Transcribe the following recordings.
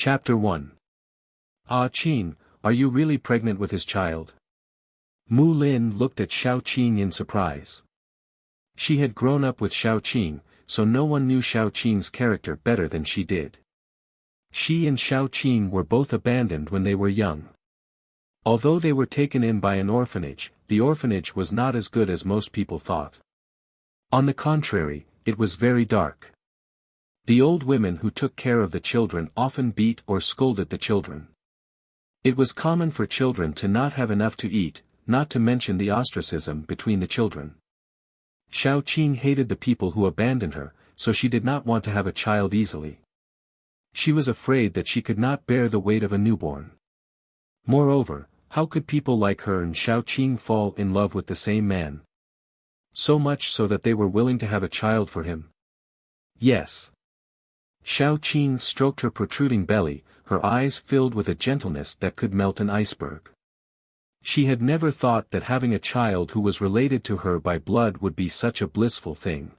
Chapter 1. Ah Qin, are you really pregnant with his child? Mu Lin looked at Xiao Qing in surprise. She had grown up with Xiao Qing, so no one knew Xiao Qing's character better than she did. She and Xiao Qing were both abandoned when they were young. Although they were taken in by an orphanage, the orphanage was not as good as most people thought. On the contrary, it was very dark. The old women who took care of the children often beat or scolded the children. It was common for children to not have enough to eat, not to mention the ostracism between the children. Xiao Qing hated the people who abandoned her, so she did not want to have a child easily. She was afraid that she could not bear the weight of a newborn. Moreover, how could people like her and Xiao Qing fall in love with the same man? So much so that they were willing to have a child for him. Yes. Xiao Qing stroked her protruding belly, her eyes filled with a gentleness that could melt an iceberg. She had never thought that having a child who was related to her by blood would be such a blissful thing.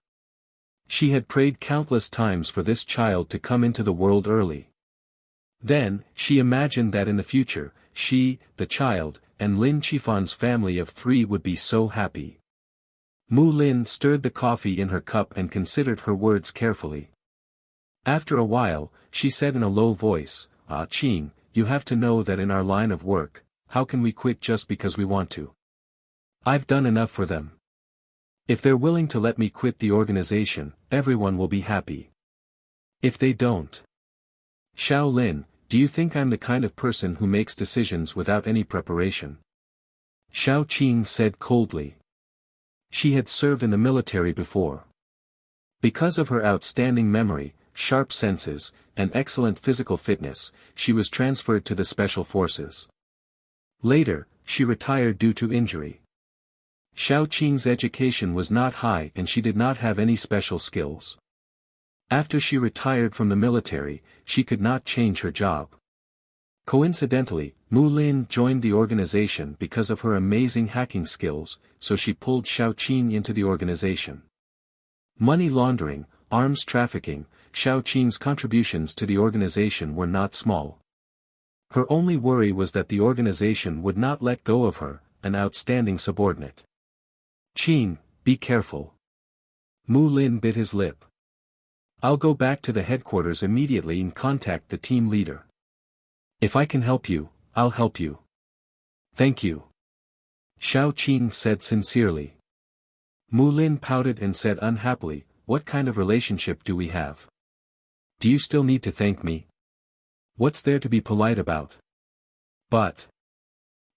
She had prayed countless times for this child to come into the world early. Then, she imagined that in the future, she, the child, and Lin Qifan's family of 3 would be so happy. Mu Lin stirred the coffee in her cup and considered her words carefully. After a while, she said in a low voice, "Ah Qing, you have to know that in our line of work, how can we quit just because we want to? I've done enough for them. If they're willing to let me quit the organization, everyone will be happy. If they don't. Xiao Lin, do you think I'm the kind of person who makes decisions without any preparation?" Xiao Qing said coldly. She had served in the military before. Because of her outstanding memory, sharp senses, and excellent physical fitness, she was transferred to the special forces. Later, she retired due to injury. Xiao Qing's education was not high and she did not have any special skills. After she retired from the military, she could not change her job. Coincidentally, Mu Lin joined the organization because of her amazing hacking skills, so she pulled Xiao Qing into the organization. Money laundering, arms trafficking, Xiao Qing's contributions to the organization were not small. Her only worry was that the organization would not let go of her, an outstanding subordinate. "Qing, be careful." Mu Lin bit his lip. "I'll go back to the headquarters immediately and contact the team leader. If I can help you, I'll help you." "Thank you," Xiao Qing said sincerely. Mu Lin pouted and said unhappily, "What kind of relationship do we have? Do you still need to thank me? What's there to be polite about?" "But..."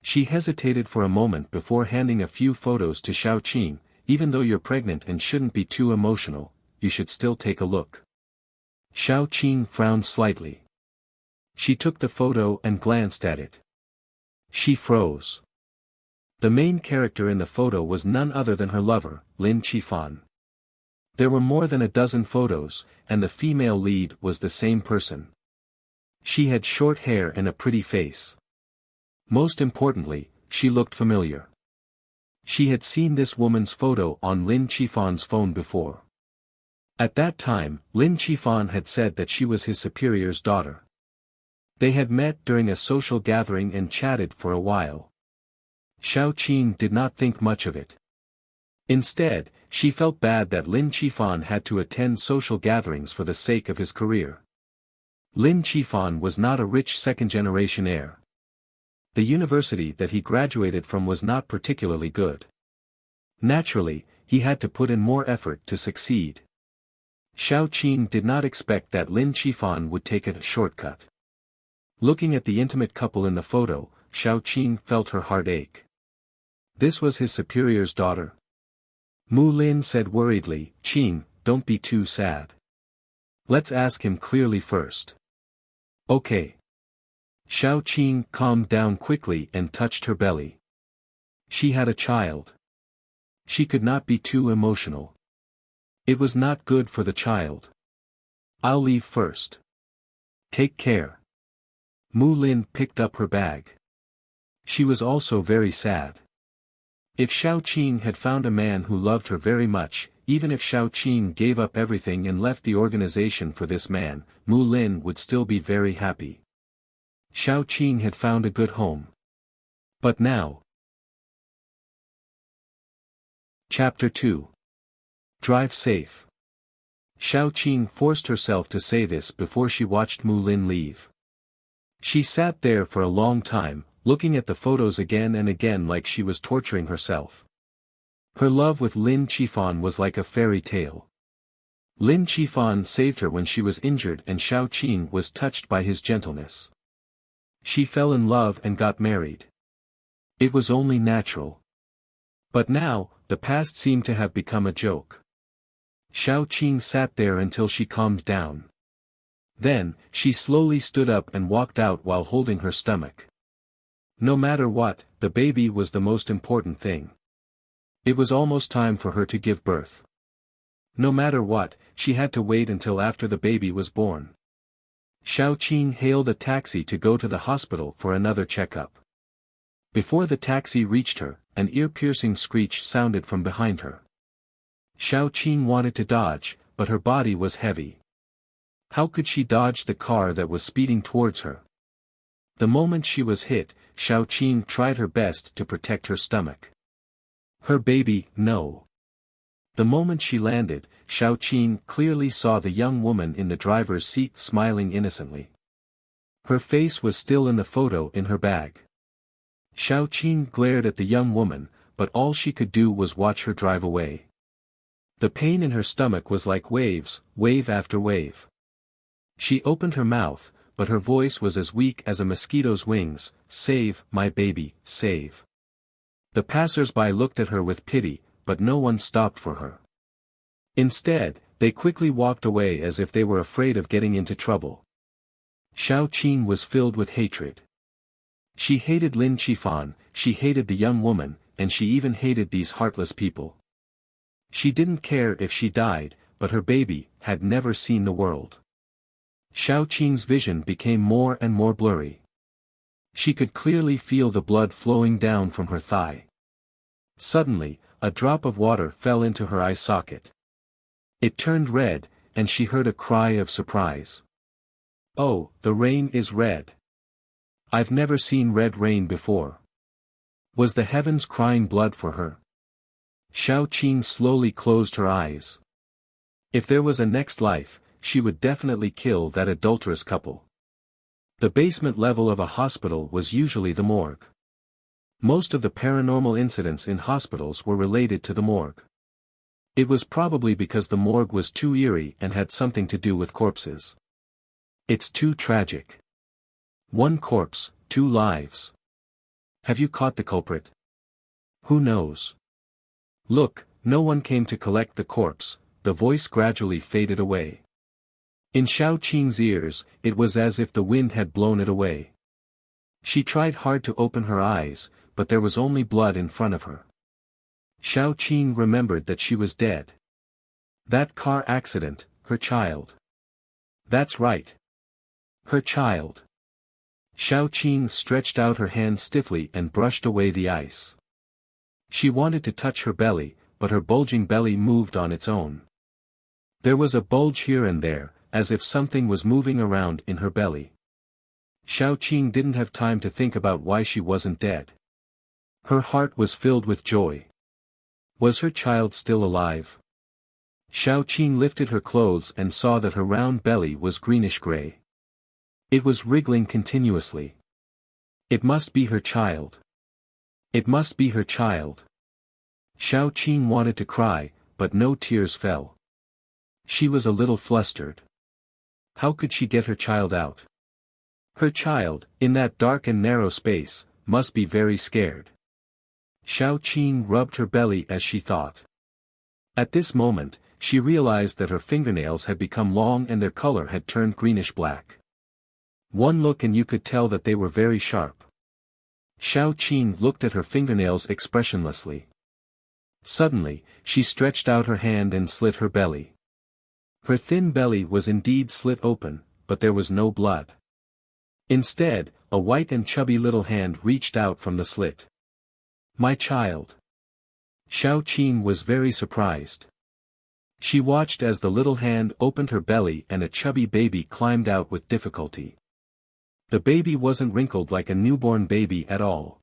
She hesitated for a moment before handing a few photos to Xiao Qing. "Even though you're pregnant and shouldn't be too emotional, you should still take a look." Xiao Qing frowned slightly. She took the photo and glanced at it. She froze. The main character in the photo was none other than her lover, Lin Qifan. There were more than a dozen photos, and the female lead was the same person. She had short hair and a pretty face. Most importantly, she looked familiar. She had seen this woman's photo on Lin Qifan's phone before. At that time, Lin Qifan had said that she was his superior's daughter. They had met during a social gathering and chatted for a while. Xiao Qing did not think much of it. Instead, she felt bad that Lin Qifan had to attend social gatherings for the sake of his career. Lin Qifan was not a rich second-generation heir. The university that he graduated from was not particularly good. Naturally, he had to put in more effort to succeed. Xiao Qing did not expect that Lin Qifan would take a shortcut. Looking at the intimate couple in the photo, Xiao Qing felt her heart ache. This was his superior's daughter. Mu Lin said worriedly, "Qing, don't be too sad. Let's ask him clearly first." "Okay." Xiao Qing calmed down quickly and touched her belly. She had a child. She could not be too emotional. It was not good for the child. "I'll leave first. Take care." Mu Lin picked up her bag. She was also very sad. If Xiao Qing had found a man who loved her very much, even if Xiao Qin gave up everything and left the organization for this man, Mu Lin would still be very happy. Xiao Qin had found a good home. But now. Chapter 2. Drive safe. Xiao Qin forced herself to say this before she watched Mu Lin leave. She sat there for a long time, looking at the photos again and again like she was torturing herself. Her love with Lin Qifan was like a fairy tale. Lin Qifan saved her when she was injured and Xiao Qin was touched by his gentleness. She fell in love and got married. It was only natural. But now, the past seemed to have become a joke. Xiao Qin sat there until she calmed down. Then, she slowly stood up and walked out while holding her stomach. No matter what, the baby was the most important thing. It was almost time for her to give birth. No matter what, she had to wait until after the baby was born. Xiao Qin hailed a taxi to go to the hospital for another checkup. Before the taxi reached her, an ear-piercing screech sounded from behind her. Xiao Qin wanted to dodge, but her body was heavy. How could she dodge the car that was speeding towards her? The moment she was hit, Xiao Qin tried her best to protect her stomach. Her baby, no. The moment she landed, Xiao Qin clearly saw the young woman in the driver's seat smiling innocently. Her face was still in the photo in her bag. Xiao Qin glared at the young woman, but all she could do was watch her drive away. The pain in her stomach was like waves, wave after wave. She opened her mouth, but her voice was as weak as a mosquito's wings. "Save, my baby, save." The passers-by looked at her with pity, but no one stopped for her. Instead, they quickly walked away as if they were afraid of getting into trouble. Xiao Qin was filled with hatred. She hated Lin Qifan, she hated the young woman, and she even hated these heartless people. She didn't care if she died, but her baby had never seen the world. Xiao Qin's vision became more and more blurry. She could clearly feel the blood flowing down from her thigh. Suddenly, a drop of water fell into her eye socket. It turned red, and she heard a cry of surprise. "Oh, the rain is red. I've never seen red rain before." Was the heavens crying blood for her? Xiao Qin slowly closed her eyes. If there was a next life, she would definitely kill that adulterous couple. The basement level of a hospital was usually the morgue. Most of the paranormal incidents in hospitals were related to the morgue. It was probably because the morgue was too eerie and had something to do with corpses. It's too tragic. One corpse, two lives. Have you caught the culprit? Who knows? Look, no one came to collect the corpse. The voice gradually faded away. In Xiao Qin's ears, it was as if the wind had blown it away. She tried hard to open her eyes, but there was only blood in front of her. Xiao Qin remembered that she was dead. That car accident, her child. That's right. Her child. Xiao Qin stretched out her hand stiffly and brushed away the ice. She wanted to touch her belly, but her bulging belly moved on its own. There was a bulge here and there, as if something was moving around in her belly. Xiao Qin didn't have time to think about why she wasn't dead. Her heart was filled with joy. Was her child still alive? Xiao Qin lifted her clothes and saw that her round belly was greenish-gray. It was wriggling continuously. It must be her child. It must be her child. Xiao Qin wanted to cry, but no tears fell. She was a little flustered. How could she get her child out? Her child, in that dark and narrow space, must be very scared. Xiao Qin rubbed her belly as she thought. At this moment, she realized that her fingernails had become long and their color had turned greenish-black. One look and you could tell that they were very sharp. Xiao Qin looked at her fingernails expressionlessly. Suddenly, she stretched out her hand and slit her belly. Her thin belly was indeed slit open, but there was no blood. Instead, a white and chubby little hand reached out from the slit. "My child." Xiao Qin was very surprised. She watched as the little hand opened her belly and a chubby baby climbed out with difficulty. The baby wasn't wrinkled like a newborn baby at all.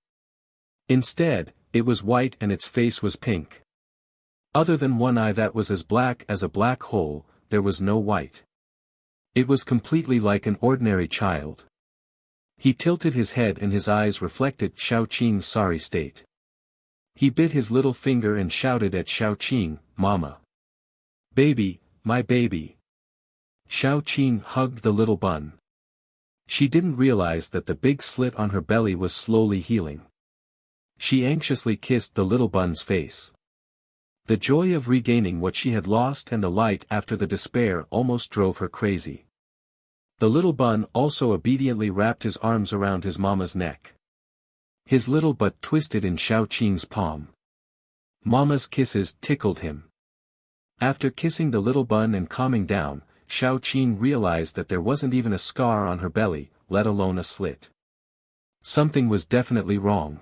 Instead, it was white and its face was pink. Other than one eye that was as black as a black hole, there was no white. It was completely like an ordinary child. He tilted his head and his eyes reflected Xiao Qing's sorry state. He bit his little finger and shouted at Xiao Qing, "Mama! Baby, my baby!" Xiao Qing hugged the little bun. She didn't realize that the big slit on her belly was slowly healing. She anxiously kissed the little bun's face. The joy of regaining what she had lost and the light after the despair almost drove her crazy. The little bun also obediently wrapped his arms around his mama's neck. His little butt twisted in Xiao Qing's palm. Mama's kisses tickled him. After kissing the little bun and calming down, Xiao Qing realized that there wasn't even a scar on her belly, let alone a slit. Something was definitely wrong.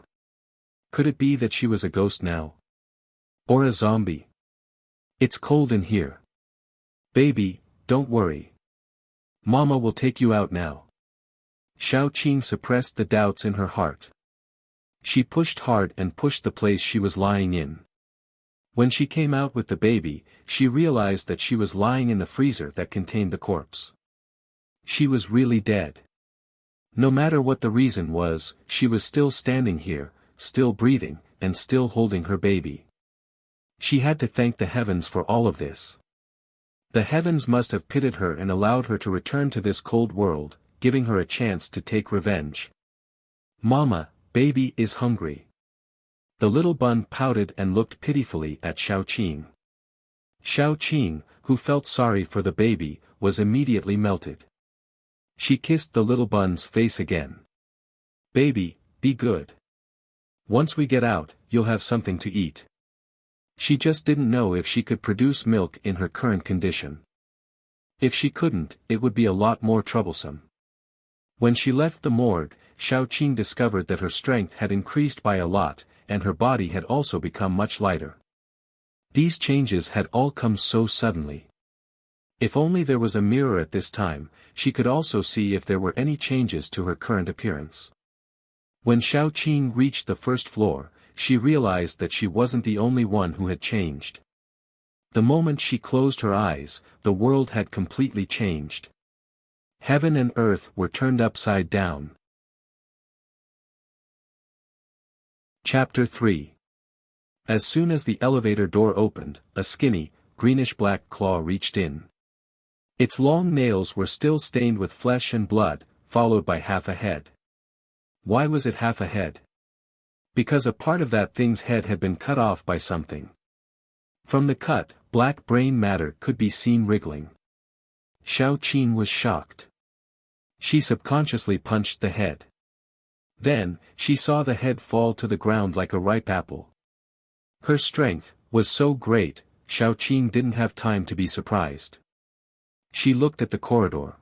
Could it be that she was a ghost now? Or a zombie? It's cold in here. Baby, don't worry. Mama will take you out now. Xiao Qing suppressed the doubts in her heart. She pushed hard and pushed the place she was lying in. When she came out with the baby, she realized that she was lying in the freezer that contained the corpse. She was really dead. No matter what the reason was, she was still standing here, still breathing, and still holding her baby. She had to thank the heavens for all of this. The heavens must have pitied her and allowed her to return to this cold world, giving her a chance to take revenge. Mama, baby is hungry. The little bun pouted and looked pitifully at Xiao Qing. Xiao Qing, who felt sorry for the baby, was immediately melted. She kissed the little bun's face again. Baby, be good. Once we get out, you'll have something to eat. She just didn't know if she could produce milk in her current condition. If she couldn't, it would be a lot more troublesome. When she left the morgue, Xiao Qing discovered that her strength had increased by a lot, and her body had also become much lighter. These changes had all come so suddenly. If only there was a mirror at this time, she could also see if there were any changes to her current appearance. When Xiao Qing reached the first floor, she realized that she wasn't the only one who had changed. The moment she closed her eyes, the world had completely changed. Heaven and earth were turned upside down. Chapter 3. As soon as the elevator door opened, a skinny, greenish-black claw reached in. Its long nails were still stained with flesh and blood, followed by half a head. Why was it half a head? Because a part of that thing's head had been cut off by something. From the cut, black brain matter could be seen wriggling. Xiao Qing was shocked. She subconsciously punched the head. Then, she saw the head fall to the ground like a ripe apple. Her strength was so great, Xiao Qing didn't have time to be surprised. She looked at the corridor.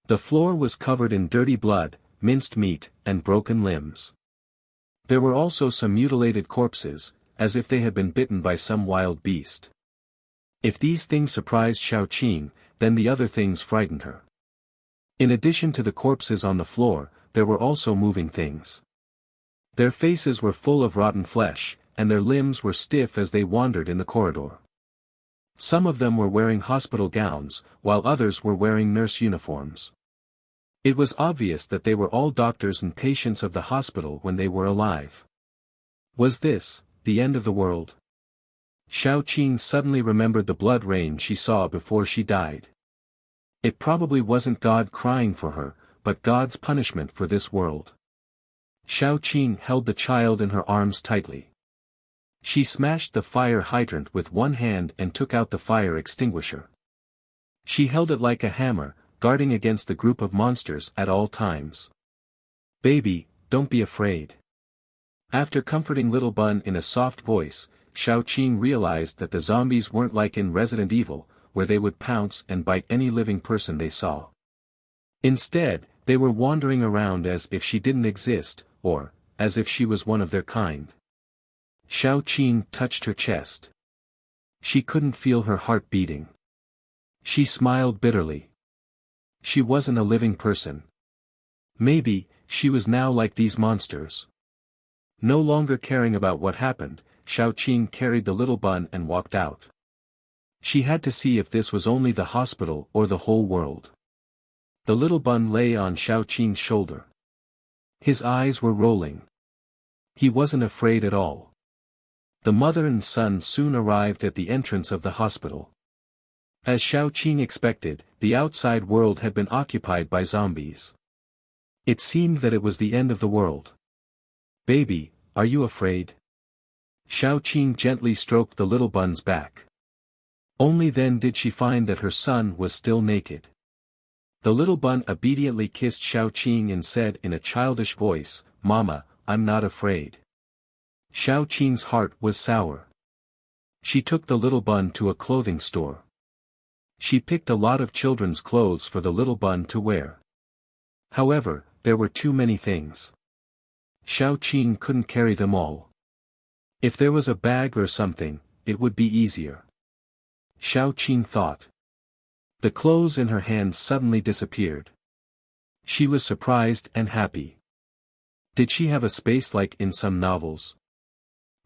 The floor was covered in dirty blood, minced meat, and broken limbs. There were also some mutilated corpses, as if they had been bitten by some wild beast. If these things surprised Xiao Qing, then the other things frightened her. In addition to the corpses on the floor, there were also moving things. Their faces were full of rotten flesh, and their limbs were stiff as they wandered in the corridor. Some of them were wearing hospital gowns, while others were wearing nurse uniforms. It was obvious that they were all doctors and patients of the hospital when they were alive. Was this the end of the world? Xiao Qing suddenly remembered the blood rain she saw before she died. It probably wasn't God crying for her, but God's punishment for this world. Xiao Qing held the child in her arms tightly. She smashed the fire hydrant with one hand and took out the fire extinguisher. She held it like a hammer, guarding against the group of monsters at all times. Baby, don't be afraid. After comforting Little Bun in a soft voice, Xiao Qing realized that the zombies weren't like in Resident Evil, where they would pounce and bite any living person they saw. Instead, they were wandering around as if she didn't exist, or as if she was one of their kind. Xiao Qing touched her chest. She couldn't feel her heart beating. She smiled bitterly. She wasn't a living person. Maybe, she was now like these monsters. No longer caring about what happened, Xiaoqing carried the little bun and walked out. She had to see if this was only the hospital or the whole world. The little bun lay on Xiaoqing's shoulder. His eyes were rolling. He wasn't afraid at all. The mother and son soon arrived at the entrance of the hospital. As Xiaoqing expected, the outside world had been occupied by zombies. It seemed that it was the end of the world. "Baby, are you afraid?" Xiaoqing gently stroked the little bun's back. Only then did she find that her son was still naked. The little bun obediently kissed Xiaoqing and said in a childish voice, "Mama, I'm not afraid." Xiaoqing's heart was sour. She took the little bun to a clothing store. She picked a lot of children's clothes for the little bun to wear. However, there were too many things. Xiaoqing couldn't carry them all. If there was a bag or something, it would be easier. Xiaoqing thought. The clothes in her hands suddenly disappeared. She was surprised and happy. Did she have a space like in some novels?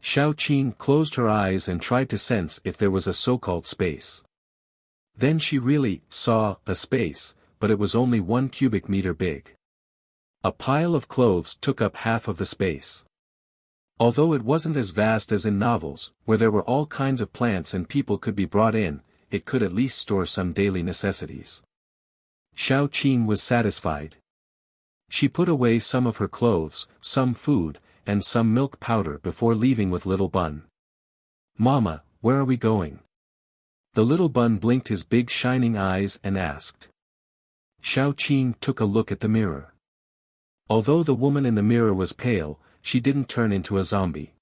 Xiaoqing closed her eyes and tried to sense if there was a so-called space. Then she really saw a space, but it was only 1 cubic meter big. A pile of clothes took up half of the space. Although it wasn't as vast as in novels, where there were all kinds of plants and people could be brought in, it could at least store some daily necessities. Xiaoqing was satisfied. She put away some of her clothes, some food, and some milk powder before leaving with little bun. "Mama, where are we going?" The little bun blinked his big shining eyes and asked. Xiaoqing took a look at the mirror. Although the woman in the mirror was pale, she didn't turn into a zombie.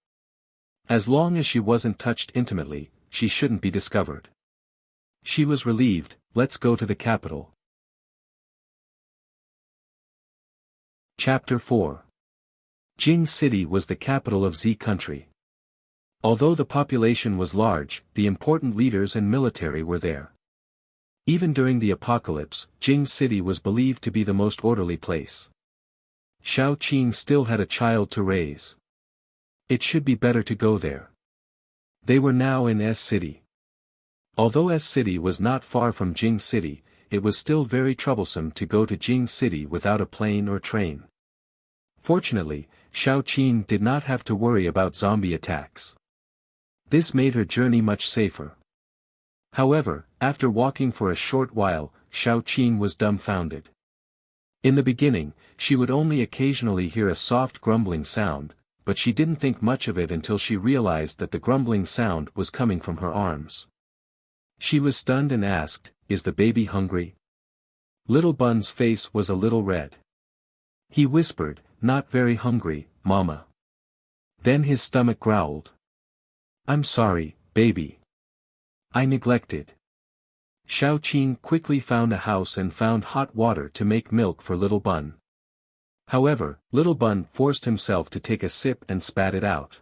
As long as she wasn't touched intimately, she shouldn't be discovered. She was relieved. Let's go to the capital. Chapter 4. Jing City was the capital of Z country. Although the population was large, the important leaders and military were there. Even during the apocalypse, Jing City was believed to be the most orderly place. Xiaoqing still had a child to raise. It should be better to go there. They were now in S City. Although S City was not far from Jing City, it was still very troublesome to go to Jing City without a plane or train. Fortunately, Xiaoqing did not have to worry about zombie attacks. This made her journey much safer. However, after walking for a short while, Xiaoqing was dumbfounded. In the beginning, she would only occasionally hear a soft grumbling sound, but she didn't think much of it until she realized that the grumbling sound was coming from her arms. She was stunned and asked, "Is the baby hungry?" Little Bun's face was a little red. He whispered, "Not very hungry, Mama." Then his stomach growled. "I'm sorry, baby. I neglected." Xiaoqing quickly found a house and found hot water to make milk for Little Bun. However, Little Bun forced himself to take a sip and spat it out.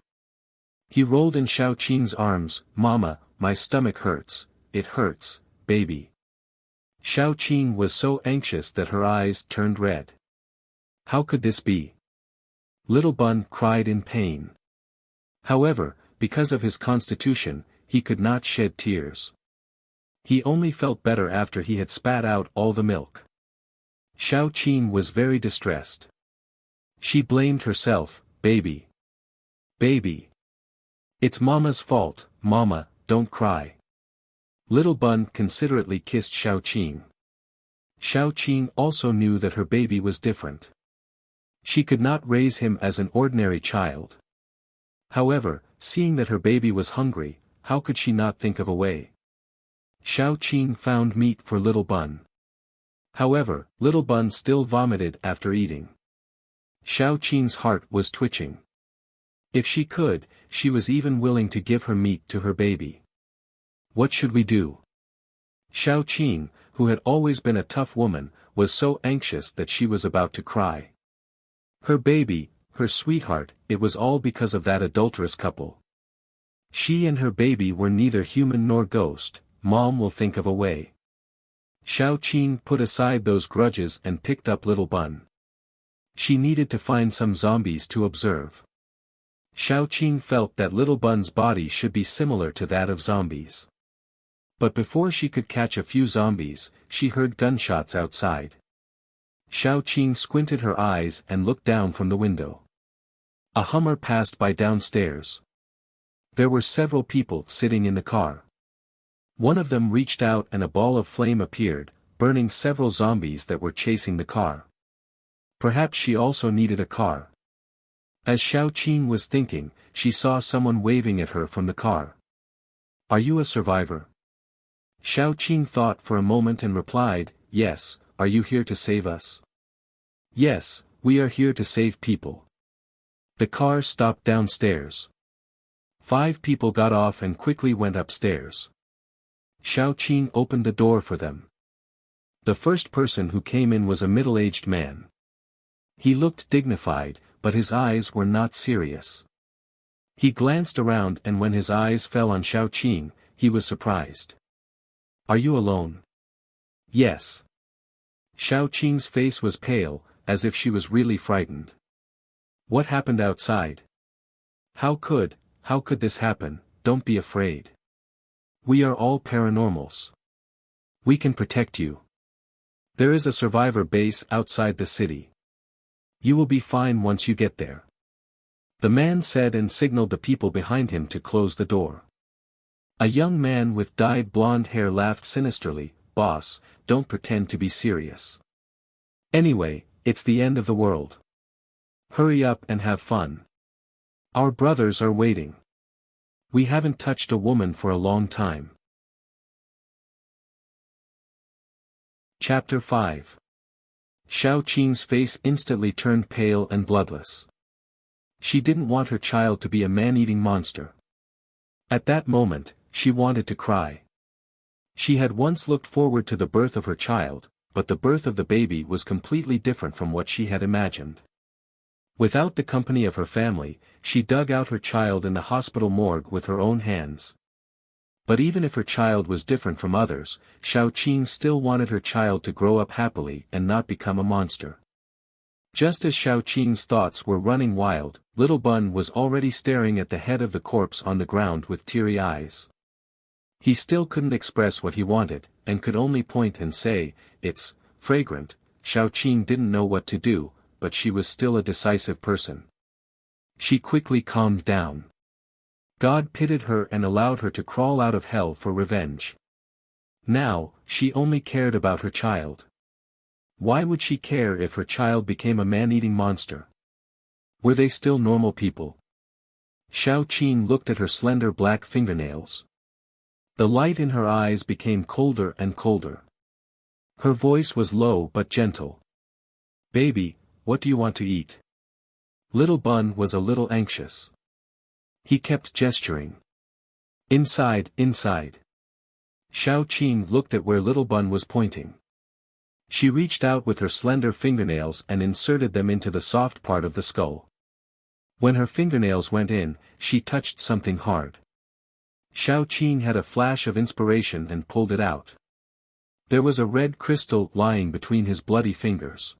He rolled in Xiaoqing's arms. "Mama, my stomach hurts. It hurts, baby." Xiaoqing was so anxious that her eyes turned red. How could this be? Little Bun cried in pain. However, because of his constitution, he could not shed tears. He only felt better after he had spat out all the milk. Xiaoqing was very distressed. She blamed herself. "Baby. Baby. It's Mama's fault, Mama, don't cry." Little Bun considerately kissed Xiaoqing. Xiaoqing also knew that her baby was different. She could not raise him as an ordinary child. However, seeing that her baby was hungry, how could she not think of a way? Xiaoqing found meat for Little Bun. However, Little Bun still vomited after eating. Xiaoqing's heart was twitching. If she could, she was even willing to give her meat to her baby. What should we do? Xiaoqing, who had always been a tough woman, was so anxious that she was about to cry. Her baby, her sweetheart, it was all because of that adulterous couple. She and her baby were neither human nor ghost. Mom will think of a way. Xiao Qin put aside those grudges and picked up Little Bun. She needed to find some zombies to observe. Xiao Qin felt that Little Bun's body should be similar to that of zombies. But before she could catch a few zombies, she heard gunshots outside. Xiao Qin squinted her eyes and looked down from the window. A Hummer passed by downstairs. There were several people sitting in the car. One of them reached out and a ball of flame appeared, burning several zombies that were chasing the car. Perhaps she also needed a car. As Xiao Qin was thinking, she saw someone waving at her from the car. "Are you a survivor?" Xiao Qin thought for a moment and replied, "Yes, are you here to save us?" "Yes, we are here to save people." The car stopped downstairs. 5 people got off and quickly went upstairs. Xiao Qin opened the door for them. The first person who came in was a middle-aged man. He looked dignified, but his eyes were not serious. He glanced around and when his eyes fell on Xiao Qin, he was surprised. "Are you alone?" "Yes." Xiao Qin's face was pale, as if she was really frightened. "What happened outside?" How could this happen? Don't be afraid. We are all paranormals. We can protect you. There is a survivor base outside the city. You will be fine once you get there. The man said and signaled the people behind him to close the door. A young man with dyed blonde hair laughed sinisterly, "Boss, don't pretend to be serious. Anyway, it's the end of the world. Hurry up and have fun. Our brothers are waiting. We haven't touched a woman for a long time." Chapter 5. Xiao Qin's face instantly turned pale and bloodless. She didn't want her child to be a man-eating monster. At that moment, she wanted to cry. She had once looked forward to the birth of her child, but the birth of the baby was completely different from what she had imagined. Without the company of her family, she dug out her child in the hospital morgue with her own hands. But even if her child was different from others, Xiao Qin still wanted her child to grow up happily and not become a monster. Just as Xiao Qin's thoughts were running wild, Little Bun was already staring at the head of the corpse on the ground with teary eyes. He still couldn't express what he wanted, and could only point and say, "It's fragrant." Xiao Qin didn't know what to do, but she was still a decisive person. She quickly calmed down. God pitied her and allowed her to crawl out of hell for revenge. Now, she only cared about her child. Why would she care if her child became a man-eating monster? Were they still normal people? Xiao Qin looked at her slender black fingernails. The light in her eyes became colder and colder. Her voice was low but gentle. "Baby, what do you want to eat?" Little Bun was a little anxious. He kept gesturing. "Inside, inside." Xiao Qin looked at where Little Bun was pointing. She reached out with her slender fingernails and inserted them into the soft part of the skull. When her fingernails went in, she touched something hard. Xiao Qin had a flash of inspiration and pulled it out. There was a red crystal lying between his bloody fingers.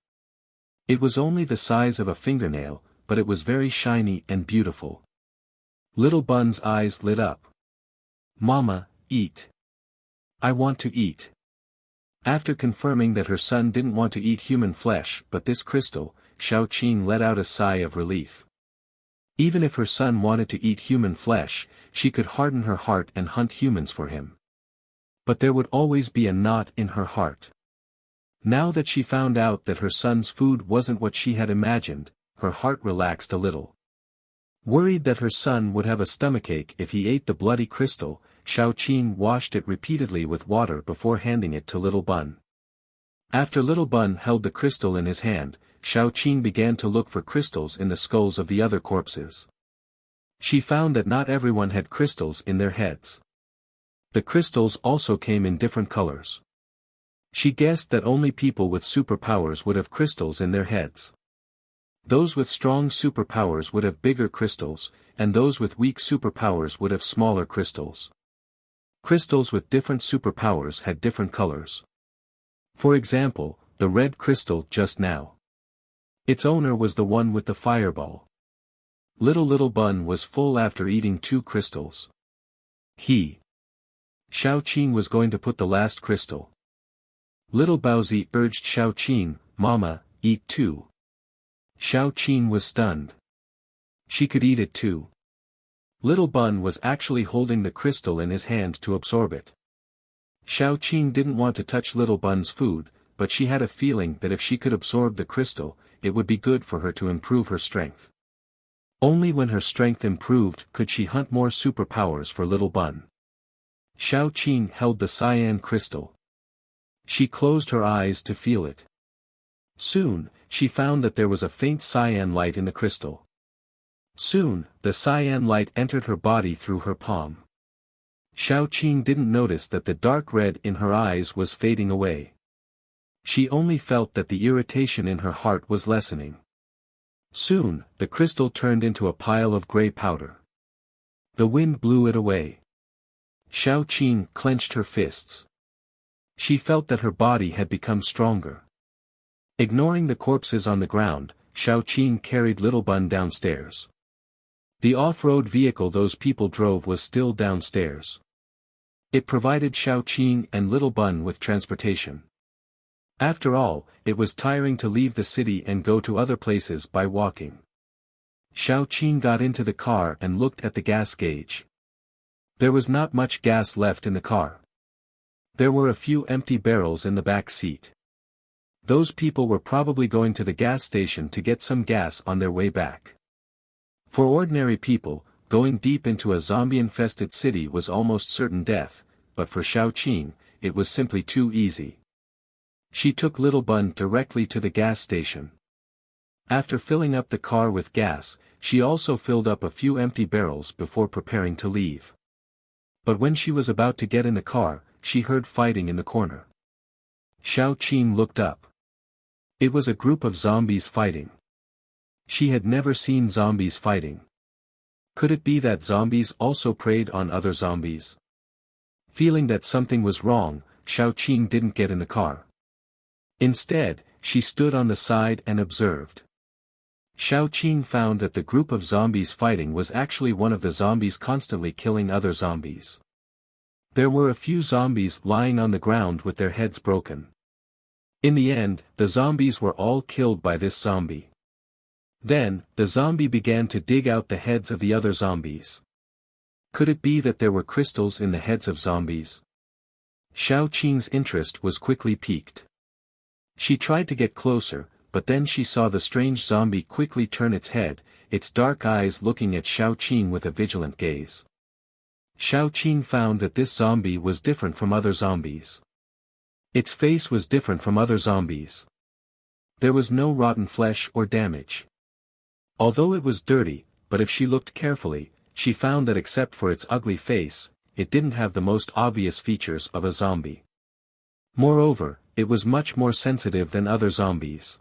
It was only the size of a fingernail, but it was very shiny and beautiful. Little Bun's eyes lit up. "Mama, eat. I want to eat." After confirming that her son didn't want to eat human flesh but this crystal, Xiao Qin let out a sigh of relief. Even if her son wanted to eat human flesh, she could harden her heart and hunt humans for him. But there would always be a knot in her heart. Now that she found out that her son's food wasn't what she had imagined, her heart relaxed a little. Worried that her son would have a stomachache if he ate the bloody crystal, Xiao Qin washed it repeatedly with water before handing it to Little Bun. After Little Bun held the crystal in his hand, Xiao Qin began to look for crystals in the skulls of the other corpses. She found that not everyone had crystals in their heads. The crystals also came in different colors. She guessed that only people with superpowers would have crystals in their heads. Those with strong superpowers would have bigger crystals, and those with weak superpowers would have smaller crystals. Crystals with different superpowers had different colors. For example, the red crystal just now. Its owner was the one with the fireball. Little Bun was full after eating 2 crystals. Xiaoqing was going to put the last crystal. Little Baozi urged Xiaoqing, "Mama, eat too." Xiaoqing was stunned. She could eat it too. Little Bun was actually holding the crystal in his hand to absorb it. Xiaoqing didn't want to touch Little Bun's food, but she had a feeling that if she could absorb the crystal, it would be good for her to improve her strength. Only when her strength improved could she hunt more superpowers for Little Bun. Xiaoqing held the cyan crystal. She closed her eyes to feel it. Soon, she found that there was a faint cyan light in the crystal. Soon, the cyan light entered her body through her palm. Xiaoqing didn't notice that the dark red in her eyes was fading away. She only felt that the irritation in her heart was lessening. Soon, the crystal turned into a pile of gray powder. The wind blew it away. Xiaoqing clenched her fists. She felt that her body had become stronger. Ignoring the corpses on the ground, Xiaoqing carried Little Bun downstairs. The off-road vehicle those people drove was still downstairs. It provided Xiaoqing and Little Bun with transportation. After all, it was tiring to leave the city and go to other places by walking. Xiaoqing got into the car and looked at the gas gauge. There was not much gas left in the car. There were a few empty barrels in the back seat. Those people were probably going to the gas station to get some gas on their way back. For ordinary people, going deep into a zombie-infested city was almost certain death, but for Xiaoqing, it was simply too easy. She took Little Bun directly to the gas station. After filling up the car with gas, she also filled up a few empty barrels before preparing to leave. But when she was about to get in the car, she heard fighting in the corner. Xiaoqing looked up. It was a group of zombies fighting. She had never seen zombies fighting. Could it be that zombies also preyed on other zombies? Feeling that something was wrong, Xiaoqing didn't get in the car. Instead, she stood on the side and observed. Xiaoqing found that the group of zombies fighting was actually one of the zombies constantly killing other zombies. There were a few zombies lying on the ground with their heads broken. In the end, the zombies were all killed by this zombie. Then, the zombie began to dig out the heads of the other zombies. Could it be that there were crystals in the heads of zombies? Xiaoqing's interest was quickly piqued. She tried to get closer, but then she saw the strange zombie quickly turn its head, its dark eyes looking at Xiaoqing with a vigilant gaze. Xiaoqing found that this zombie was different from other zombies. Its face was different from other zombies. There was no rotten flesh or damage. Although it was dirty, but if she looked carefully, she found that except for its ugly face, it didn't have the most obvious features of a zombie. Moreover, it was much more sensitive than other zombies.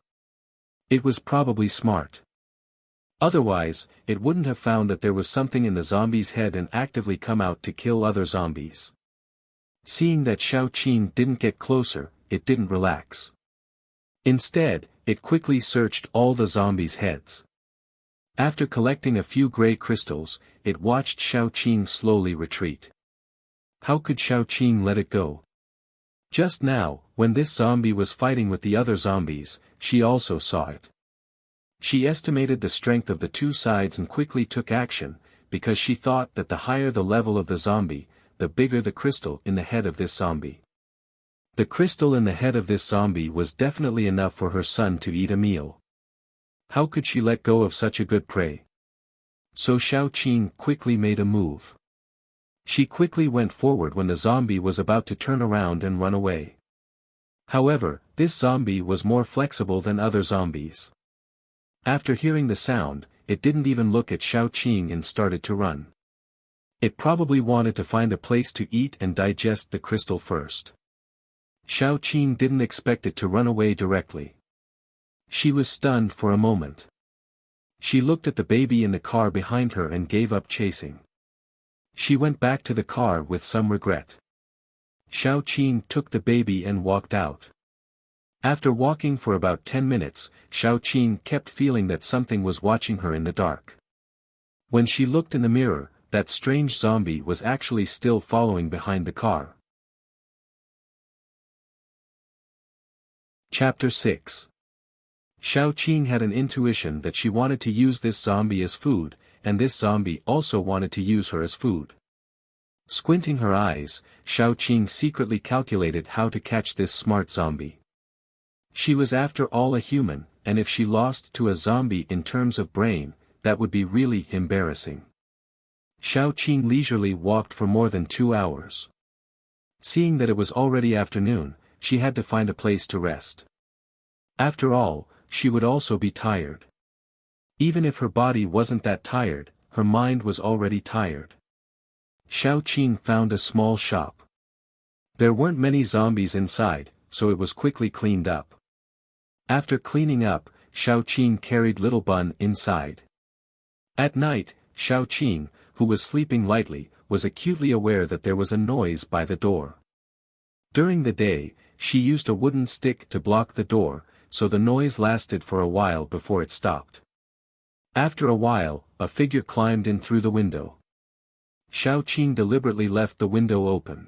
It was probably smart. Otherwise, it wouldn't have found that there was something in the zombie's head and actively come out to kill other zombies. Seeing that Xiaoqing didn't get closer, it didn't relax. Instead, it quickly searched all the zombies' heads. After collecting a few gray crystals, it watched Xiaoqing slowly retreat. How could Xiaoqing let it go? Just now, when this zombie was fighting with the other zombies, she also saw it. She estimated the strength of the two sides and quickly took action, because she thought that the higher the level of the zombie, the bigger the crystal in the head of this zombie. The crystal in the head of this zombie was definitely enough for her son to eat a meal. How could she let go of such a good prey? So Xiaoqing quickly made a move. She quickly went forward when the zombie was about to turn around and run away. However, this zombie was more flexible than other zombies. After hearing the sound, it didn't even look at Xiaoqing and started to run. It probably wanted to find a place to eat and digest the crystal first. Xiaoqing didn't expect it to run away directly. She was stunned for a moment. She looked at the baby in the car behind her and gave up chasing. She went back to the car with some regret. Xiao Qing took the baby and walked out. After walking for about 10 minutes, Xiao Qing kept feeling that something was watching her in the dark. When she looked in the mirror, that strange zombie was actually still following behind the car. Chapter 6. Xiao Qing had an intuition that she wanted to use this zombie as food, and this zombie also wanted to use her as food. Squinting her eyes, Xiao Qing secretly calculated how to catch this smart zombie. She was after all a human, and if she lost to a zombie in terms of brain, that would be really embarrassing. Xiao Qing leisurely walked for more than 2 hours. Seeing that it was already afternoon, she had to find a place to rest. After all, she would also be tired. Even if her body wasn't that tired, her mind was already tired. Xiao Qing found a small shop. There weren't many zombies inside, so it was quickly cleaned up. After cleaning up, Xiao Qing carried Little Bun inside. At night, Xiao Qing, who was sleeping lightly, was acutely aware that there was a noise by the door. During the day, she used a wooden stick to block the door, so the noise lasted for a while before it stopped. After a while, a figure climbed in through the window. Xiao Qing deliberately left the window open.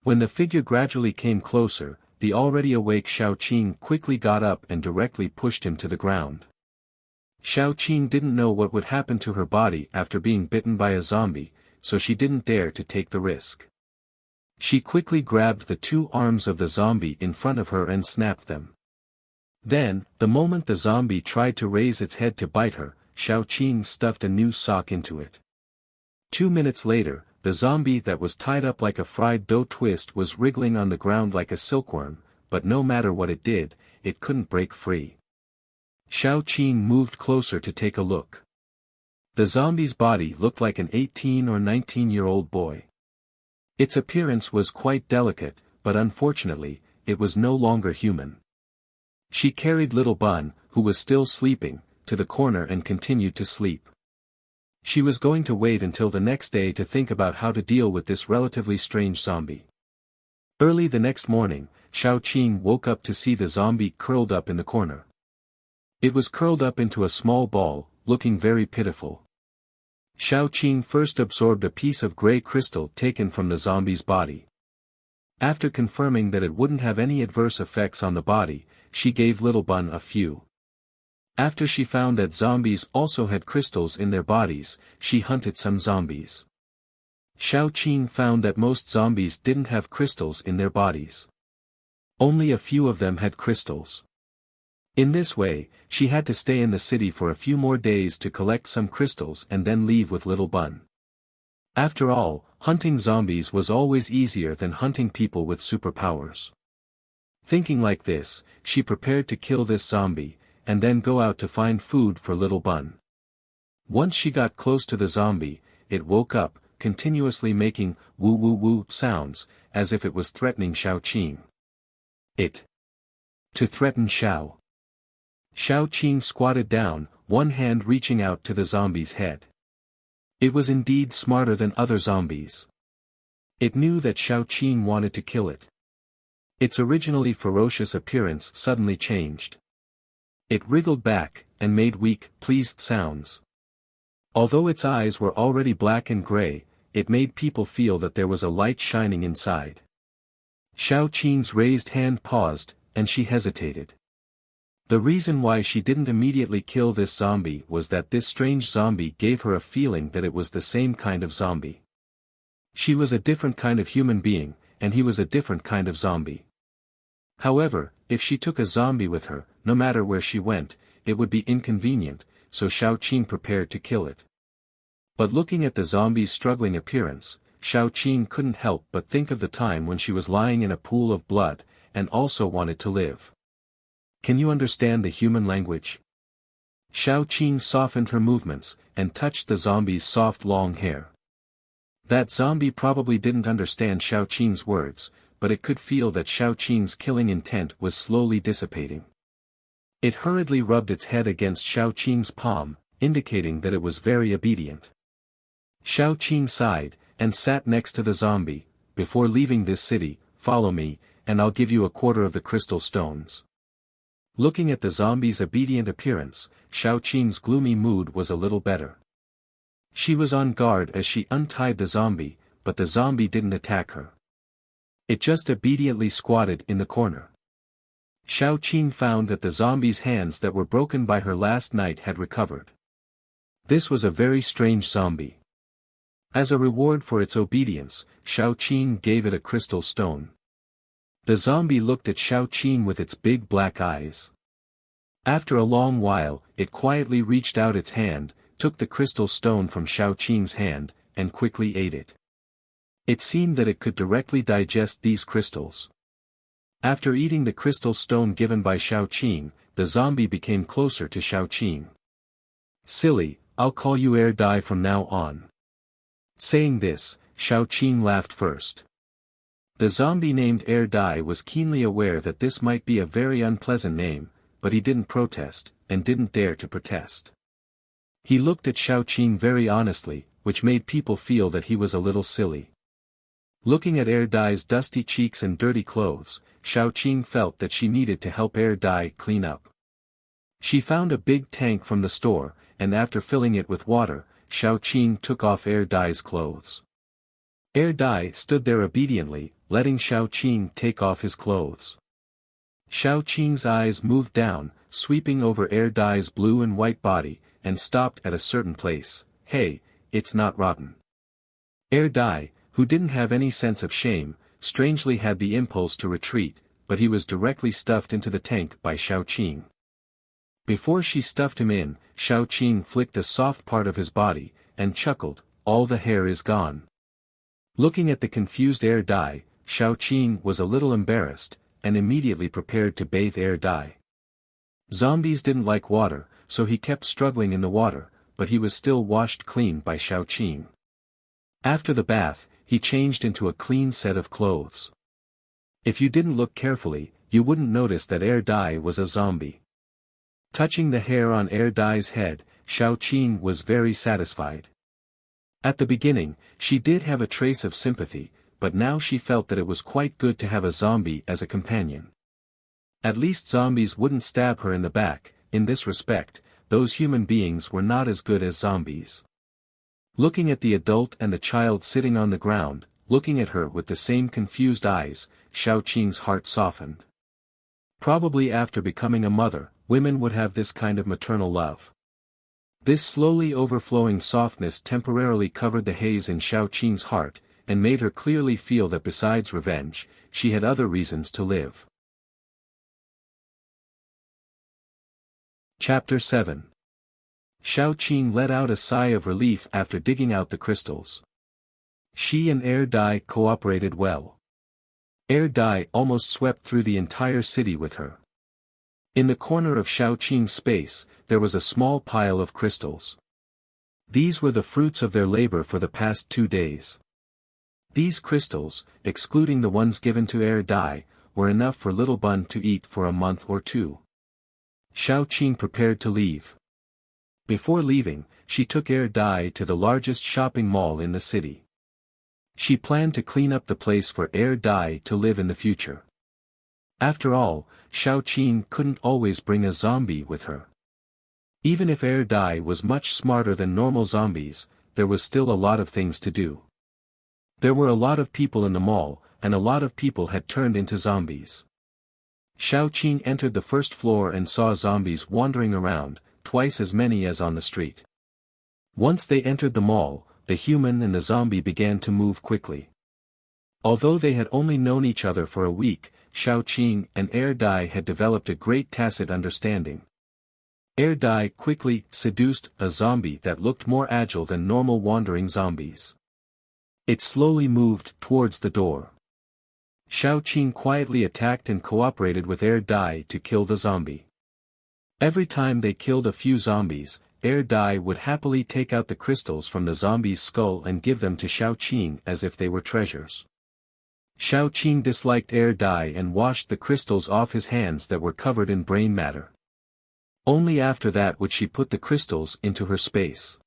When the figure gradually came closer, the already awake Xiao Qing quickly got up and directly pushed him to the ground. Xiao Qing didn't know what would happen to her body after being bitten by a zombie, so she didn't dare to take the risk. She quickly grabbed the 2 arms of the zombie in front of her and snapped them. Then, the moment the zombie tried to raise its head to bite her, Xiao Qing stuffed a new sock into it. 2 minutes later, the zombie that was tied up like a fried dough twist was wriggling on the ground like a silkworm, but no matter what it did, it couldn't break free. Xiao Qing moved closer to take a look. The zombie's body looked like an 18 or 19-year-old boy. Its appearance was quite delicate, but unfortunately, it was no longer human. She carried Little Bun, who was still sleeping, to the corner and continued to sleep. She was going to wait until the next day to think about how to deal with this relatively strange zombie. Early the next morning, Xiao Qing woke up to see the zombie curled up in the corner. It was curled up into a small ball, looking very pitiful. Xiao Qing first absorbed a piece of gray crystal taken from the zombie's body. After confirming that it wouldn't have any adverse effects on the body, she gave Little Bun a few. After she found that zombies also had crystals in their bodies, she hunted some zombies. Xiao Qing found that most zombies didn't have crystals in their bodies. Only a few of them had crystals. In this way, she had to stay in the city for a few more days to collect some crystals and then leave with Little Bun. After all, hunting zombies was always easier than hunting people with superpowers. Thinking like this, she prepared to kill this zombie, and then go out to find food for Little Bun. Once she got close to the zombie, it woke up, continuously making woo woo woo sounds, as if it was threatening Xiao Qing. To threaten Xiao. Xiao Qing squatted down, one hand reaching out to the zombie's head. It was indeed smarter than other zombies. It knew that Xiao Qing wanted to kill it. Its originally ferocious appearance suddenly changed. It wriggled back, and made weak, pleased sounds. Although its eyes were already black and gray, it made people feel that there was a light shining inside. Xiao Qing's raised hand paused, and she hesitated. The reason why she didn't immediately kill this zombie was that this strange zombie gave her a feeling that it was the same kind of zombie. She was a different kind of human being, and he was a different kind of zombie. However, if she took a zombie with her, no matter where she went, it would be inconvenient, so Xiao Qing prepared to kill it. But looking at the zombie's struggling appearance, Xiao Qing couldn't help but think of the time when she was lying in a pool of blood, and also wanted to live. Can you understand the human language? Xiao Qing softened her movements, and touched the zombie's soft long hair. That zombie probably didn't understand Xiao Qing's words, but it could feel that Xiao Qing's killing intent was slowly dissipating. It hurriedly rubbed its head against Xiaoqing's palm, indicating that it was very obedient. Xiaoqing sighed, and sat next to the zombie. Before leaving this city, follow me, and I'll give you a quarter of the crystal stones. Looking at the zombie's obedient appearance, Xiaoqing's gloomy mood was a little better. She was on guard as she untied the zombie, but the zombie didn't attack her. It just obediently squatted in the corner. Xiaoqing found that the zombie's hands that were broken by her last night had recovered. This was a very strange zombie. As a reward for its obedience, Xiaoqing gave it a crystal stone. The zombie looked at Xiaoqing with its big black eyes. After a long while, it quietly reached out its hand, took the crystal stone from Xiaoqing's hand, and quickly ate it. It seemed that it could directly digest these crystals. After eating the crystal stone given by Xiaoqing, the zombie became closer to Xiaoqing. "Silly, I'll call you Air Dai from now on." Saying this, Xiaoqing laughed first. The zombie named Air Dai was keenly aware that this might be a very unpleasant name, but he didn't protest, and didn't dare to protest. He looked at Xiaoqing very honestly, which made people feel that he was a little silly. Looking at Air Dai's dusty cheeks and dirty clothes, Xiaoqing felt that she needed to help Air Dai clean up. She found a big tank from the store, and after filling it with water, Xiaoqing took off Air Dai's clothes. Air Dai stood there obediently, letting Xiaoqing take off his clothes. Xiaoqing's eyes moved down, sweeping over Air Dai's blue and white body, and stopped at a certain place. "Hey, it's not rotten." Air Dai, who didn't have any sense of shame, strangely had the impulse to retreat, but he was directly stuffed into the tank by Xiaoqing. Before she stuffed him in, Xiaoqing flicked a soft part of his body, and chuckled, "All the hair is gone." Looking at the confused Air Dai, Xiaoqing was a little embarrassed, and immediately prepared to bathe Air Dai. Zombies didn't like water, so he kept struggling in the water, but he was still washed clean by Xiaoqing. After the bath, he changed into a clean set of clothes. If you didn't look carefully, you wouldn't notice that Air Dai was a zombie. Touching the hair on Air Dai's head, Xiaoqing was very satisfied. At the beginning, she did have a trace of sympathy, but now she felt that it was quite good to have a zombie as a companion. At least zombies wouldn't stab her in the back. In this respect, those human beings were not as good as zombies. Looking at the adult and the child sitting on the ground, looking at her with the same confused eyes, Xiaoqing's heart softened. Probably after becoming a mother, women would have this kind of maternal love. This slowly overflowing softness temporarily covered the haze in Xiaoqing's heart, and made her clearly feel that besides revenge, she had other reasons to live. Chapter 7. Xiaoqing let out a sigh of relief after digging out the crystals. She and Air Dai cooperated well. Air Dai almost swept through the entire city with her. In the corner of Xiaoqing's space, there was a small pile of crystals. These were the fruits of their labor for the past 2 days. These crystals, excluding the ones given to Air Dai, were enough for Little Bun to eat for a month or 2. Xiaoqing prepared to leave. Before leaving, she took Air Dai to the largest shopping mall in the city. She planned to clean up the place for Air Dai to live in the future. After all, Xiaoqing couldn't always bring a zombie with her. Even if Air Dai was much smarter than normal zombies, there was still a lot of things to do. There were a lot of people in the mall, and a lot of people had turned into zombies. Xiaoqing entered the first floor and saw zombies wandering around, twice as many as on the street. Once they entered the mall, the human and the zombie began to move quickly. Although they had only known each other for a week, Xiaoqing and Air Dai had developed a great tacit understanding. Air Dai quickly seduced a zombie that looked more agile than normal wandering zombies. It slowly moved towards the door. Xiaoqing quietly attacked and cooperated with Air Dai to kill the zombie. Every time they killed a few zombies, Air Dai would happily take out the crystals from the zombie's skull and give them to Xiaoqing as if they were treasures. Xiaoqing disliked Air Dai and washed the crystals off his hands that were covered in brain matter. Only after that would she put the crystals into her space.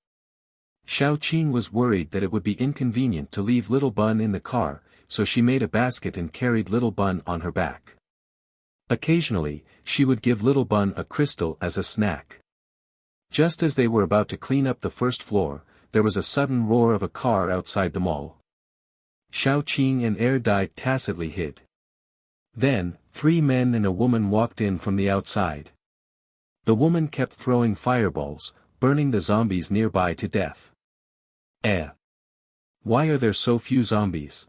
Xiao Qing was worried that it would be inconvenient to leave Little Bun in the car, so she made a basket and carried Little Bun on her back. Occasionally, she would give Little Bun a crystal as a snack. Just as they were about to clean up the first floor, there was a sudden roar of a car outside the mall. Xiao Qing and Dai tacitly hid. Then, 3 men and a woman walked in from the outside. The woman kept throwing fireballs, burning the zombies nearby to death. Why are there so few zombies?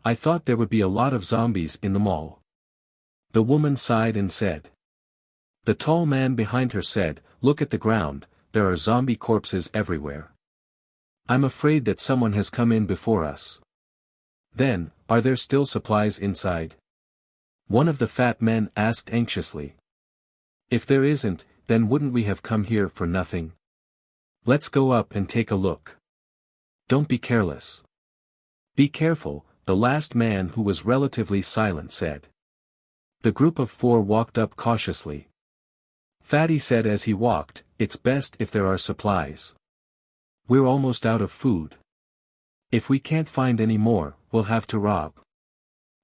I thought there would be a lot of zombies in the mall. The woman sighed and said. The tall man behind her said, look at the ground, there are zombie corpses everywhere. I'm afraid that someone has come in before us. Then, are there still supplies inside? One of the fat men asked anxiously. If there isn't, then wouldn't we have come here for nothing? Let's go up and take a look. Don't be careless. Be careful, the last man who was relatively silent said. The group of 4 walked up cautiously. Fatty said as he walked, it's best if there are supplies. We're almost out of food. If we can't find any more, we'll have to rob.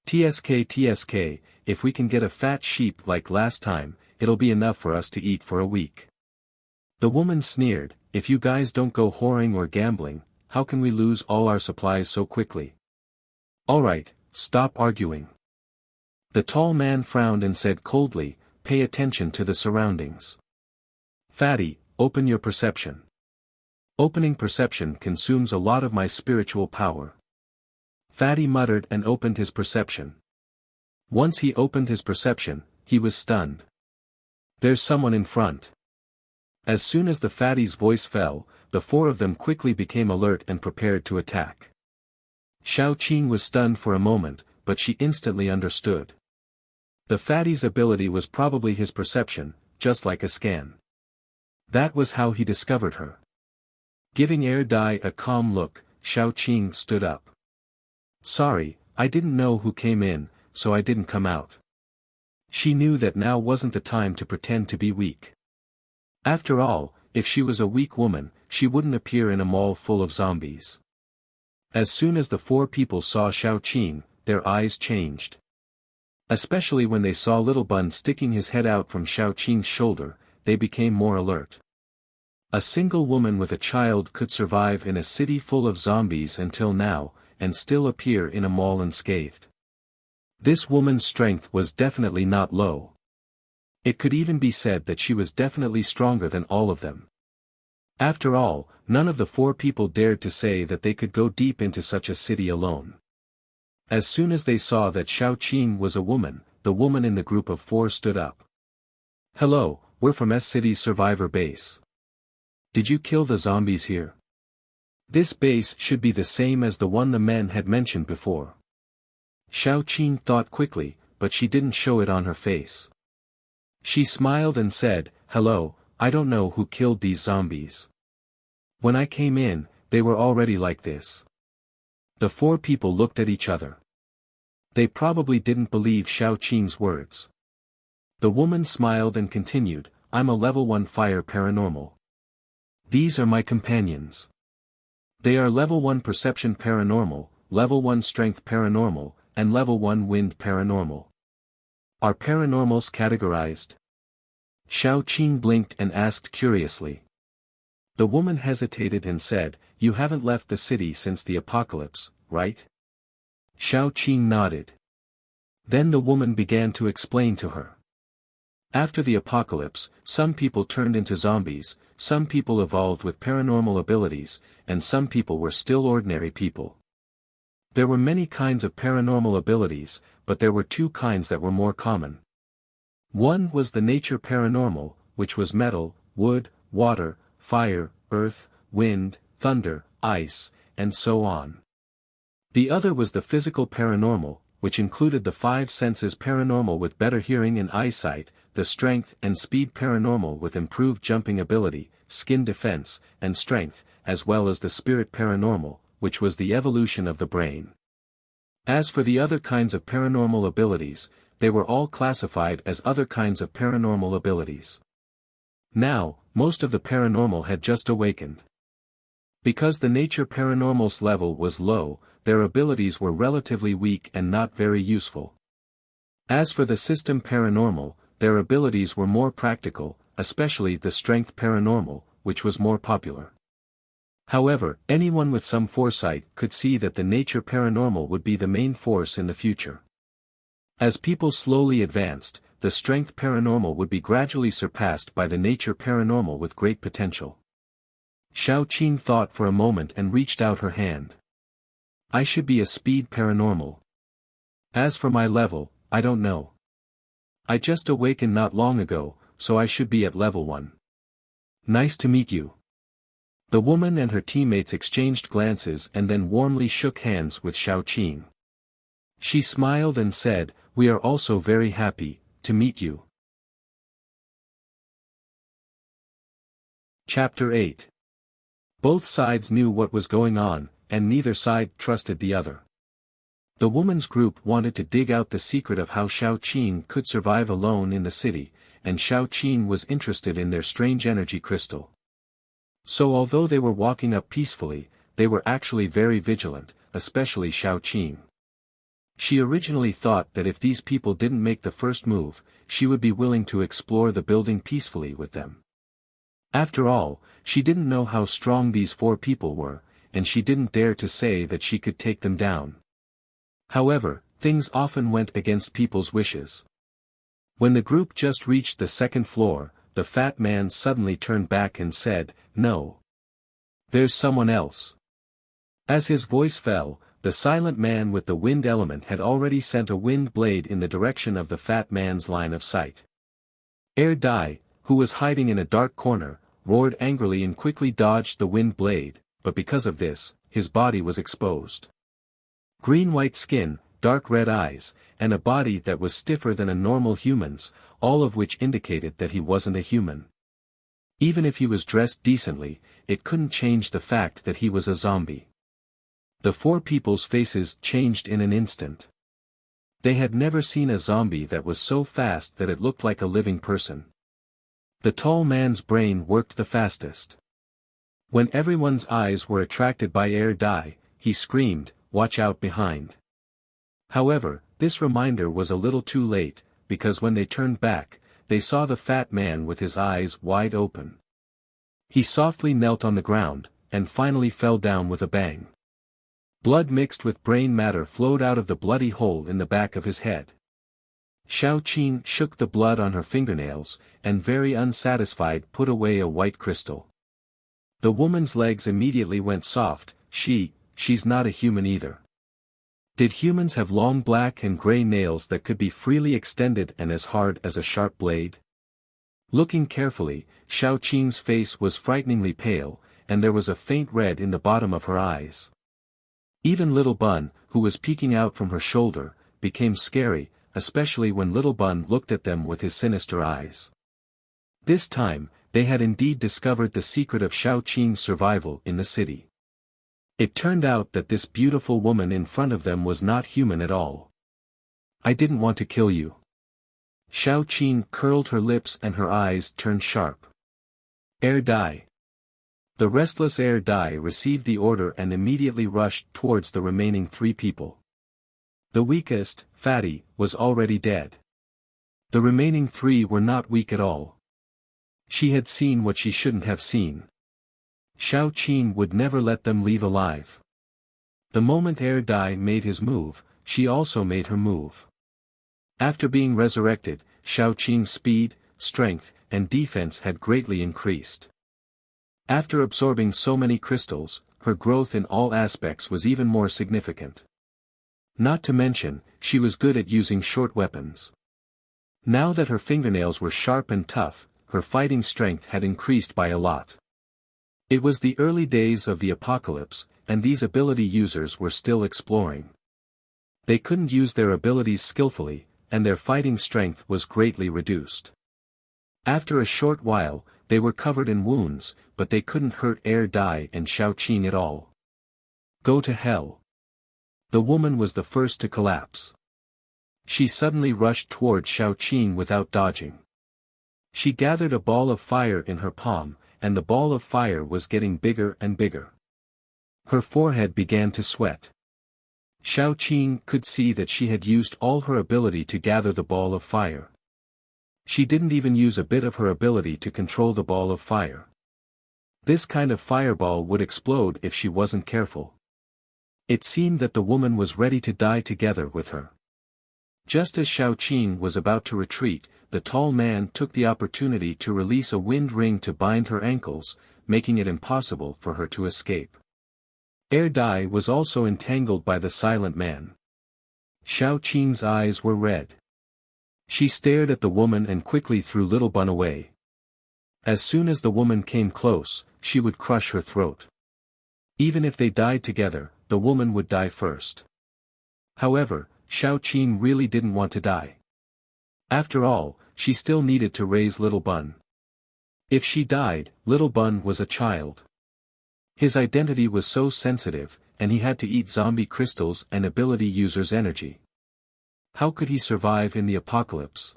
TSK, if we can get a fat sheep like last time, it'll be enough for us to eat for a week. The woman sneered, if you guys don't go whoring or gambling, how can we lose all our supplies so quickly? Alright, stop arguing. The tall man frowned and said coldly, pay attention to the surroundings. Fatty, open your perception. Opening perception consumes a lot of my spiritual power. Fatty muttered and opened his perception. Once he opened his perception, he was stunned. There's someone in front. As soon as the fatty's voice fell, the 4 of them quickly became alert and prepared to attack. Xiao Qing was stunned for a moment, but she instantly understood. The fatty's ability was probably his perception, just like a scan. That was how he discovered her. Giving Dai a calm look, Xiao Qing stood up. Sorry, I didn't know who came in, so I didn't come out. She knew that now wasn't the time to pretend to be weak. After all, if she was a weak woman, she wouldn't appear in a mall full of zombies. As soon as the 4 people saw Xiao Qing, their eyes changed. Especially when they saw Little Bun sticking his head out from Xiao Qing's shoulder, they became more alert. A single woman with a child could survive in a city full of zombies until now, and still appear in a mall unscathed. This woman's strength was definitely not low. It could even be said that she was definitely stronger than all of them. After all, none of the 4 people dared to say that they could go deep into such a city alone. As soon as they saw that Xiao Qing was a woman, the woman in the group of 4 stood up. Hello, we're from S-City's survivor base. Did you kill the zombies here? This base should be the same as the one the men had mentioned before. Xiao Qing thought quickly, but she didn't show it on her face. She smiled and said, hello, I don't know who killed these zombies. When I came in, they were already like this. The 4 people looked at each other. They probably didn't believe Xiao Qing's words. The woman smiled and continued, I'm a level 1 fire paranormal. These are my companions. They are level 1 perception paranormal, level 1 strength paranormal, and level 1 wind paranormal. Are paranormals categorized? Xiao Qing blinked and asked curiously. The woman hesitated and said, you haven't left the city since the apocalypse, right? Xiao Qing nodded. Then the woman began to explain to her. After the apocalypse, some people turned into zombies, some people evolved with paranormal abilities, and some people were still ordinary people. There were many kinds of paranormal abilities, but there were 2 kinds that were more common. One was the nature paranormal, which was metal, wood, water, fire, earth, wind, thunder, ice, and so on. The other was the physical paranormal, which included the 5 senses paranormal with better hearing and eyesight, the strength and speed paranormal with improved jumping ability, skin defense, and strength, as well as the spirit paranormal, which was the evolution of the brain. As for the other kinds of paranormal abilities, they were all classified as other kinds of paranormal abilities. Now, most of the paranormal had just awakened. Because the nature paranormal's level was low, their abilities were relatively weak and not very useful. As for the system paranormal, their abilities were more practical, especially the strength paranormal, which was more popular. However, anyone with some foresight could see that the nature paranormal would be the main force in the future. As people slowly advanced, the strength paranormal would be gradually surpassed by the nature paranormal with great potential. Xiao Qing thought for a moment and reached out her hand. I should be a speed paranormal. As for my level, I don't know. I just awakened not long ago, so I should be at level 1. Nice to meet you. The woman and her teammates exchanged glances and then warmly shook hands with Xiao Qing. She smiled and said, "We are also very happy to meet you." Chapter 8. Both sides knew what was going on, and neither side trusted the other. The woman's group wanted to dig out the secret of how Xiao Qing could survive alone in the city, and Xiao Qing was interested in their strange energy crystal. So although they were walking up peacefully, they were actually very vigilant, especially Xiao Qing. She originally thought that if these people didn't make the first move, she would be willing to explore the building peacefully with them. After all, she didn't know how strong these 4 people were, and she didn't dare to say that she could take them down. However, things often went against people's wishes. When the group just reached the 2nd floor, the fat man suddenly turned back and said, "No. There's someone else." As his voice fell, the silent man with the wind element had already sent a wind blade in the direction of the fat man's line of sight. Dai, who was hiding in a dark corner, roared angrily and quickly dodged the wind blade, but because of this, his body was exposed. Green-white skin, dark red eyes, and a body that was stiffer than a normal human's, all of which indicated that he wasn't a human. Even if he was dressed decently, it couldn't change the fact that he was a zombie. The 4 people's faces changed in an instant. They had never seen a zombie that was so fast that it looked like a living person. The tall man's brain worked the fastest. When everyone's eyes were attracted by Dai, he screamed, "Watch out behind." However, this reminder was a little too late, because when they turned back, they saw the fat man with his eyes wide open. He softly knelt on the ground, and finally fell down with a bang. Blood mixed with brain matter flowed out of the bloody hole in the back of his head. Xiao Qing shook the blood on her fingernails, and very unsatisfied put away a white crystal. The woman's legs immediately went soft. She's not a human either. Did humans have long black and gray nails that could be freely extended and as hard as a sharp blade? Looking carefully, Xiao Qing's face was frighteningly pale, and there was a faint red in the bottom of her eyes. Even Little Bun, who was peeking out from her shoulder, became scary, especially when Little Bun looked at them with his sinister eyes. This time, they had indeed discovered the secret of Xiao Qing's survival in the city. It turned out that this beautiful woman in front of them was not human at all. "I didn't want to kill you." Xiao Qing curled her lips and her eyes turned sharp. Dai. The restless Dai received the order and immediately rushed towards the remaining 3 people. The weakest, Fatty, was already dead. The remaining 3 were not weak at all. She had seen what she shouldn't have seen. Xiao Qing would never let them leave alive. The moment Dai made his move, she also made her move. After being resurrected, Xiao Qing's speed, strength, and defense had greatly increased. After absorbing so many crystals, her growth in all aspects was even more significant. Not to mention, she was good at using short weapons. Now that her fingernails were sharp and tough, her fighting strength had increased by a lot. It was the early days of the apocalypse, and these ability users were still exploring. They couldn't use their abilities skillfully, and their fighting strength was greatly reduced. After a short while, they were covered in wounds, but they couldn't hurt Dai and Xiao Qing at all. Go to hell. The woman was the first to collapse. She suddenly rushed toward Xiao Qing without dodging. She gathered a ball of fire in her palm, and the ball of fire was getting bigger and bigger. Her forehead began to sweat. Xiao Qing could see that she had used all her ability to gather the ball of fire. She didn't even use a bit of her ability to control the ball of fire. This kind of fireball would explode if she wasn't careful. It seemed that the woman was ready to die together with her. Just as Xiao Qing was about to retreat, the tall man took the opportunity to release a wind ring to bind her ankles, making it impossible for her to escape. Dai was also entangled by the silent man. Xiao Qing's eyes were red. She stared at the woman and quickly threw Little Bun away. As soon as the woman came close, she would crush her throat. Even if they died together, the woman would die first. However, Xiao Qing really didn't want to die. After all, she still needed to raise Little Bun. If she died, Little Bun was a child. His identity was so sensitive, and he had to eat zombie crystals and ability users' energy. How could he survive in the apocalypse?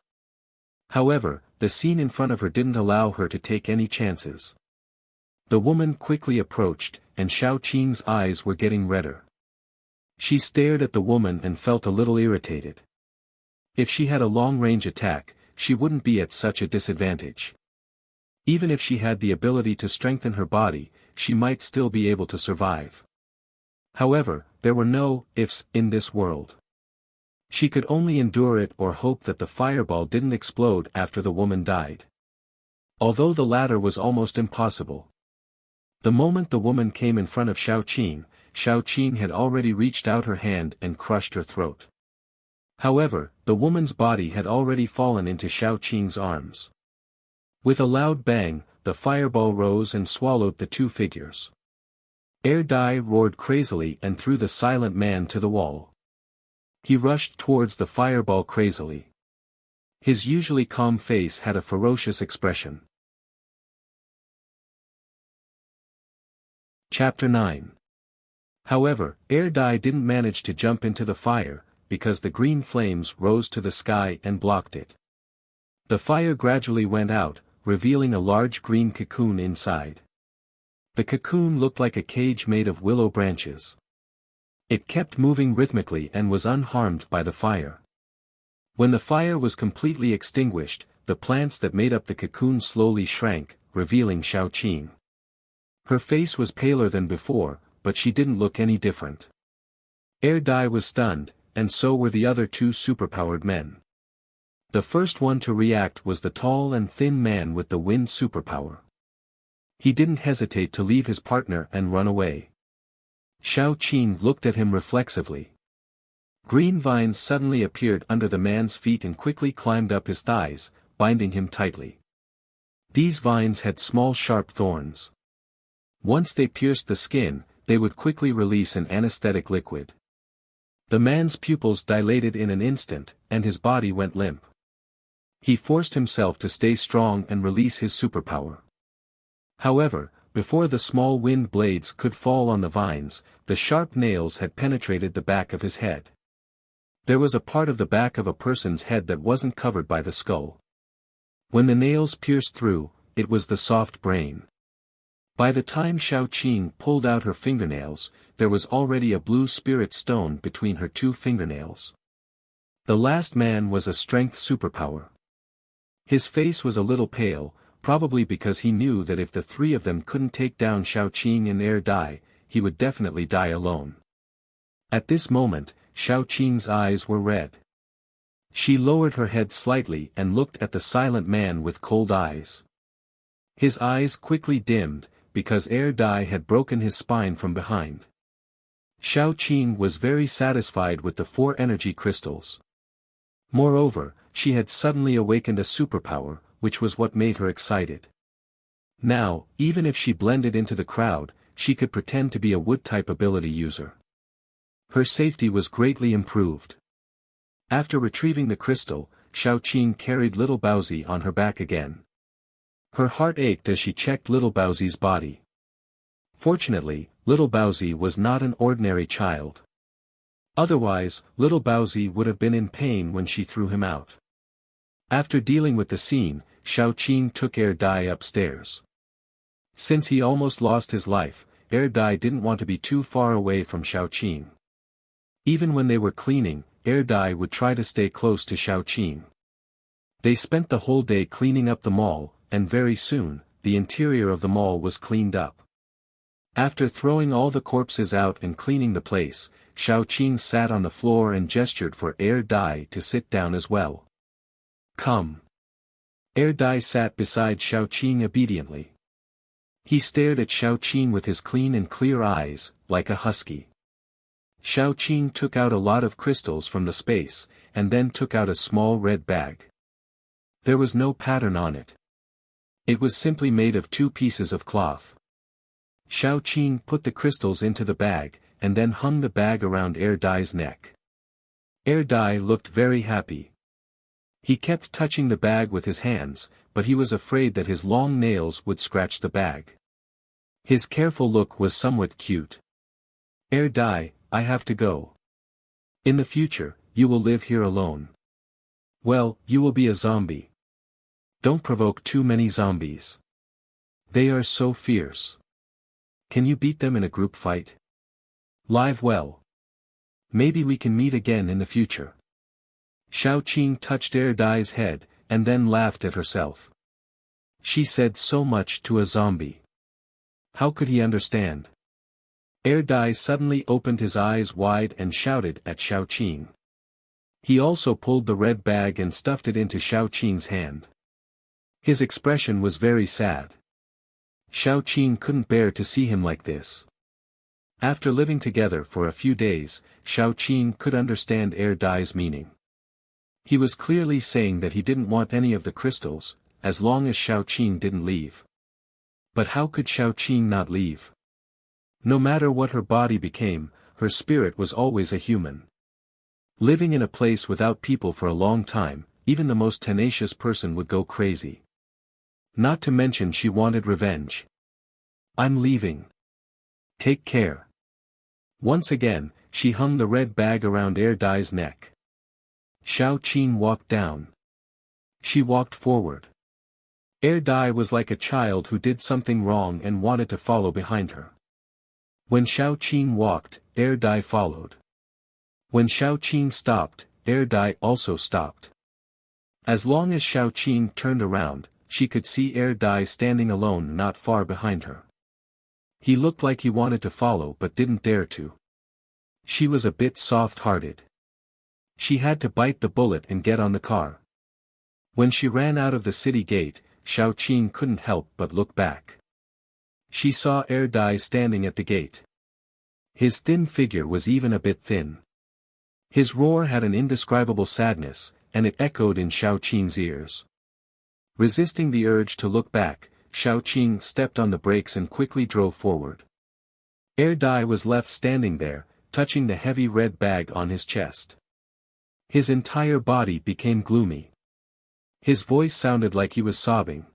However, the scene in front of her didn't allow her to take any chances. The woman quickly approached, and Xiao Qing's eyes were getting redder. She stared at the woman and felt a little irritated. If she had a long-range attack, she wouldn't be at such a disadvantage. Even if she had the ability to strengthen her body, she might still be able to survive. However, there were no ifs in this world. She could only endure it or hope that the fireball didn't explode after the woman died. Although the latter was almost impossible. The moment the woman came in front of Xiao Qing had already reached out her hand and crushed her throat. However, the woman's body had already fallen into Xiao Qing's arms. With a loud bang, the fireball rose and swallowed the two figures. Dai roared crazily and threw the silent man to the wall. He rushed towards the fireball crazily. His usually calm face had a ferocious expression. Chapter 9. However, Dai didn't manage to jump into the fire, because the green flames rose to the sky and blocked it. The fire gradually went out, revealing a large green cocoon inside. The cocoon looked like a cage made of willow branches. It kept moving rhythmically and was unharmed by the fire. When the fire was completely extinguished, the plants that made up the cocoon slowly shrank, revealing Xiao Qing. Her face was paler than before, but she didn't look any different. Dai was stunned, and so were the other two superpowered men. The first one to react was the tall and thin man with the wind superpower. He didn't hesitate to leave his partner and run away. Xiao Qing looked at him reflexively. Green vines suddenly appeared under the man's feet and quickly climbed up his thighs, binding him tightly. These vines had small sharp thorns. Once they pierced the skin, they would quickly release an anesthetic liquid. The man's pupils dilated in an instant, and his body went limp. He forced himself to stay strong and release his superpower. However, before the small wind blades could fall on the vines, the sharp nails had penetrated the back of his head. There was a part of the back of a person's head that wasn't covered by the skull. When the nails pierced through, it was the soft brain. By the time Xiao Qing pulled out her fingernails, there was already a blue spirit stone between her two fingernails. The last man was a strength superpower. His face was a little pale, probably because he knew that if the three of them couldn't take down Xiao Qing and Dai, he would definitely die alone. At this moment, Xiao Qing's eyes were red. She lowered her head slightly and looked at the silent man with cold eyes. His eyes quickly dimmed, because Dai had broken his spine from behind. Xiao Qing was very satisfied with the 4 energy crystals. Moreover, she had suddenly awakened a superpower, which was what made her excited. Now, even if she blended into the crowd, she could pretend to be a wood-type ability user. Her safety was greatly improved. After retrieving the crystal, Xiao Qing carried little Baozi on her back again. Her heart ached as she checked little Baozi's body. Fortunately, little Baozi was not an ordinary child. Otherwise, little Baozi would have been in pain when she threw him out. After dealing with the scene, Xiaoqing took Dai upstairs. Since he almost lost his life, Dai didn't want to be too far away from Xiaoqing. Even when they were cleaning, Dai would try to stay close to Xiaoqing. They spent the whole day cleaning up the mall, and very soon, the interior of the mall was cleaned up. After throwing all the corpses out and cleaning the place, Xiaoqing sat on the floor and gestured for Dai to sit down as well. Come. Dai sat beside Xiaoqing obediently. He stared at Xiaoqing with his clean and clear eyes, like a husky. Xiaoqing took out a lot of crystals from the space, and then took out a small red bag. There was no pattern on it. It was simply made of 2 pieces of cloth. Xiaoqing put the crystals into the bag, and then hung the bag around Dai's neck. Dai looked very happy. He kept touching the bag with his hands, but he was afraid that his long nails would scratch the bag. His careful look was somewhat cute. Dai, I have to go. In the future, you will live here alone. Well, you will be a zombie. Don't provoke too many zombies. They are so fierce. Can you beat them in a group fight? Live well. Maybe we can meet again in the future. Xiaoqing touched Dai's head, and then laughed at herself. She said so much to a zombie. How could he understand? Dai suddenly opened his eyes wide and shouted at Xiaoqing. He also pulled the red bag and stuffed it into Xiaoqing's hand. His expression was very sad. Xiaoqing couldn't bear to see him like this. After living together for a few days, Xiaoqing could understand Dai's meaning. He was clearly saying that he didn't want any of the crystals, as long as Xiaoqing didn't leave. But how could Xiaoqing not leave? No matter what her body became, her spirit was always a human. Living in a place without people for a long time, even the most tenacious person would go crazy. Not to mention she wanted revenge. I'm leaving. Take care. Once again, she hung the red bag around Dai's neck. Xiaoqing walked down. She walked forward. Dai was like a child who did something wrong and wanted to follow behind her. When Xiaoqing walked, Dai followed. When Xiaoqing stopped, Dai also stopped. As long as Xiaoqing turned around, she could see Dai standing alone not far behind her. He looked like he wanted to follow but didn't dare to. She was a bit soft-hearted. She had to bite the bullet and get on the car. When she ran out of the city gate, Xiaoqing couldn't help but look back. She saw Dai standing at the gate. His thin figure was even a bit thin. His roar had an indescribable sadness, and it echoed in Xiaoqing's ears. Resisting the urge to look back, Xiaoqing stepped on the brakes and quickly drove forward. Dai was left standing there, touching the heavy red bag on his chest. His entire body became gloomy. His voice sounded like he was sobbing.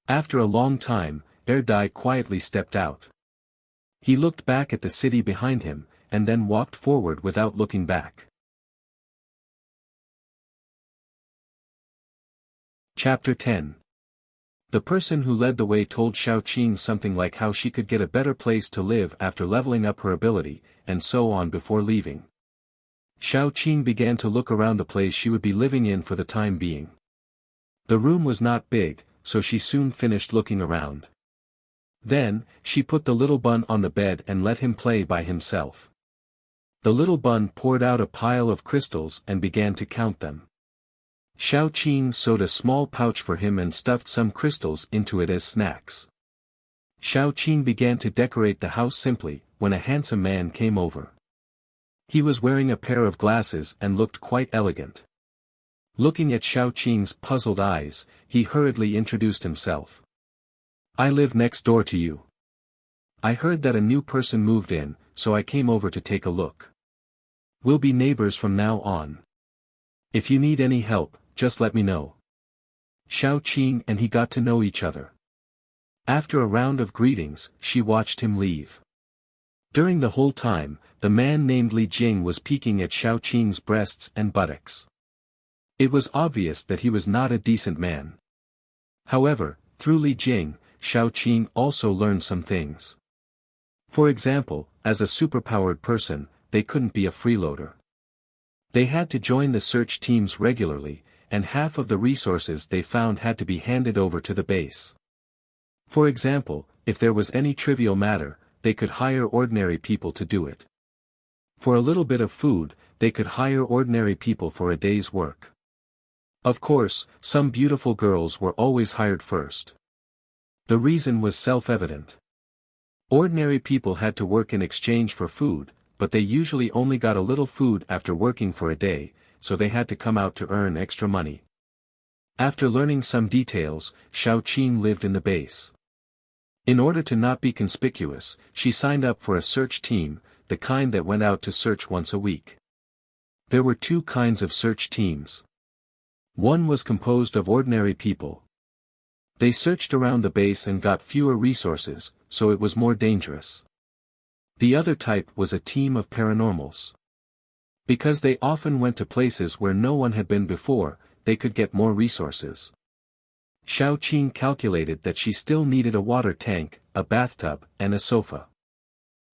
After a long time, Dai quietly stepped out. He looked back at the city behind him, and then walked forward without looking back. Chapter 10. The person who led the way told Xiaoqing something like how she could get a better place to live after leveling up her ability, and so on before leaving. Xiaoqing began to look around the place she would be living in for the time being. The room was not big, so she soon finished looking around. Then, she put the little bun on the bed and let him play by himself. The little bun poured out a pile of crystals and began to count them. Xiaoqing sewed a small pouch for him and stuffed some crystals into it as snacks. Xiaoqing began to decorate the house simply, when a handsome man came over. He was wearing a pair of glasses and looked quite elegant. Looking at Xiaoqing's puzzled eyes, he hurriedly introduced himself. I live next door to you. I heard that a new person moved in, so I came over to take a look. We'll be neighbors from now on. If you need any help, just let me know. Xiaoqing and he got to know each other. After a round of greetings, she watched him leave. During the whole time, the man named Li Jing was peeking at Xiaoqing's breasts and buttocks. It was obvious that he was not a decent man. However, through Li Jing, Xiaoqing also learned some things. For example, as a superpowered person, they couldn't be a freeloader. They had to join the search teams regularly, and half of the resources they found had to be handed over to the base. For example, if there was any trivial matter, they could hire ordinary people to do it. For a little bit of food, they could hire ordinary people for a day's work. Of course, some beautiful girls were always hired first. The reason was self-evident. Ordinary people had to work in exchange for food, but they usually only got a little food after working for a day, so they had to come out to earn extra money. After learning some details, Xiaoqing lived in the base. In order to not be conspicuous, she signed up for a search team, the kind that went out to search once a week. There were two kinds of search teams. One was composed of ordinary people. They searched around the base and got fewer resources, so it was more dangerous. The other type was a team of paranormals. Because they often went to places where no one had been before, they could get more resources. Xiaoqing calculated that she still needed a water tank, a bathtub, and a sofa.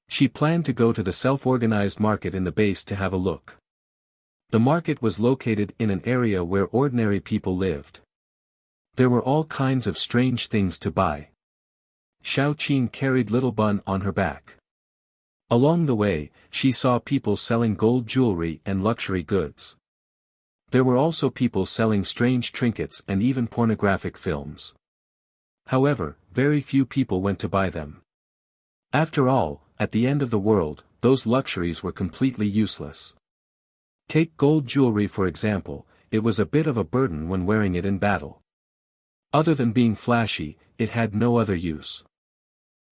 She planned to go to the self-organized market in the base to have a look. The market was located in an area where ordinary people lived. There were all kinds of strange things to buy. Xiaoqing carried Little Bun on her back. Along the way, she saw people selling gold jewelry and luxury goods. There were also people selling strange trinkets and even pornographic films. However, very few people went to buy them. After all, at the end of the world, those luxuries were completely useless. Take gold jewelry for example, it was a bit of a burden when wearing it in battle. Other than being flashy, it had no other use.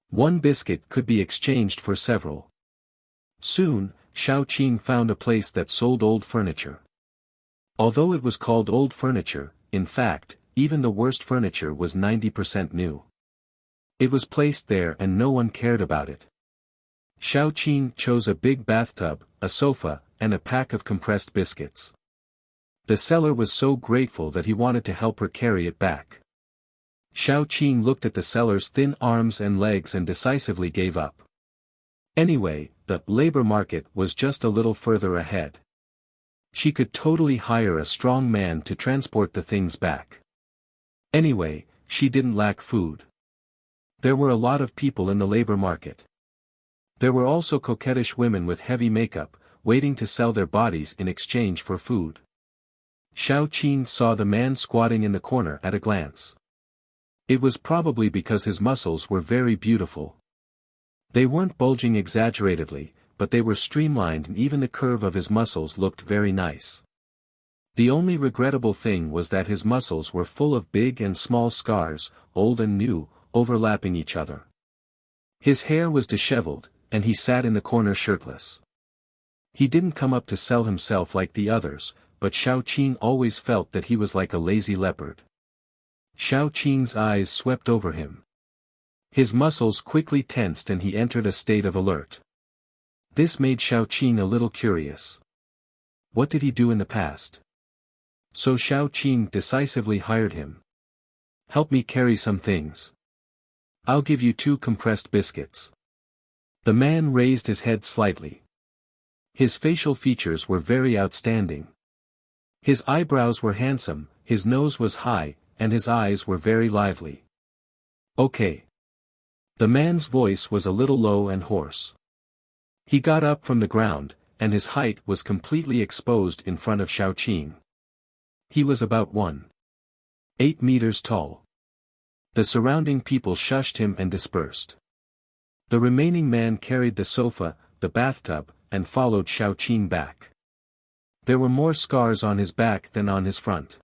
One biscuit could be exchanged for several. Soon, Xiaoqing found a place that sold old furniture. Although it was called old furniture, in fact, even the worst furniture was 90% new. It was placed there and no one cared about it. Xiaoqing chose a big bathtub, a sofa, and a pack of compressed biscuits. The seller was so grateful that he wanted to help her carry it back. Xiaoqing looked at the seller's thin arms and legs and decisively gave up. Anyway, the labor market was just a little further ahead. She could totally hire a strong man to transport the things back. Anyway, she didn't lack food. There were a lot of people in the labor market. There were also coquettish women with heavy makeup, waiting to sell their bodies in exchange for food. Xiaoqing saw the man squatting in the corner at a glance. It was probably because his muscles were very beautiful. They weren't bulging exaggeratedly, but they were streamlined and even the curve of his muscles looked very nice. The only regrettable thing was that his muscles were full of big and small scars, old and new, overlapping each other. His hair was disheveled, and he sat in the corner shirtless. He didn't come up to sell himself like the others, but Xiaoqing always felt that he was like a lazy leopard. Xiaoqing's eyes swept over him. His muscles quickly tensed and he entered a state of alert. This made Xiaoqing a little curious. What did he do in the past? So Xiaoqing decisively hired him. Help me carry some things. I'll give you 2 compressed biscuits. The man raised his head slightly. His facial features were very outstanding. His eyebrows were handsome, his nose was high, and his eyes were very lively. Okay. The man's voice was a little low and hoarse. He got up from the ground, and his height was completely exposed in front of Xiaoqing. He was about 1.8 meters tall. The surrounding people shushed him and dispersed. The remaining man carried the sofa, the bathtub, and followed Xiaoqing back. There were more scars on his back than on his front.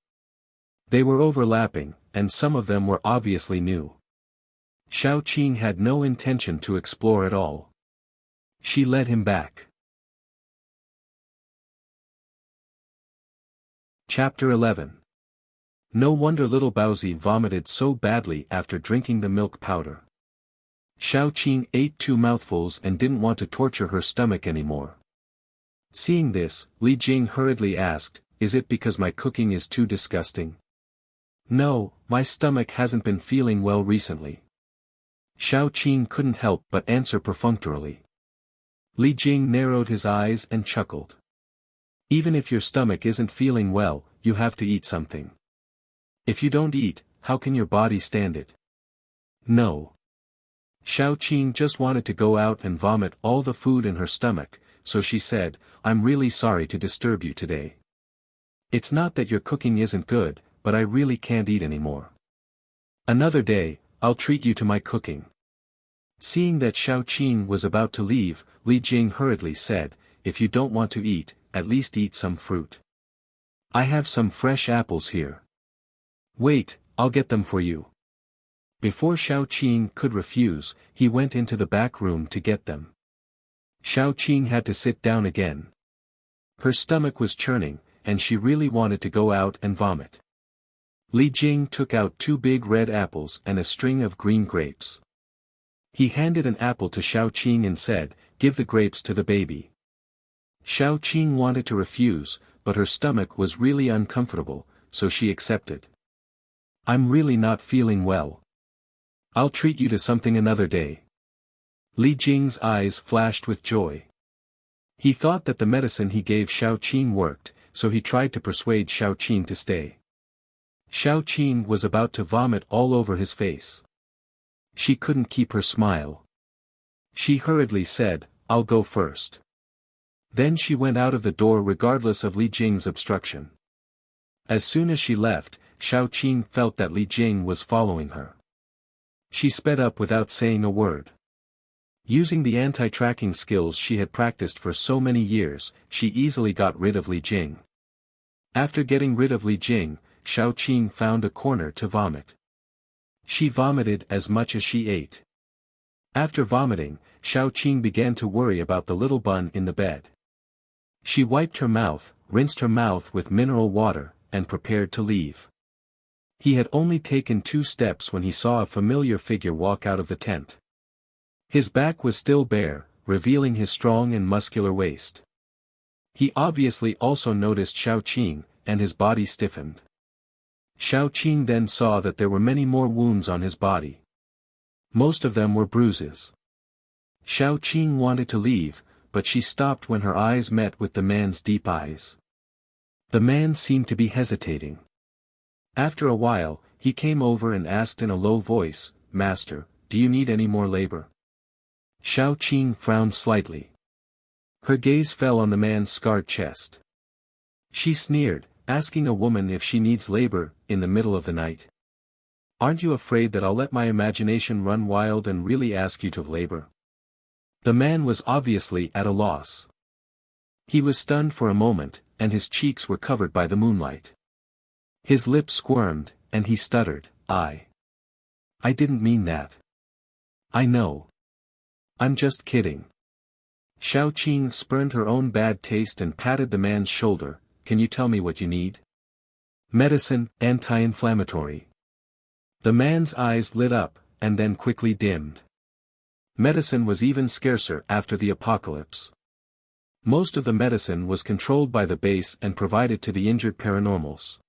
They were overlapping, and some of them were obviously new. Xiaoqing had no intention to explore at all. She led him back. Chapter 11. No wonder little Baozi vomited so badly after drinking the milk powder. Xiaoqing ate 2 mouthfuls and didn't want to torture her stomach anymore. Seeing this, Li Jing hurriedly asked, "Is it because my cooking is too disgusting?" No, my stomach hasn't been feeling well recently. Xiao Qing couldn't help but answer perfunctorily. Li Jing narrowed his eyes and chuckled. Even if your stomach isn't feeling well, you have to eat something. If you don't eat, how can your body stand it? No. Xiao Qing just wanted to go out and vomit all the food in her stomach, so she said, I'm really sorry to disturb you today. It's not that your cooking isn't good, but I really can't eat anymore. Another day, I'll treat you to my cooking. Seeing that Xiao Qing was about to leave, Li Jing hurriedly said, if you don't want to eat, at least eat some fruit. I have some fresh apples here. Wait, I'll get them for you. Before Xiao Qing could refuse, he went into the back room to get them. Xiao Qing had to sit down again. Her stomach was churning, and she really wanted to go out and vomit. Li Jing took out 2 big red apples and a string of green grapes. He handed an apple to Xiao Qing and said, give the grapes to the baby. Xiao Qing wanted to refuse, but her stomach was really uncomfortable, so she accepted. I'm really not feeling well. I'll treat you to something another day. Li Jing's eyes flashed with joy. He thought that the medicine he gave Xiao Qing worked, so he tried to persuade Xiao Qing to stay. Xiao Qing was about to vomit all over his face. She couldn't keep her smile. She hurriedly said, I'll go first. Then she went out of the door regardless of Li Jing's obstruction. As soon as she left, Xiao Qing felt that Li Jing was following her. She sped up without saying a word. Using the anti-tracking skills she had practiced for so many years, she easily got rid of Li Jing. After getting rid of Li Jing, Xiao Qing found a corner to vomit. She vomited as much as she ate. After vomiting, Xiao Qing began to worry about the little bun in the bed. She wiped her mouth, rinsed her mouth with mineral water, and prepared to leave. He had only taken 2 steps when he saw a familiar figure walk out of the tent. His back was still bare, revealing his strong and muscular waist. He obviously also noticed Xiao Qing, and his body stiffened. Xiao Qing then saw that there were many more wounds on his body. Most of them were bruises. Xiao Qing wanted to leave, but she stopped when her eyes met with the man's deep eyes. The man seemed to be hesitating. After a while, he came over and asked in a low voice, Master, do you need any more labor? Xiao Qing frowned slightly. Her gaze fell on the man's scarred chest. She sneered, asking a woman if she needs labor, in the middle of the night. Aren't you afraid that I'll let my imagination run wild and really ask you to labor? The man was obviously at a loss. He was stunned for a moment, and his cheeks were covered by the moonlight. His lips squirmed, and he stuttered, I didn't mean that. I know. I'm just kidding. Xiao Qing spurned her own bad taste and patted the man's shoulder, can you tell me what you need? Medicine, anti-inflammatory. The man's eyes lit up, and then quickly dimmed. Medicine was even scarcer after the apocalypse. Most of the medicine was controlled by the base and provided to the injured paranormals.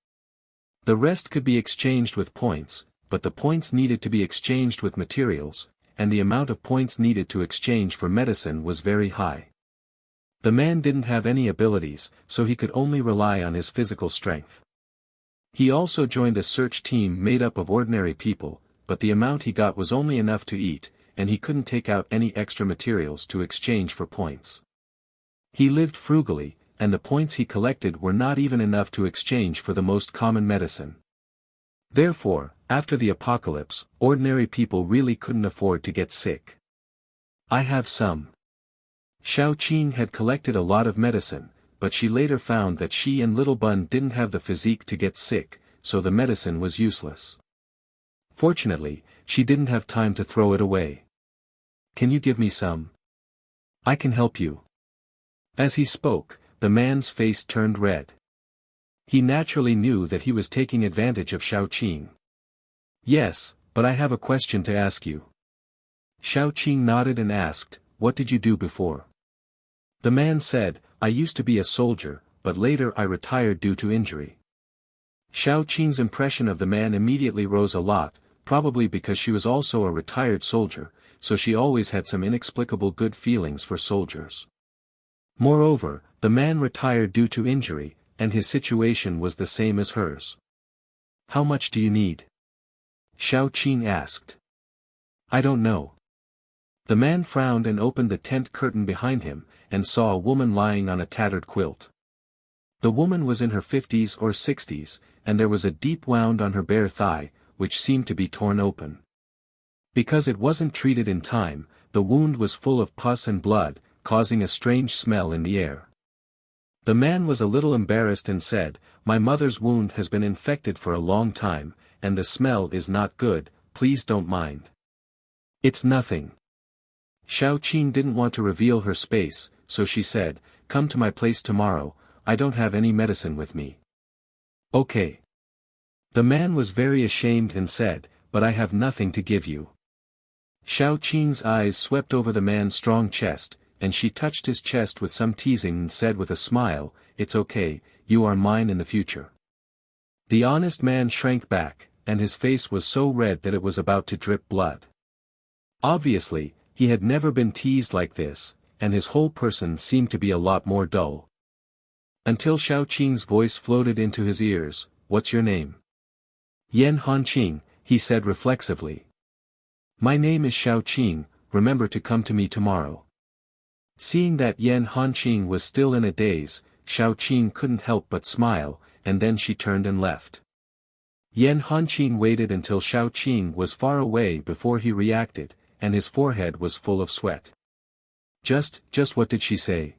The rest could be exchanged with points, but the points needed to be exchanged with materials, and the amount of points needed to exchange for medicine was very high. The man didn't have any abilities, so he could only rely on his physical strength. He also joined a search team made up of ordinary people, but the amount he got was only enough to eat, and he couldn't take out any extra materials to exchange for points. He lived frugally, and the points he collected were not even enough to exchange for the most common medicine. Therefore, after the apocalypse, ordinary people really couldn't afford to get sick. I have some. Xiao Qing had collected a lot of medicine, but she later found that she and Little Bun didn't have the physique to get sick, so the medicine was useless. Fortunately, she didn't have time to throw it away. Can you give me some? I can help you. As he spoke, the man's face turned red. He naturally knew that he was taking advantage of Xiao Qing. Yes, but I have a question to ask you. Xiao Qing nodded and asked, what did you do before? The man said, I used to be a soldier, but later I retired due to injury. Xiao Qing's impression of the man immediately rose a lot, probably because she was also a retired soldier, so she always had some inexplicable good feelings for soldiers. Moreover, the man retired due to injury, and his situation was the same as hers. "How much do you need?" Xiao Qing asked. "I don't know." The man frowned and opened the tent curtain behind him, and saw a woman lying on a tattered quilt. The woman was in her 50s or 60s, and there was a deep wound on her bare thigh, which seemed to be torn open. Because it wasn't treated in time, the wound was full of pus and blood, causing a strange smell in the air. The man was a little embarrassed and said, "My mother's wound has been infected for a long time, and the smell is not good, please don't mind." "It's nothing." Xiao Qing didn't want to reveal her space, so she said, "Come to my place tomorrow, I don't have any medicine with me." "Okay." The man was very ashamed and said, "But I have nothing to give you." Xiao Qing's eyes swept over the man's strong chest, and she touched his chest with some teasing and said with a smile, "It's okay, you are mine in the future." The honest man shrank back, and his face was so red that it was about to drip blood. Obviously, he had never been teased like this, and his whole person seemed to be a lot more dull. Until Xiao Qing's voice floated into his ears, "What's your name?" "Yan Hanqing," he said reflexively. "My name is Xiao Qing, remember to come to me tomorrow." Seeing that Yan Hanqing was still in a daze, Xiao Qing couldn't help but smile, and then she turned and left. Yan Hanqing waited until Xiao Qing was far away before he reacted, and his forehead was full of sweat. Just what did she say?"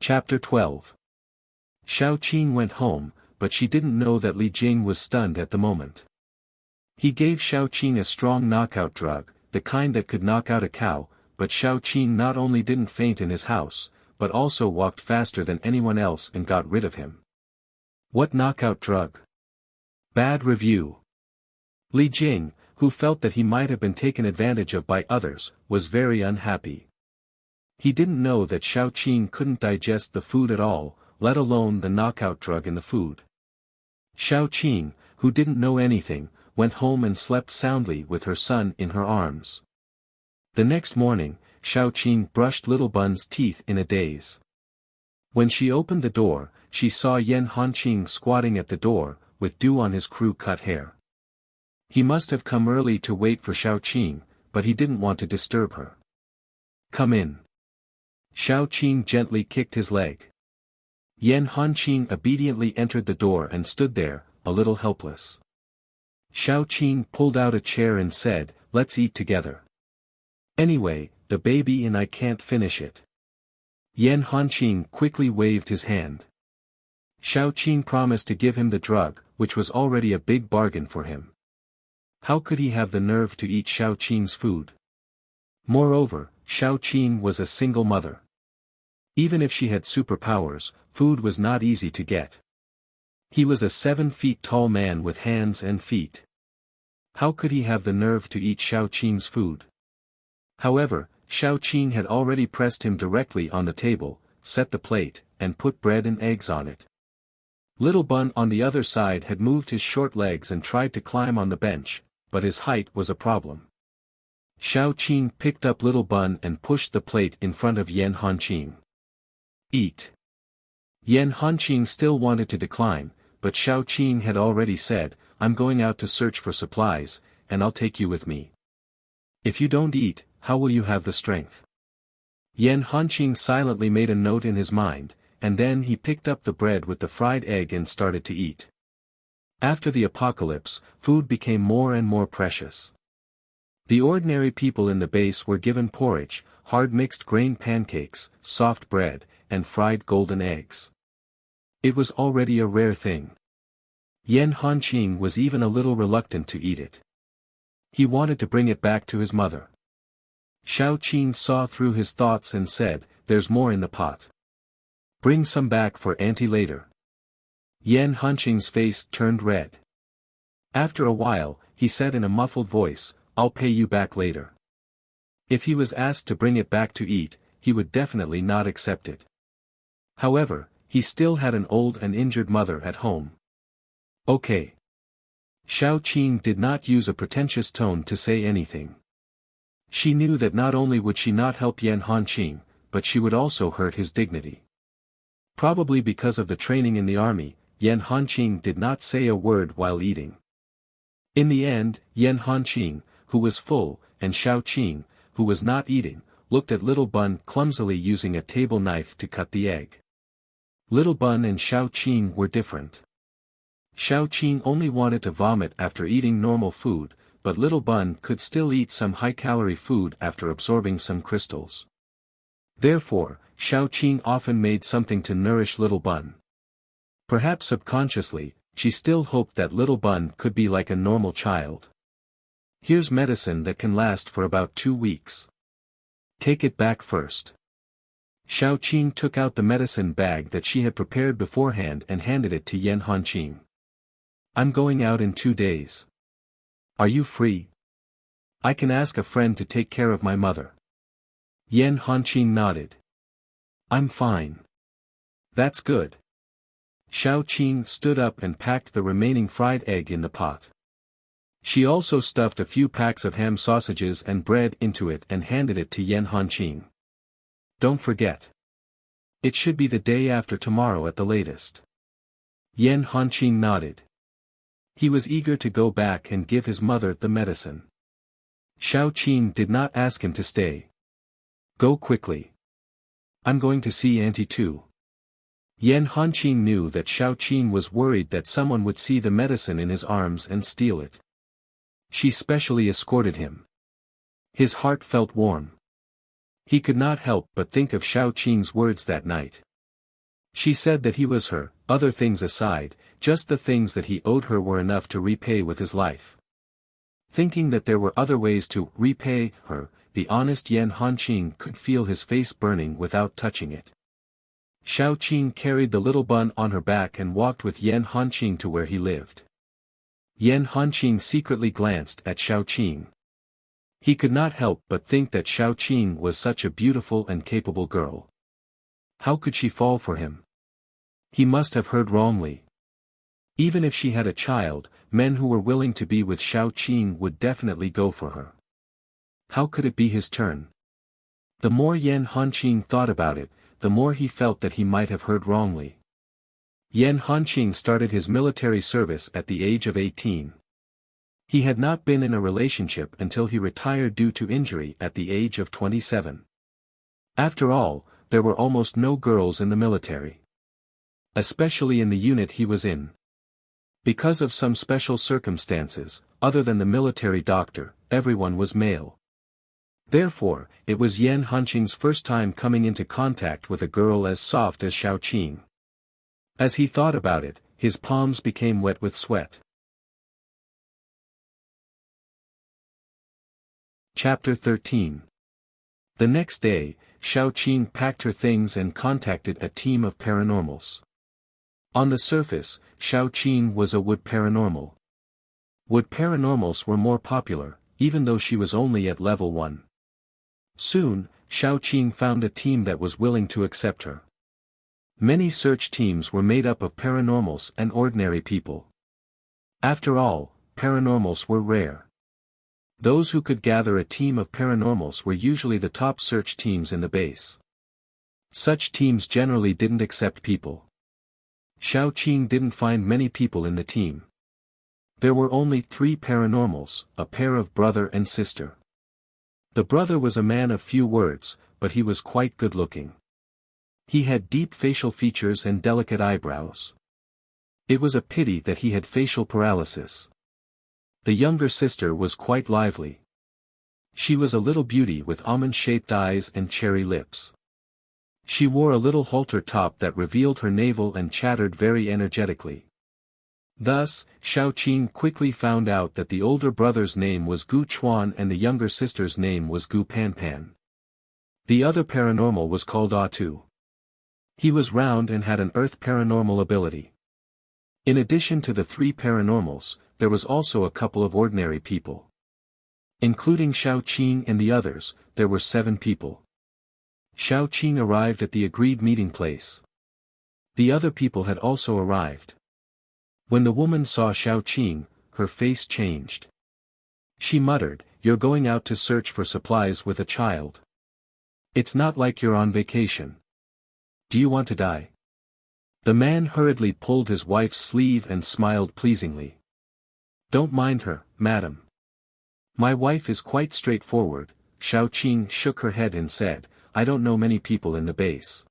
Chapter 12. Xiao Qing went home, but she didn't know that Li Jing was stunned at the moment. He gave Xiao Qing a strong knockout drug, the kind that could knock out a cow, but Xiao Qing not only didn't faint in his house, but also walked faster than anyone else and got rid of him. "What knockout drug?" "Bad review." Li Jing, who felt that he might have been taken advantage of by others, was very unhappy. He didn't know that Xiao Qing couldn't digest the food at all, let alone the knockout drug in the food. Xiao Qing, who didn't know anything, went home and slept soundly with her son in her arms. The next morning, Xiao Qing brushed Little Bun's teeth in a daze. When she opened the door, she saw Yan Hanqing squatting at the door, with dew on his crew-cut hair. He must have come early to wait for Xiao Qing, but he didn't want to disturb her. "Come in." Xiao Qing gently kicked his leg. Yan Hanqing obediently entered the door and stood there, a little helpless. Xiao Qing pulled out a chair and said, "Let's eat together. Anyway, the baby and I can't finish it." Yan Hanqing quickly waved his hand. Xiao Qing promised to give him the drug, which was already a big bargain for him. How could he have the nerve to eat Xiao Qing's food? Moreover, Xiao Qing was a single mother. Even if she had superpowers, food was not easy to get. He was a 7 feet tall man with hands and feet. How could he have the nerve to eat Xiao Qing's food? However, Xiao Qing had already pressed him directly on the table, set the plate, and put bread and eggs on it. Little Bun on the other side had moved his short legs and tried to climb on the bench, but his height was a problem. Xiao Qing picked up Little Bun and pushed the plate in front of Yan Hanqing. "Eat." Yan Hanqing still wanted to decline, but Xiao Qing had already said, "I'm going out to search for supplies, and I'll take you with me. If you don't eat, how will you have the strength?" Yan Hanqing silently made a note in his mind, and then he picked up the bread with the fried egg and started to eat. After the apocalypse, food became more and more precious. The ordinary people in the base were given porridge, hard mixed grain pancakes, soft bread, and fried golden eggs. It was already a rare thing. Yan Hanqing was even a little reluctant to eat it. He wanted to bring it back to his mother. Xiao Qing saw through his thoughts and said, "There's more in the pot. Bring some back for auntie later." Yan Hanqing's face turned red. After a while, he said in a muffled voice, "I'll pay you back later." If he was asked to bring it back to eat, he would definitely not accept it. However, He still had an old and injured mother at home. Okay. Xiao Qing did not use a pretentious tone to say anything. She knew that not only would she not help Yan Hanqing, but she would also hurt his dignity. Probably because of the training in the army, Yan Hanqing did not say a word while eating. In the end, Yan Hanqing, who was full, and Xiao Qing, who was not eating, looked at Little Bun clumsily using a table knife to cut the egg. Little Bun and Xiao Qing were different. Xiao Qing only wanted to vomit after eating normal food, but Little Bun could still eat some high-calorie food after absorbing some crystals. Therefore, Xiao Qing often made something to nourish Little Bun. Perhaps subconsciously, she still hoped that Little Bun could be like a normal child. Here's medicine that can last for about 2 weeks. Take it back first. Xiao Qing took out the medicine bag that she had prepared beforehand and handed it to Yan Hanqing. I'm going out in 2 days. Are you free? I can ask a friend to take care of my mother. Yan Hanqing nodded. I'm fine. That's good. Xiao Qing stood up and packed the remaining fried egg in the pot. She also stuffed a few packs of ham sausages and bread into it and handed it to Yan Hanqing. Don't forget. It should be the day after tomorrow at the latest. Yan Hanqing nodded. He was eager to go back and give his mother the medicine. Xiao Qing did not ask him to stay. Go quickly. I'm going to see Auntie too. Yan Hanqing knew that Xiao Qing was worried that someone would see the medicine in his arms and steal it. She specially escorted him. His heart felt warm. He could not help but think of Xiao Qing's words that night. She said that he was her, other things aside, just the things that he owed her were enough to repay with his life. Thinking that there were other ways to repay her, the honest Yan Hanqing could feel his face burning without touching it. Xiao Qing carried the Little Bun on her back and walked with Yan Hanqing to where he lived. Yan Hanqing secretly glanced at Xiao Qing. He could not help but think that Xiao Qing was such a beautiful and capable girl. How could she fall for him? He must have heard wrongly. Even if she had a child, men who were willing to be with Xiao Qing would definitely go for her. How could it be his turn? The more Yan Hanqing thought about it, the more he felt that he might have heard wrongly. Yan Hanqing started his military service at the age of 18. He had not been in a relationship until he retired due to injury at the age of 27. After all, there were almost no girls in the military. Especially in the unit he was in. Because of some special circumstances, other than the military doctor, everyone was male. Therefore, it was Yan Hanqing's first time coming into contact with a girl as soft as Xiao Qing. As he thought about it, his palms became wet with sweat. Chapter 13. The next day, Xiao Qing packed her things and contacted a team of paranormals. On the surface, Xiao Qing was a wood paranormal. Wood paranormals were more popular, even though she was only at level 1. Soon, Xiao Qing found a team that was willing to accept her. Many search teams were made up of paranormals and ordinary people. After all, paranormals were rare. Those who could gather a team of paranormals were usually the top search teams in the base. Such teams generally didn't accept people. Xiao Qing didn't find many people in the team. There were only 3 paranormals, a pair of brother and sister. The brother was a man of few words, but he was quite good-looking. He had deep facial features and delicate eyebrows. It was a pity that he had facial paralysis. The younger sister was quite lively. She was a little beauty with almond-shaped eyes and cherry lips. She wore a little halter top that revealed her navel and chattered very energetically. Thus, Xiao Qing quickly found out that the older brother's name was Gu Chuan and the younger sister's name was Gu Panpan. The other paranormal was called Atu. He was round and had an earth paranormal ability. In addition to the 3 paranormals, there was also a couple of ordinary people. Including Xiao Qing and the others, there were 7 people. Xiao Qing arrived at the agreed meeting place. The other people had also arrived. When the woman saw Xiao Qing, her face changed. She muttered, "You're going out to search for supplies with a child. It's not like you're on vacation. Do you want to die?" The man hurriedly pulled his wife's sleeve and smiled pleasingly. "Don't mind her, madam. My wife is quite straightforward." Xiao Qing shook her head and said, "I don't know many people in the base.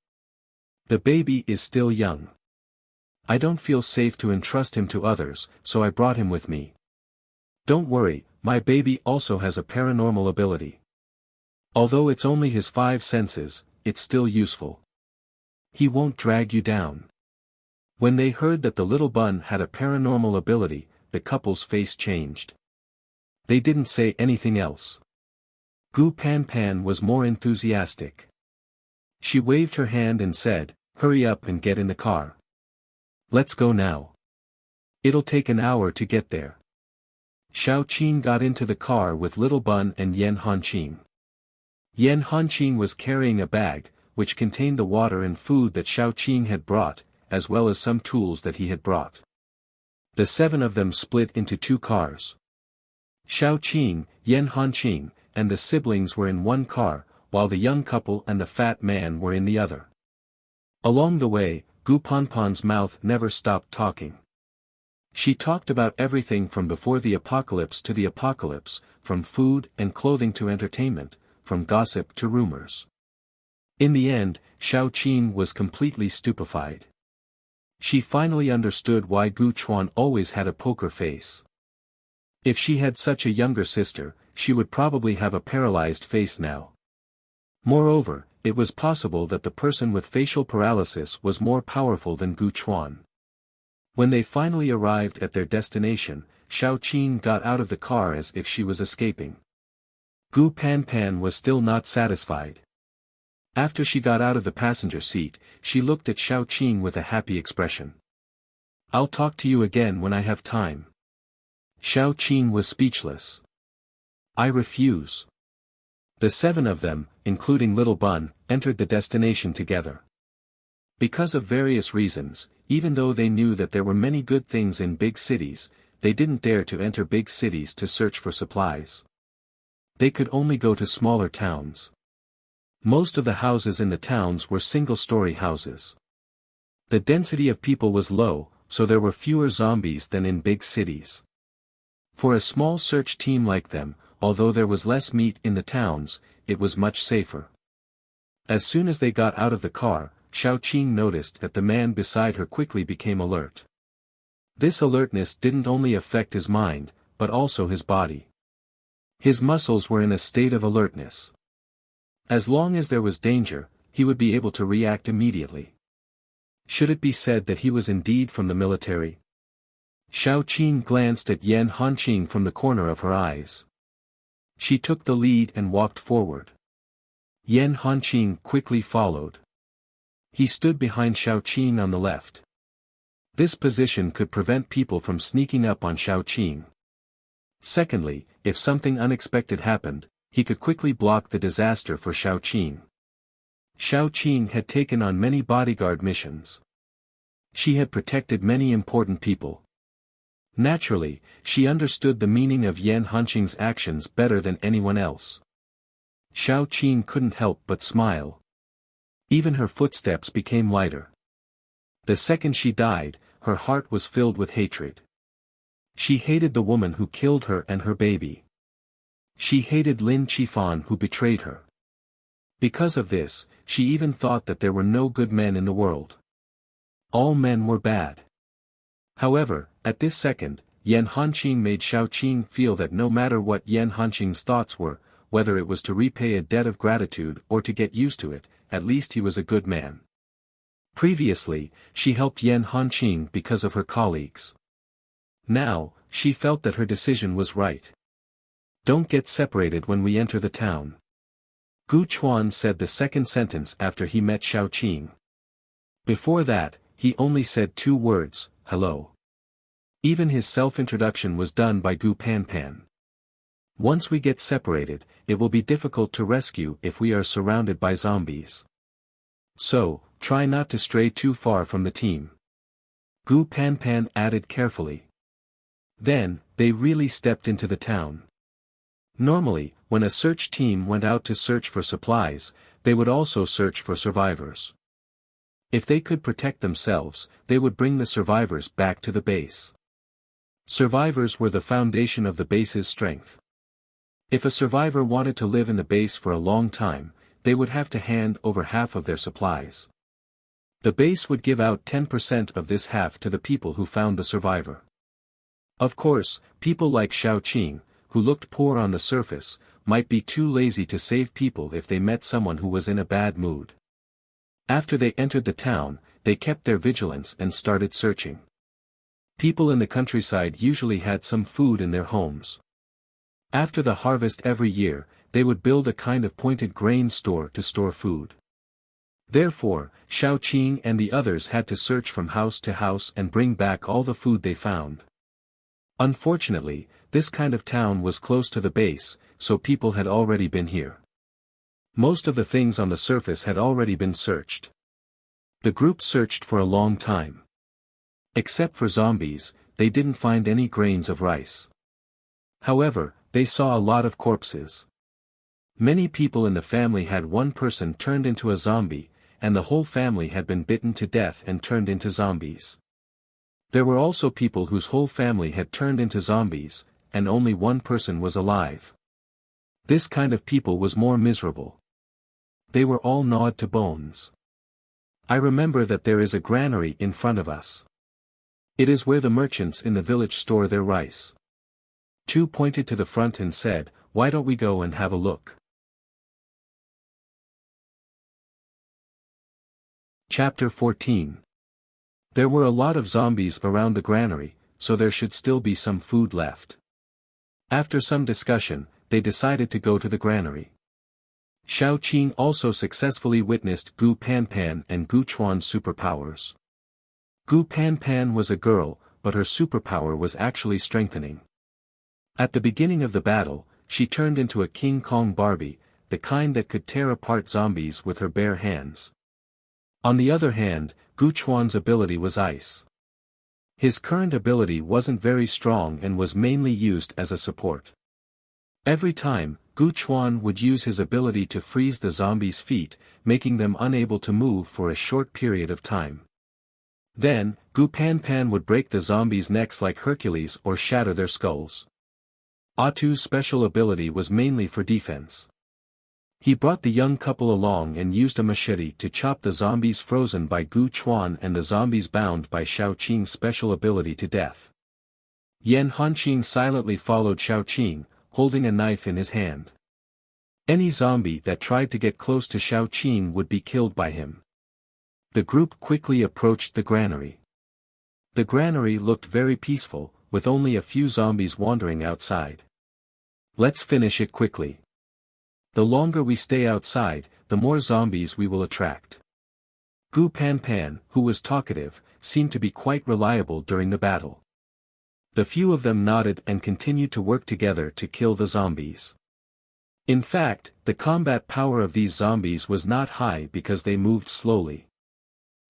The baby is still young. I don't feel safe to entrust him to others, so I brought him with me. Don't worry, my baby also has a paranormal ability. Although it's only his 5 senses, it's still useful. He won't drag you down." When they heard that the little bun had a paranormal ability, the couple's face changed. They didn't say anything else. Gu Panpan was more enthusiastic. She waved her hand and said, "Hurry up and get in the car. Let's go now. It'll take an hour to get there." Xiao Qing got into the car with Little Bun and Yan Hanqing. Yan Hanqing was carrying a bag, which contained the water and food that Xiao Qing had brought, as well as some tools that he had brought. The 7 of them split into 2 cars. Xiao Qing, Yan Hanqing, and the siblings were in one car, while the young couple and the fat man were in the other. Along the way, Gu Panpan's mouth never stopped talking. She talked about everything from before the apocalypse to the apocalypse, from food and clothing to entertainment, from gossip to rumors. In the end, Xiao Qing was completely stupefied. She finally understood why Gu Chuan always had a poker face. If she had such a younger sister, she would probably have a paralyzed face now. Moreover, it was possible that the person with facial paralysis was more powerful than Gu Chuan. When they finally arrived at their destination, Xiao Qing got out of the car as if she was escaping. Gu Panpan was still not satisfied. After she got out of the passenger seat, she looked at Xiao Qing with a happy expression. "I'll talk to you again when I have time." Xiao Qing was speechless. "I refuse." The 7 of them, including Little Bun, entered the destination together. Because of various reasons, even though they knew that there were many good things in big cities, they didn't dare to enter big cities to search for supplies. They could only go to smaller towns. Most of the houses in the towns were single-story houses. The density of people was low, so there were fewer zombies than in big cities. For a small search team like them, although there was less meat in the towns, it was much safer. As soon as they got out of the car, Xiao Qing noticed that the man beside her quickly became alert. This alertness didn't only affect his mind, but also his body. His muscles were in a state of alertness. As long as there was danger, he would be able to react immediately. Should it be said that he was indeed from the military? Xiao Qing glanced at Yan Hanqing from the corner of her eyes. She took the lead and walked forward. Yan Hanqing quickly followed. He stood behind Xiao Qing on the left. This position could prevent people from sneaking up on Xiao Qing. Secondly, if something unexpected happened, he could quickly block the disaster for Xiao Qing. Xiao Qing had taken on many bodyguard missions. She had protected many important people. Naturally, she understood the meaning of Yan Hanqing's actions better than anyone else. Xiao Qing couldn't help but smile. Even her footsteps became lighter. The second she died, her heart was filled with hatred. She hated the woman who killed her and her baby. She hated Lin Qifan who betrayed her. Because of this, she even thought that there were no good men in the world. All men were bad. However, at this second, Yan Hanqing made Xiao Qing feel that no matter what Yan Hanqing's thoughts were, whether it was to repay a debt of gratitude or to get used to it, at least he was a good man. Previously, she helped Yan Hanqing because of her colleagues. Now, she felt that her decision was right. "Don't get separated when we enter the town." Gu Chuan said the second sentence after he met Xiao Qing. Before that, he only said 2 words, "Hello." Even his self-introduction was done by Gu Panpan. "Once we get separated, it will be difficult to rescue if we are surrounded by zombies. So, try not to stray too far from the team. Gu Panpan added carefully. Then, they really stepped into the town. Normally, when a search team went out to search for supplies, they would also search for survivors. If they could protect themselves, they would bring the survivors back to the base. Survivors were the foundation of the base's strength. If a survivor wanted to live in the base for a long time, they would have to hand over half of their supplies. The base would give out 10% of this half to the people who found the survivor. Of course, people like Xiaoqing, who looked poor on the surface, might be too lazy to save people if they met someone who was in a bad mood. After they entered the town, they kept their vigilance and started searching. People in the countryside usually had some food in their homes. After the harvest every year, they would build a kind of pointed grain store to store food. Therefore, Xiaoqing and the others had to search from house to house and bring back all the food they found. Unfortunately, this kind of town was close to the base, so people had already been here. Most of the things on the surface had already been searched. The group searched for a long time. Except for zombies, they didn't find any grains of rice. However, they saw a lot of corpses. Many people in the family had one person turned into a zombie, and the whole family had been bitten to death and turned into zombies. There were also people whose whole family had turned into zombies, and only one person was alive. This kind of people was more miserable. They were all gnawed to bones. I remember that there is a granary in front of us. It is where the merchants in the village store their rice. Chu pointed to the front and said, "Why don't we go and have a look?" Chapter 14. There were a lot of zombies around the granary, so there should still be some food left. After some discussion, they decided to go to the granary. Xiaoqing also successfully witnessed Gu Panpan and Gu Chuan's superpowers. Gu Panpan was a girl, but her superpower was actually strengthening. At the beginning of the battle, she turned into a King Kong Barbie, the kind that could tear apart zombies with her bare hands. On the other hand, Gu Chuan's ability was ice. His current ability wasn't very strong and was mainly used as a support. Every time, Gu Chuan would use his ability to freeze the zombies' feet, making them unable to move for a short period of time. Then, Gu Panpan would break the zombies' necks like Hercules or shatter their skulls. Atu's special ability was mainly for defense. He brought the young couple along and used a machete to chop the zombies frozen by Gu Chuan and the zombies bound by Xiaoqing's special ability to death. Yan Hanqing silently followed Xiaoqing, holding a knife in his hand. Any zombie that tried to get close to Xiaoqing would be killed by him. The group quickly approached the granary. The granary looked very peaceful, with only a few zombies wandering outside. Let's finish it quickly. The longer we stay outside, the more zombies we will attract. Gu Panpan, who was talkative, seemed to be quite reliable during the battle. The few of them nodded and continued to work together to kill the zombies. In fact, the combat power of these zombies was not high because they moved slowly.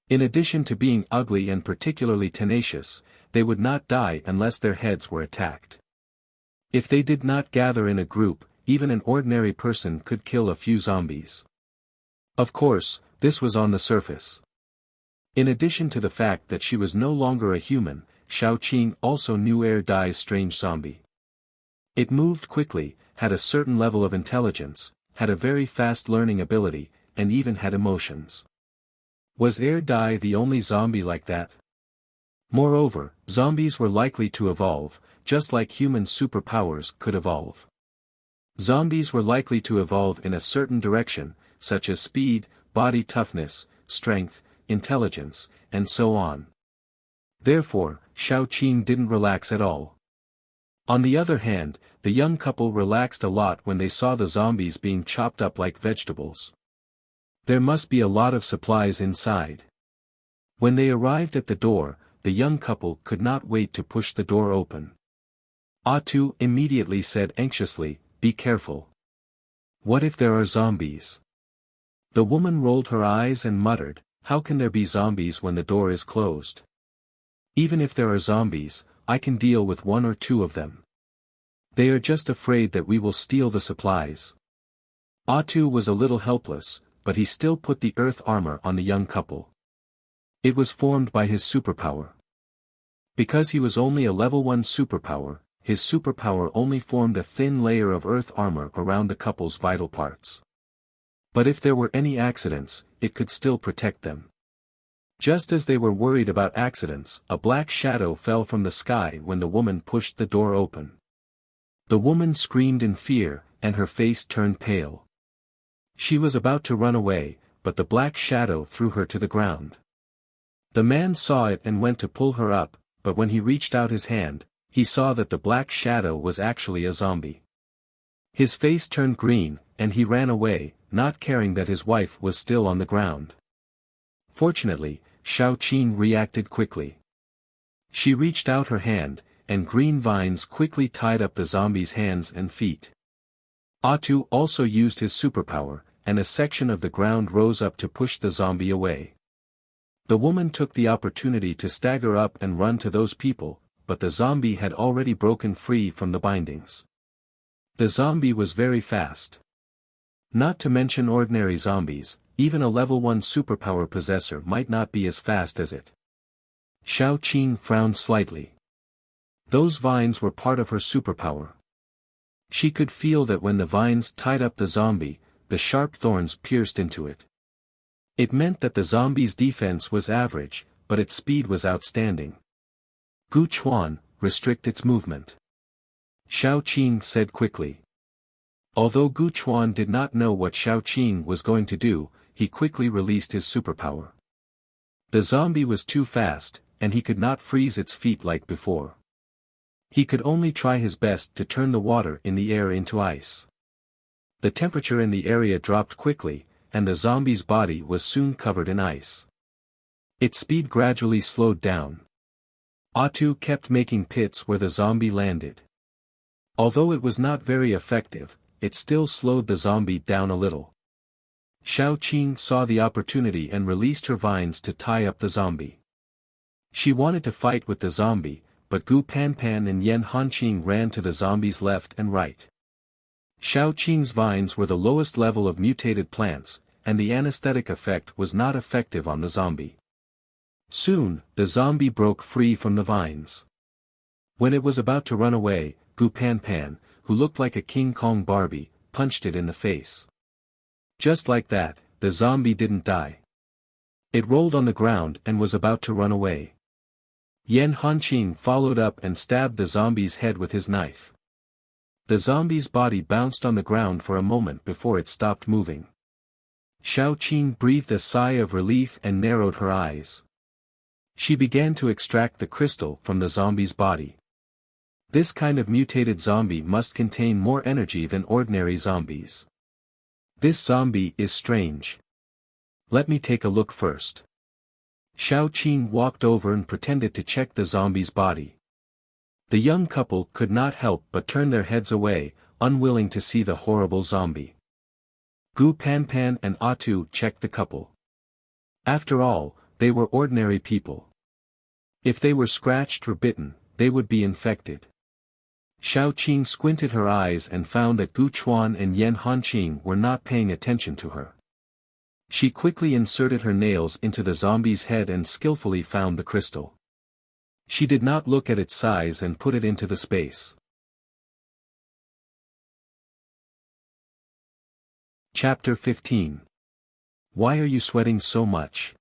In addition to being ugly and particularly tenacious, they would not die unless their heads were attacked. If they did not gather in a group, even an ordinary person could kill a few zombies. Of course, this was on the surface. In addition to the fact that she was no longer a human, Xiaoqing also knew Air Dai's strange zombie. It moved quickly, had a certain level of intelligence, had a very fast learning ability, and even had emotions. Was Air Dai the only zombie like that? Moreover, zombies were likely to evolve, just like human superpowers could evolve. Zombies were likely to evolve in a certain direction, such as speed, body toughness, strength, intelligence, and so on. Therefore, Xiaoqing didn't relax at all. On the other hand, the young couple relaxed a lot when they saw the zombies being chopped up like vegetables. There must be a lot of supplies inside. When they arrived at the door, the young couple could not wait to push the door open. Atu immediately said anxiously, "Be careful. What if there are zombies?" The woman rolled her eyes and muttered, How can there be zombies when the door is closed? Even if there are zombies, I can deal with 1 or 2 of them. They are just afraid that we will steal the supplies. Atu was a little helpless, but he still put the earth armor on the young couple. It was formed by his superpower. Because he was only a level 1 superpower, his superpower only formed a thin layer of earth armor around the couple's vital parts. But if there were any accidents, it could still protect them. Just as they were worried about accidents, a black shadow fell from the sky when the woman pushed the door open. The woman screamed in fear, and her face turned pale. She was about to run away, but the black shadow threw her to the ground. The man saw it and went to pull her up, but when he reached out his hand, he saw that the black shadow was actually a zombie. His face turned green, and he ran away, not caring that his wife was still on the ground. Fortunately, Xiaoqing reacted quickly. She reached out her hand, and green vines quickly tied up the zombie's hands and feet. Atu also used his superpower, and a section of the ground rose up to push the zombie away. The woman took the opportunity to stagger up and run to those people, but the zombie had already broken free from the bindings. The zombie was very fast. Not to mention ordinary zombies, even a level 1 superpower possessor might not be as fast as it. Xiaoqing frowned slightly. Those vines were part of her superpower. She could feel that when the vines tied up the zombie, the sharp thorns pierced into it. It meant that the zombie's defense was average, but its speed was outstanding. Gu Chuan, restrict its movement. Xiaoqing said quickly. Although Gu Chuan did not know what Xiaoqing was going to do, he quickly released his superpower. The zombie was too fast, and he could not freeze its feet like before. He could only try his best to turn the water in the air into ice. The temperature in the area dropped quickly, and the zombie's body was soon covered in ice. Its speed gradually slowed down. Atu kept making pits where the zombie landed. Although it was not very effective, it still slowed the zombie down a little. Xiaoqing saw the opportunity and released her vines to tie up the zombie. She wanted to fight with the zombie, but Gu Panpan and Yan Hanqing ran to the zombie's left and right. Xiaoqing's vines were the lowest level of mutated plants, and the anesthetic effect was not effective on the zombie. Soon, the zombie broke free from the vines. When it was about to run away, Gu Panpan, who looked like a King Kong Barbie, punched it in the face. Just like that, the zombie didn't die. It rolled on the ground and was about to run away. Yan Hanqing followed up and stabbed the zombie's head with his knife. The zombie's body bounced on the ground for a moment before it stopped moving. Xiaoqing breathed a sigh of relief and narrowed her eyes. She began to extract the crystal from the zombie's body. This kind of mutated zombie must contain more energy than ordinary zombies. This zombie is strange. Let me take a look first. Xiaoqing walked over and pretended to check the zombie's body. The young couple could not help but turn their heads away, unwilling to see the horrible zombie. Gu Panpan and Atu checked the couple. After all, they were ordinary people. If they were scratched or bitten, they would be infected. Xiaoqing squinted her eyes and found that Gu Chuan and Yan Hanqing were not paying attention to her. She quickly inserted her nails into the zombie's head and skillfully found the crystal. She did not look at its size and put it into the space. Chapter 15. Why are you sweating so much?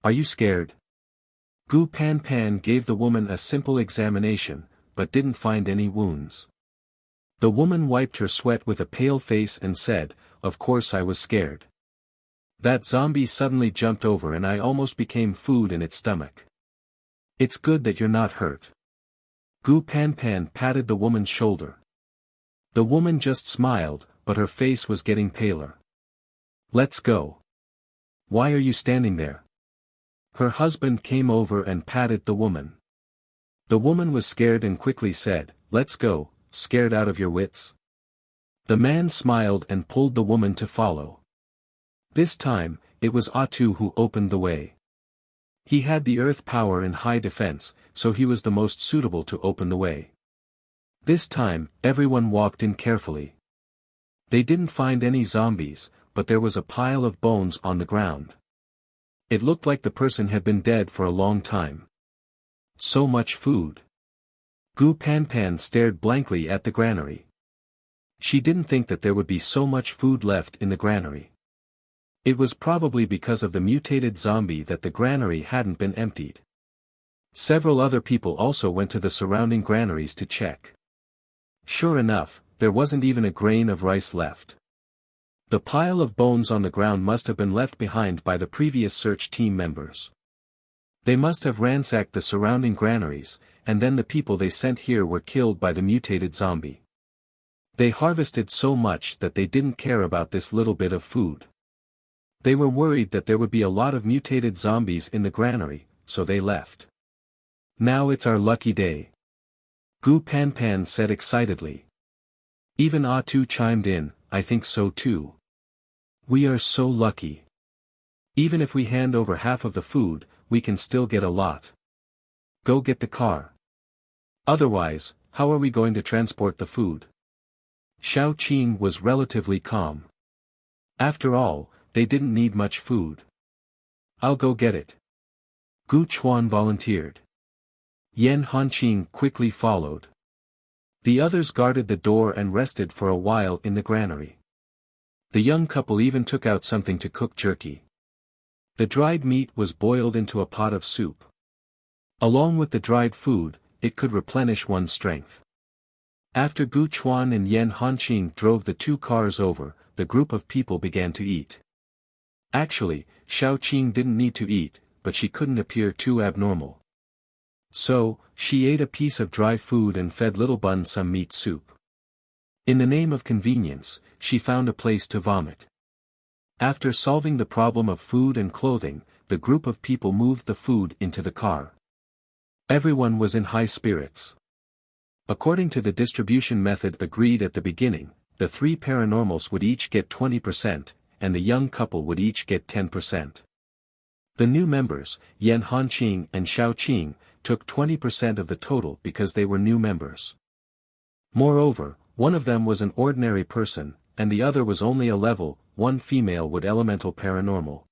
Are you scared? Gu Panpan gave the woman a simple examination, but didn't find any wounds. The woman wiped her sweat with a pale face and said, "Of course I was scared. That zombie suddenly jumped over and I almost became food in its stomach. It's good that you're not hurt." Gu Panpan patted the woman's shoulder. The woman just smiled, but her face was getting paler. "Let's go. Why are you standing there?" Her husband came over and patted the woman. The woman was scared and quickly said, "Let's go, scared out of your wits?" The man smiled and pulled the woman to follow. This time, it was Atu who opened the way. He had the earth power and high defense, so he was the most suitable to open the way. This time, everyone walked in carefully. They didn't find any zombies, but there was a pile of bones on the ground. It looked like the person had been dead for a long time. So much food. Gu Panpan stared blankly at the granary. She didn't think that there would be so much food left in the granary. It was probably because of the mutated zombie that the granary hadn't been emptied. Several other people also went to the surrounding granaries to check. Sure enough, there wasn't even a grain of rice left. The pile of bones on the ground must have been left behind by the previous search team members. They must have ransacked the surrounding granaries, and then the people they sent here were killed by the mutated zombie. They harvested so much that they didn't care about this little bit of food. They were worried that there would be a lot of mutated zombies in the granary, so they left. Now it's our lucky day. Gu Panpan said excitedly. Even Atu chimed in, I think so too. We are so lucky. Even if we hand over half of the food, we can still get a lot. Go get the car. Otherwise, how are we going to transport the food? Xiao Qing was relatively calm. After all, they didn't need much food. I'll go get it. Gu Chuan volunteered. Yan Hanqing quickly followed. The others guarded the door and rested for a while in the granary. The young couple even took out something to cook jerky. The dried meat was boiled into a pot of soup. Along with the dried food, it could replenish one's strength. After Gu Chuan and Yan Hanqing drove the two cars over, the group of people began to eat. Actually, Xiao Qing didn't need to eat, but she couldn't appear too abnormal. So, she ate a piece of dry food and fed Little Bun some meat soup. In the name of convenience, she found a place to vomit. After solving the problem of food and clothing, the group of people moved the food into the car. Everyone was in high spirits. According to the distribution method agreed at the beginning, the three paranormals would each get 20%, and the young couple would each get 10%. The new members, Yan Hanqing and Xiao Qing, took 20% of the total because they were new members. Moreover, one of them was an ordinary person, and the other was only a level 1 female with elemental paranormal.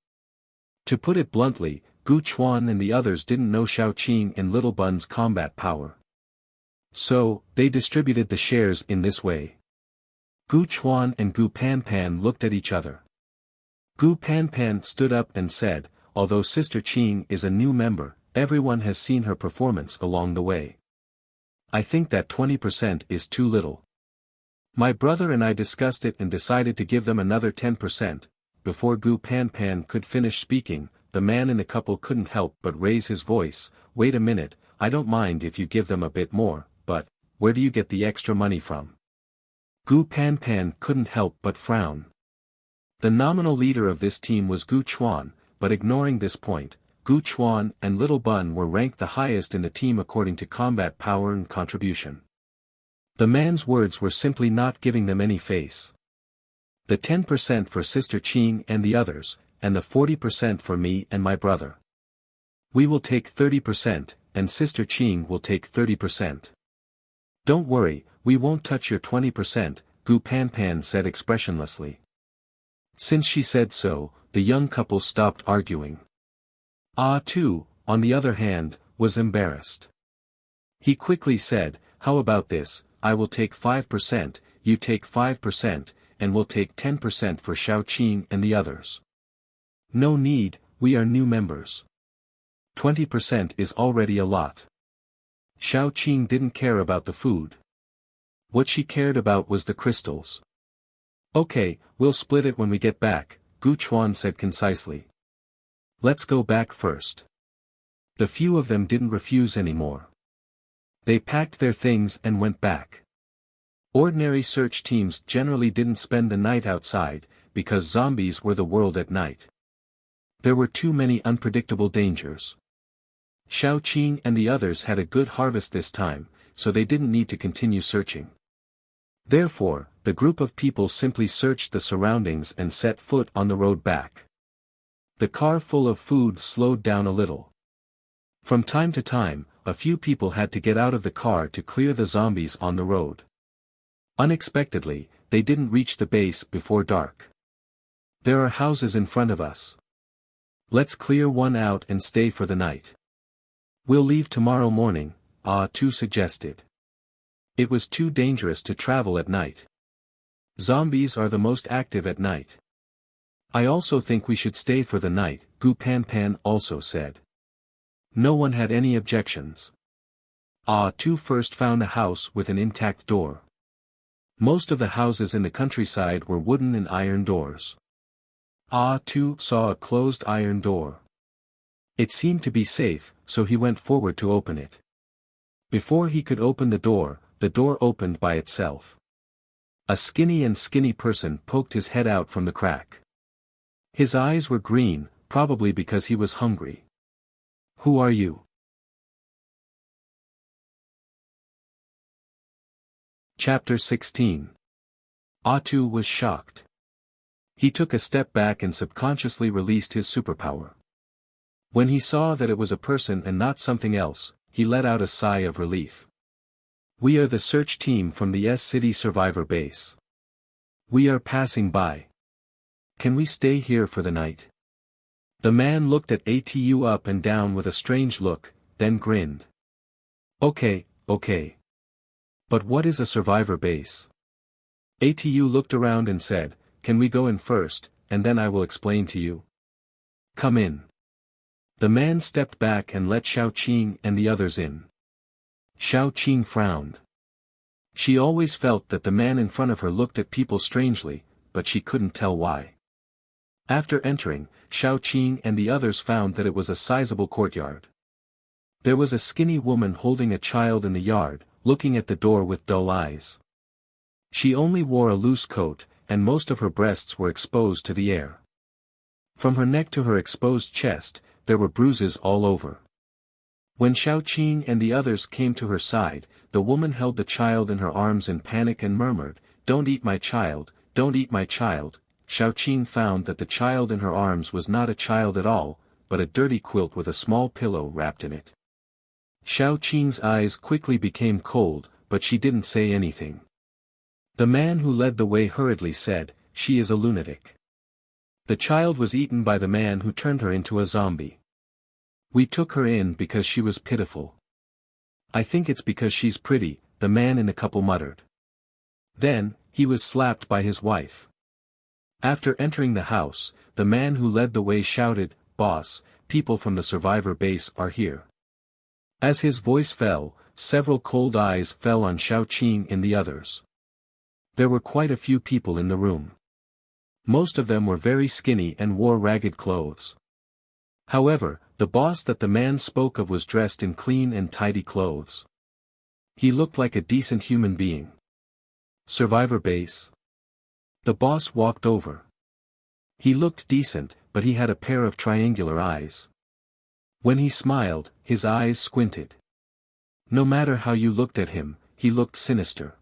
To put it bluntly, Gu Chuan and the others didn't know Xiao Qing and Little Bun's combat power. So, they distributed the shares in this way. Gu Chuan and Gu Panpan looked at each other. Gu Panpan stood up and said, although Sister Qing is a new member, everyone has seen her performance along the way. I think that 20% is too little. My brother and I discussed it and decided to give them another 10%. Before Gu Panpan could finish speaking, the man in the couple couldn't help but raise his voice. Wait a minute, I don't mind if you give them a bit more, but, where do you get the extra money from? Gu Panpan couldn't help but frown. The nominal leader of this team was Gu Chuan, but ignoring this point, Gu Chuan and Little Bun were ranked the highest in the team according to combat power and contribution. The man's words were simply not giving them any face. The 10% for Sister Qing and the others, and the 40% for me and my brother. We will take 30%, and Sister Qing will take 30%. Don't worry, we won't touch your 20%, Gu Panpan said expressionlessly. Since she said so, the young couple stopped arguing. Ah Tu, on the other hand, was embarrassed. He quickly said, how about this, I will take 5%, you take 5%, and we'll take 10% for Xiao Qing and the others. No need, we are new members. 20% is already a lot. Xiao Qing didn't care about the food. What she cared about was the crystals. Okay, we'll split it when we get back, Gu Chuan said concisely. Let's go back first. The few of them didn't refuse anymore. They packed their things and went back. Ordinary search teams generally didn't spend the night outside, because zombies were the world at night. There were too many unpredictable dangers. Xiao Qing and the others had a good harvest this time, so they didn't need to continue searching. Therefore, the group of people simply searched the surroundings and set foot on the road back. The car full of food slowed down a little. From time to time, a few people had to get out of the car to clear the zombies on the road. Unexpectedly, they didn't reach the base before dark. There are houses in front of us. Let's clear one out and stay for the night. We'll leave tomorrow morning, Ah Tu suggested. It was too dangerous to travel at night. Zombies are the most active at night. I also think we should stay for the night, Gu Pan Pan also said. No one had any objections. Ah Tu first found a house with an intact door. Most of the houses in the countryside were wooden and iron doors. Ah Tu saw a closed iron door. It seemed to be safe, so he went forward to open it. Before he could open the door opened by itself. A skinny person poked his head out from the crack. His eyes were green, probably because he was hungry. Who are you? Chapter 16. Ah Tu was shocked. He took a step back and subconsciously released his superpower. When he saw that it was a person and not something else, he let out a sigh of relief. We are the search team from the S-City Survivor base. We are passing by. Can we stay here for the night? The man looked at ATU up and down with a strange look, then grinned. Okay. But what is a survivor base? ATU looked around and said, can we go in first, and then I will explain to you? Come in. The man stepped back and let Xiaoqing and the others in. Xiaoqing frowned. She always felt that the man in front of her looked at people strangely, but she couldn't tell why. After entering, Xiaoqing and the others found that it was a sizable courtyard. There was a skinny woman holding a child in the yard, looking at the door with dull eyes. She only wore a loose coat, and most of her breasts were exposed to the air. From her neck to her exposed chest, there were bruises all over. When Xiaoqing and the others came to her side, the woman held the child in her arms in panic and murmured, "Don't eat my child, don't eat my child." Xiaoqing found that the child in her arms was not a child at all, but a dirty quilt with a small pillow wrapped in it. Xiaoqing's eyes quickly became cold, but she didn't say anything. The man who led the way hurriedly said, "She is a lunatic." The child was eaten by the man who turned her into a zombie. We took her in because she was pitiful. I think it's because she's pretty, the man in the couple muttered. Then, he was slapped by his wife. After entering the house, the man who led the way shouted, "Boss, people from the survivor base are here." As his voice fell, several cold eyes fell on Xiaoqing and the others. There were quite a few people in the room. Most of them were very skinny and wore ragged clothes. However, the boss that the man spoke of was dressed in clean and tidy clothes. He looked like a decent human being. Survivor base? The boss walked over. He looked decent, but he had a pair of triangular eyes. When he smiled, his eyes squinted. No matter how you looked at him, he looked sinister.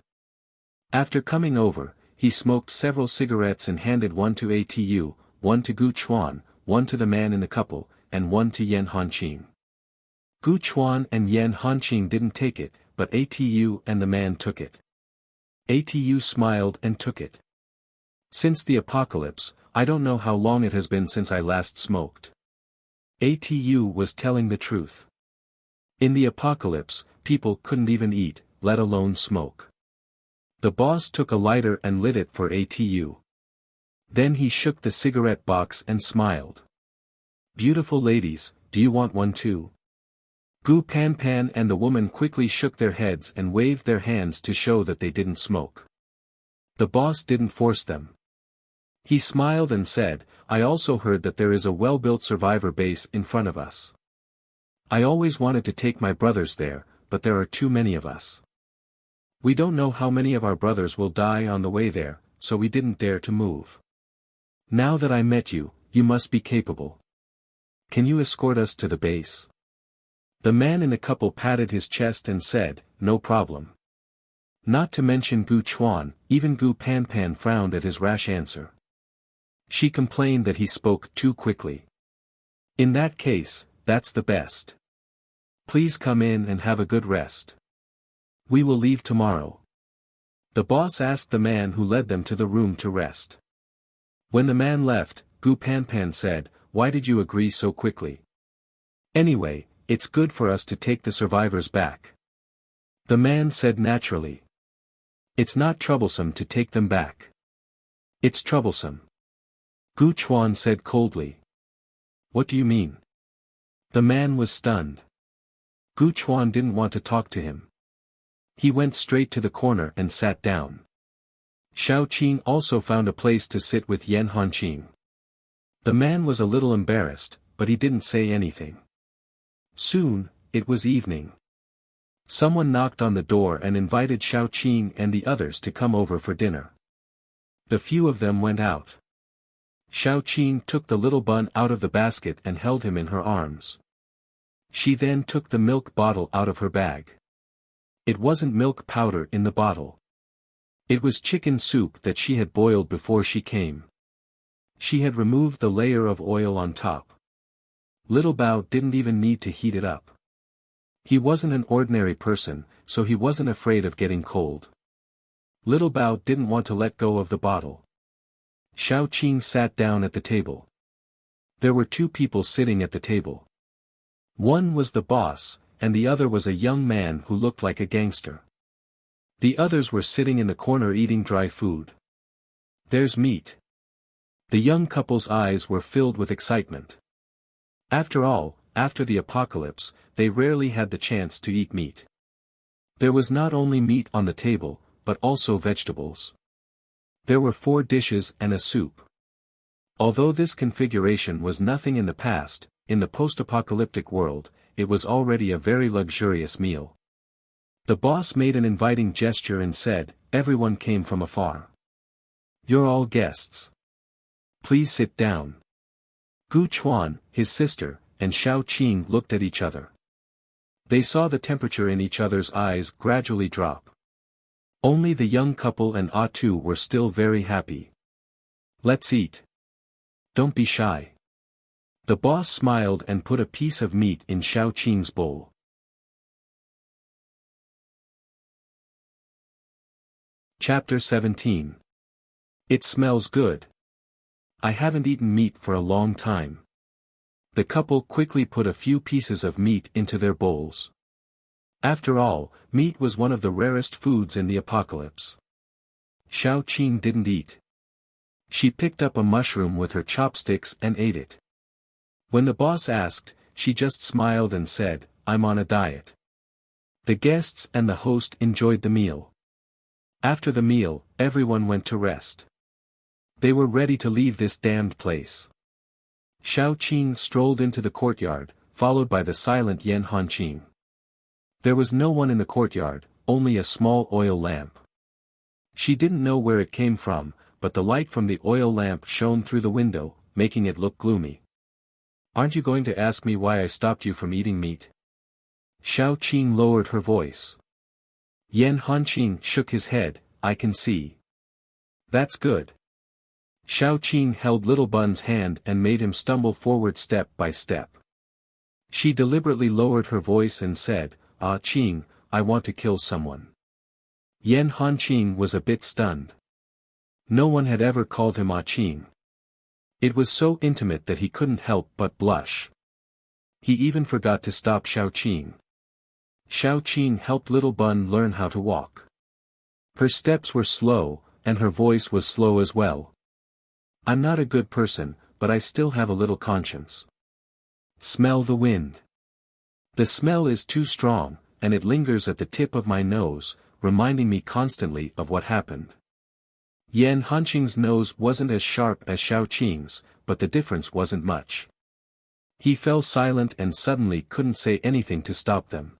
After coming over, he smoked several cigarettes and handed one to ATU, one to Gu Chuan, one to the man in the couple, and one to Yan Hanqing. Gu Chuan and Yan Hanqing didn't take it, but ATU and the man took it. ATU smiled and took it. Since the apocalypse, I don't know how long it has been since I last smoked. ATU was telling the truth. In the apocalypse, people couldn't even eat, let alone smoke. The boss took a lighter and lit it for ATU. Then he shook the cigarette box and smiled. "Beautiful ladies, do you want one too?" Gu Pan Pan and the woman quickly shook their heads and waved their hands to show that they didn't smoke. The boss didn't force them. He smiled and said, "I also heard that there is a well-built survivor base in front of us. I always wanted to take my brothers there, but there are too many of us. We don't know how many of our brothers will die on the way there, so we didn't dare to move. Now that I met you, you must be capable. Can you escort us to the base?" The man in the couple patted his chest and said, "No problem." Not to mention Gu Chuan, even Gu Pan Pan frowned at his rash answer. She complained that he spoke too quickly. In that case, that's the best. Please come in and have a good rest. We will leave tomorrow. The boss asked the man who led them to the room to rest. When the man left, Gu Panpan said, "Why did you agree so quickly? Anyway, it's good for us to take the survivors back." The man said naturally. "It's not troublesome to take them back. It's troublesome." Gu Chuan said coldly. "What do you mean?" The man was stunned. Gu Chuan didn't want to talk to him. He went straight to the corner and sat down. Xiao Qing also found a place to sit with Yan Hanqing. The man was a little embarrassed, but he didn't say anything. Soon, it was evening. Someone knocked on the door and invited Xiao Qing and the others to come over for dinner. The few of them went out. Xiao Qing took the little bun out of the basket and held him in her arms. She then took the milk bottle out of her bag. It wasn't milk powder in the bottle. It was chicken soup that she had boiled before she came. She had removed the layer of oil on top. Little Bao didn't even need to heat it up. He wasn't an ordinary person, so he wasn't afraid of getting cold. Little Bao didn't want to let go of the bottle. Xiao Qing sat down at the table. There were two people sitting at the table. One was the boss, and the other was a young man who looked like a gangster. The others were sitting in the corner eating dry food. "There's meat." The young couple's eyes were filled with excitement. After all, after the apocalypse, they rarely had the chance to eat meat. There was not only meat on the table, but also vegetables. There were 4 dishes and a soup. Although this configuration was nothing in the past, in the post-apocalyptic world, it was already a very luxurious meal. The boss made an inviting gesture and said, "Everyone came from afar. You're all guests. Please sit down." Gu Chuan, his sister, and Xiao Qing looked at each other. They saw the temperature in each other's eyes gradually drop. Only the young couple and Ah Tu were still very happy. "Let's eat. Don't be shy." The boss smiled and put a piece of meat in Xiao Qing's bowl. Chapter 17. It smells good. I haven't eaten meat for a long time. The couple quickly put a few pieces of meat into their bowls. After all, meat was one of the rarest foods in the apocalypse. Xiao Qing didn't eat. She picked up a mushroom with her chopsticks and ate it. When the boss asked, she just smiled and said, "I'm on a diet." The guests and the host enjoyed the meal. After the meal, everyone went to rest. They were ready to leave this damned place. Xiao Qing strolled into the courtyard, followed by the silent Yan Hanqing. There was no one in the courtyard, only a small oil lamp. She didn't know where it came from, but the light from the oil lamp shone through the window, making it look gloomy. "Aren't you going to ask me why I stopped you from eating meat?" Xiao Qing lowered her voice. Yan Hanqing shook his head. "I can see. That's good." Xiao Qing held Little Bun's hand and made him stumble forward step by step. She deliberately lowered her voice and said, "Ah Qing, I want to kill someone." Yan Hanqing was a bit stunned. No one had ever called him Ah Qing. It was so intimate that he couldn't help but blush. He even forgot to stop Xiao Qing. Xiao Qing helped Little Bun learn how to walk. Her steps were slow, and her voice was slow as well. "I'm not a good person, but I still have a little conscience. Smell the wind. The smell is too strong, and it lingers at the tip of my nose, reminding me constantly of what happened." Yan Hanqing's nose wasn't as sharp as Xiao Qing's, but the difference wasn't much. He fell silent and suddenly couldn't say anything to stop them.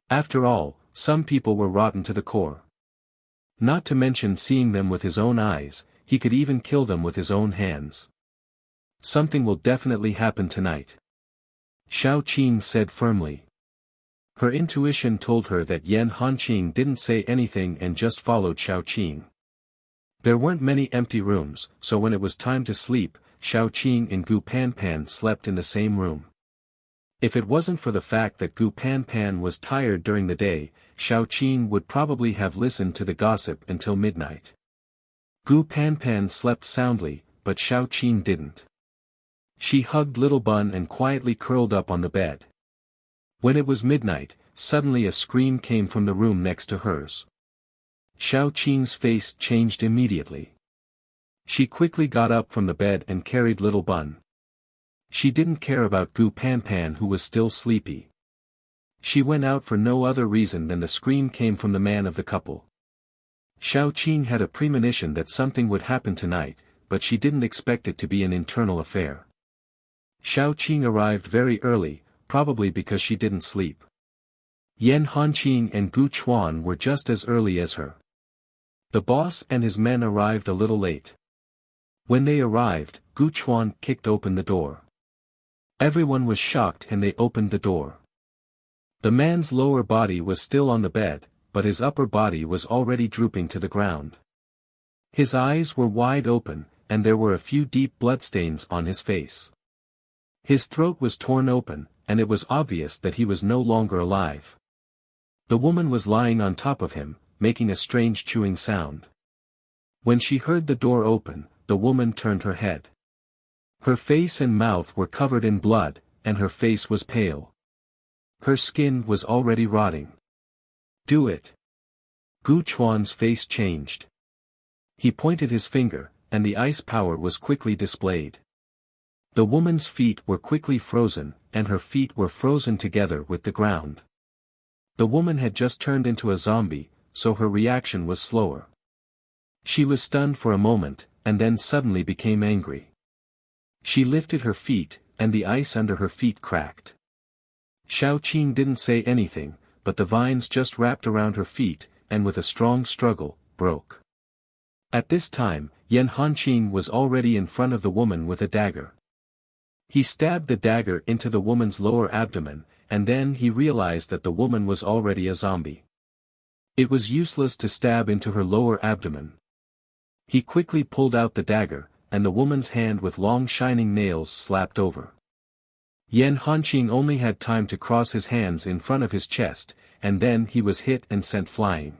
After all, some people were rotten to the core. Not to mention seeing them with his own eyes, he could even kill them with his own hands. "Something will definitely happen tonight," Xiao Qing said firmly. Her intuition told her that Yan Hanqing didn't say anything and just followed Xiao Qing. There weren't many empty rooms, so when it was time to sleep, Xiao Qing and Gu Panpan slept in the same room. If it wasn't for the fact that Gu Panpan was tired during the day, Xiao Qing would probably have listened to the gossip until midnight. Gu Panpan slept soundly, but Xiao Qing didn't. She hugged Little Bun and quietly curled up on the bed. When it was midnight, suddenly a scream came from the room next to hers. Xiao Qing's face changed immediately. She quickly got up from the bed and carried Little Bun. She didn't care about Gu Panpan, who was still sleepy. She went out for no other reason than the scream came from the man of the couple. Xiao Qing had a premonition that something would happen tonight, but she didn't expect it to be an internal affair. Xiao Qing arrived very early, probably because she didn't sleep. Yan Hanqing and Gu Chuan were just as early as her. The boss and his men arrived a little late. When they arrived, Gu Chuan kicked open the door. Everyone was shocked and they opened the door. The man's lower body was still on the bed, but his upper body was already drooping to the ground. His eyes were wide open, and there were a few deep bloodstains on his face. His throat was torn open, and it was obvious that he was no longer alive. The woman was lying on top of him, making a strange chewing sound. When she heard the door open, the woman turned her head. Her face and mouth were covered in blood, and her face was pale. Her skin was already rotting. "Do it." Gu Chuan's face changed. He pointed his finger, and the ice power was quickly displayed. The woman's feet were quickly frozen, and her feet were frozen together with the ground. The woman had just turned into a zombie, so her reaction was slower. She was stunned for a moment, and then suddenly became angry. She lifted her feet, and the ice under her feet cracked. Xiao Qing didn't say anything, but the vines just wrapped around her feet, and with a strong struggle, broke. At this time, Yan Hanqing was already in front of the woman with a dagger. He stabbed the dagger into the woman's lower abdomen, and then he realized that the woman was already a zombie. It was useless to stab into her lower abdomen. He quickly pulled out the dagger, and the woman's hand with long shining nails slapped over. Yan Hanqing only had time to cross his hands in front of his chest, and then he was hit and sent flying.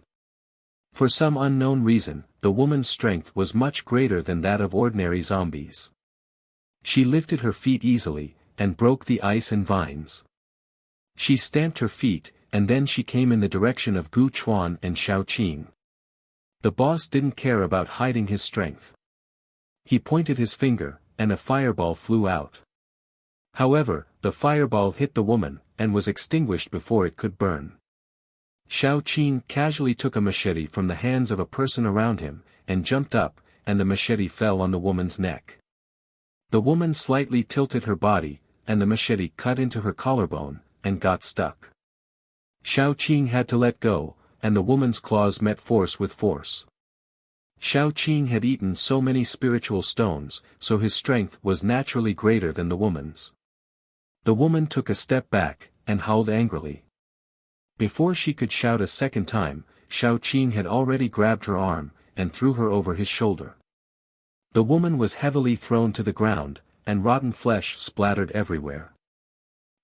For some unknown reason, the woman's strength was much greater than that of ordinary zombies. She lifted her feet easily, and broke the ice and vines. She stamped her feet, and then she came in the direction of Gu Chuan and Xiao Qing. The boss didn't care about hiding his strength. He pointed his finger, and a fireball flew out. However, the fireball hit the woman, and was extinguished before it could burn. Xiao Qing casually took a machete from the hands of a person around him, and jumped up, and the machete fell on the woman's neck. The woman slightly tilted her body, and the machete cut into her collarbone, and got stuck. Xiao Qing had to let go, and the woman's claws met force with force. Xiao Qing had eaten so many spiritual stones, so his strength was naturally greater than the woman's. The woman took a step back, and howled angrily. Before she could shout a second time, Xiao Qing had already grabbed her arm, and threw her over his shoulder. The woman was heavily thrown to the ground, and rotten flesh splattered everywhere.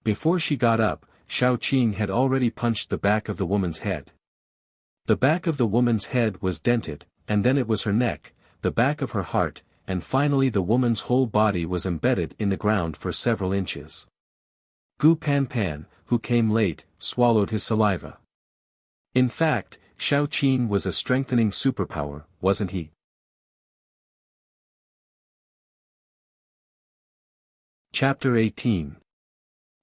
Before she got up, Xiao Qing had already punched the back of the woman's head. The back of the woman's head was dented, and then it was her neck, the back of her heart, and finally the woman's whole body was embedded in the ground for several inches. Gu Panpan, who came late, swallowed his saliva. In fact, Xiao Qing was a strengthening superpower, wasn't he? Chapter 18.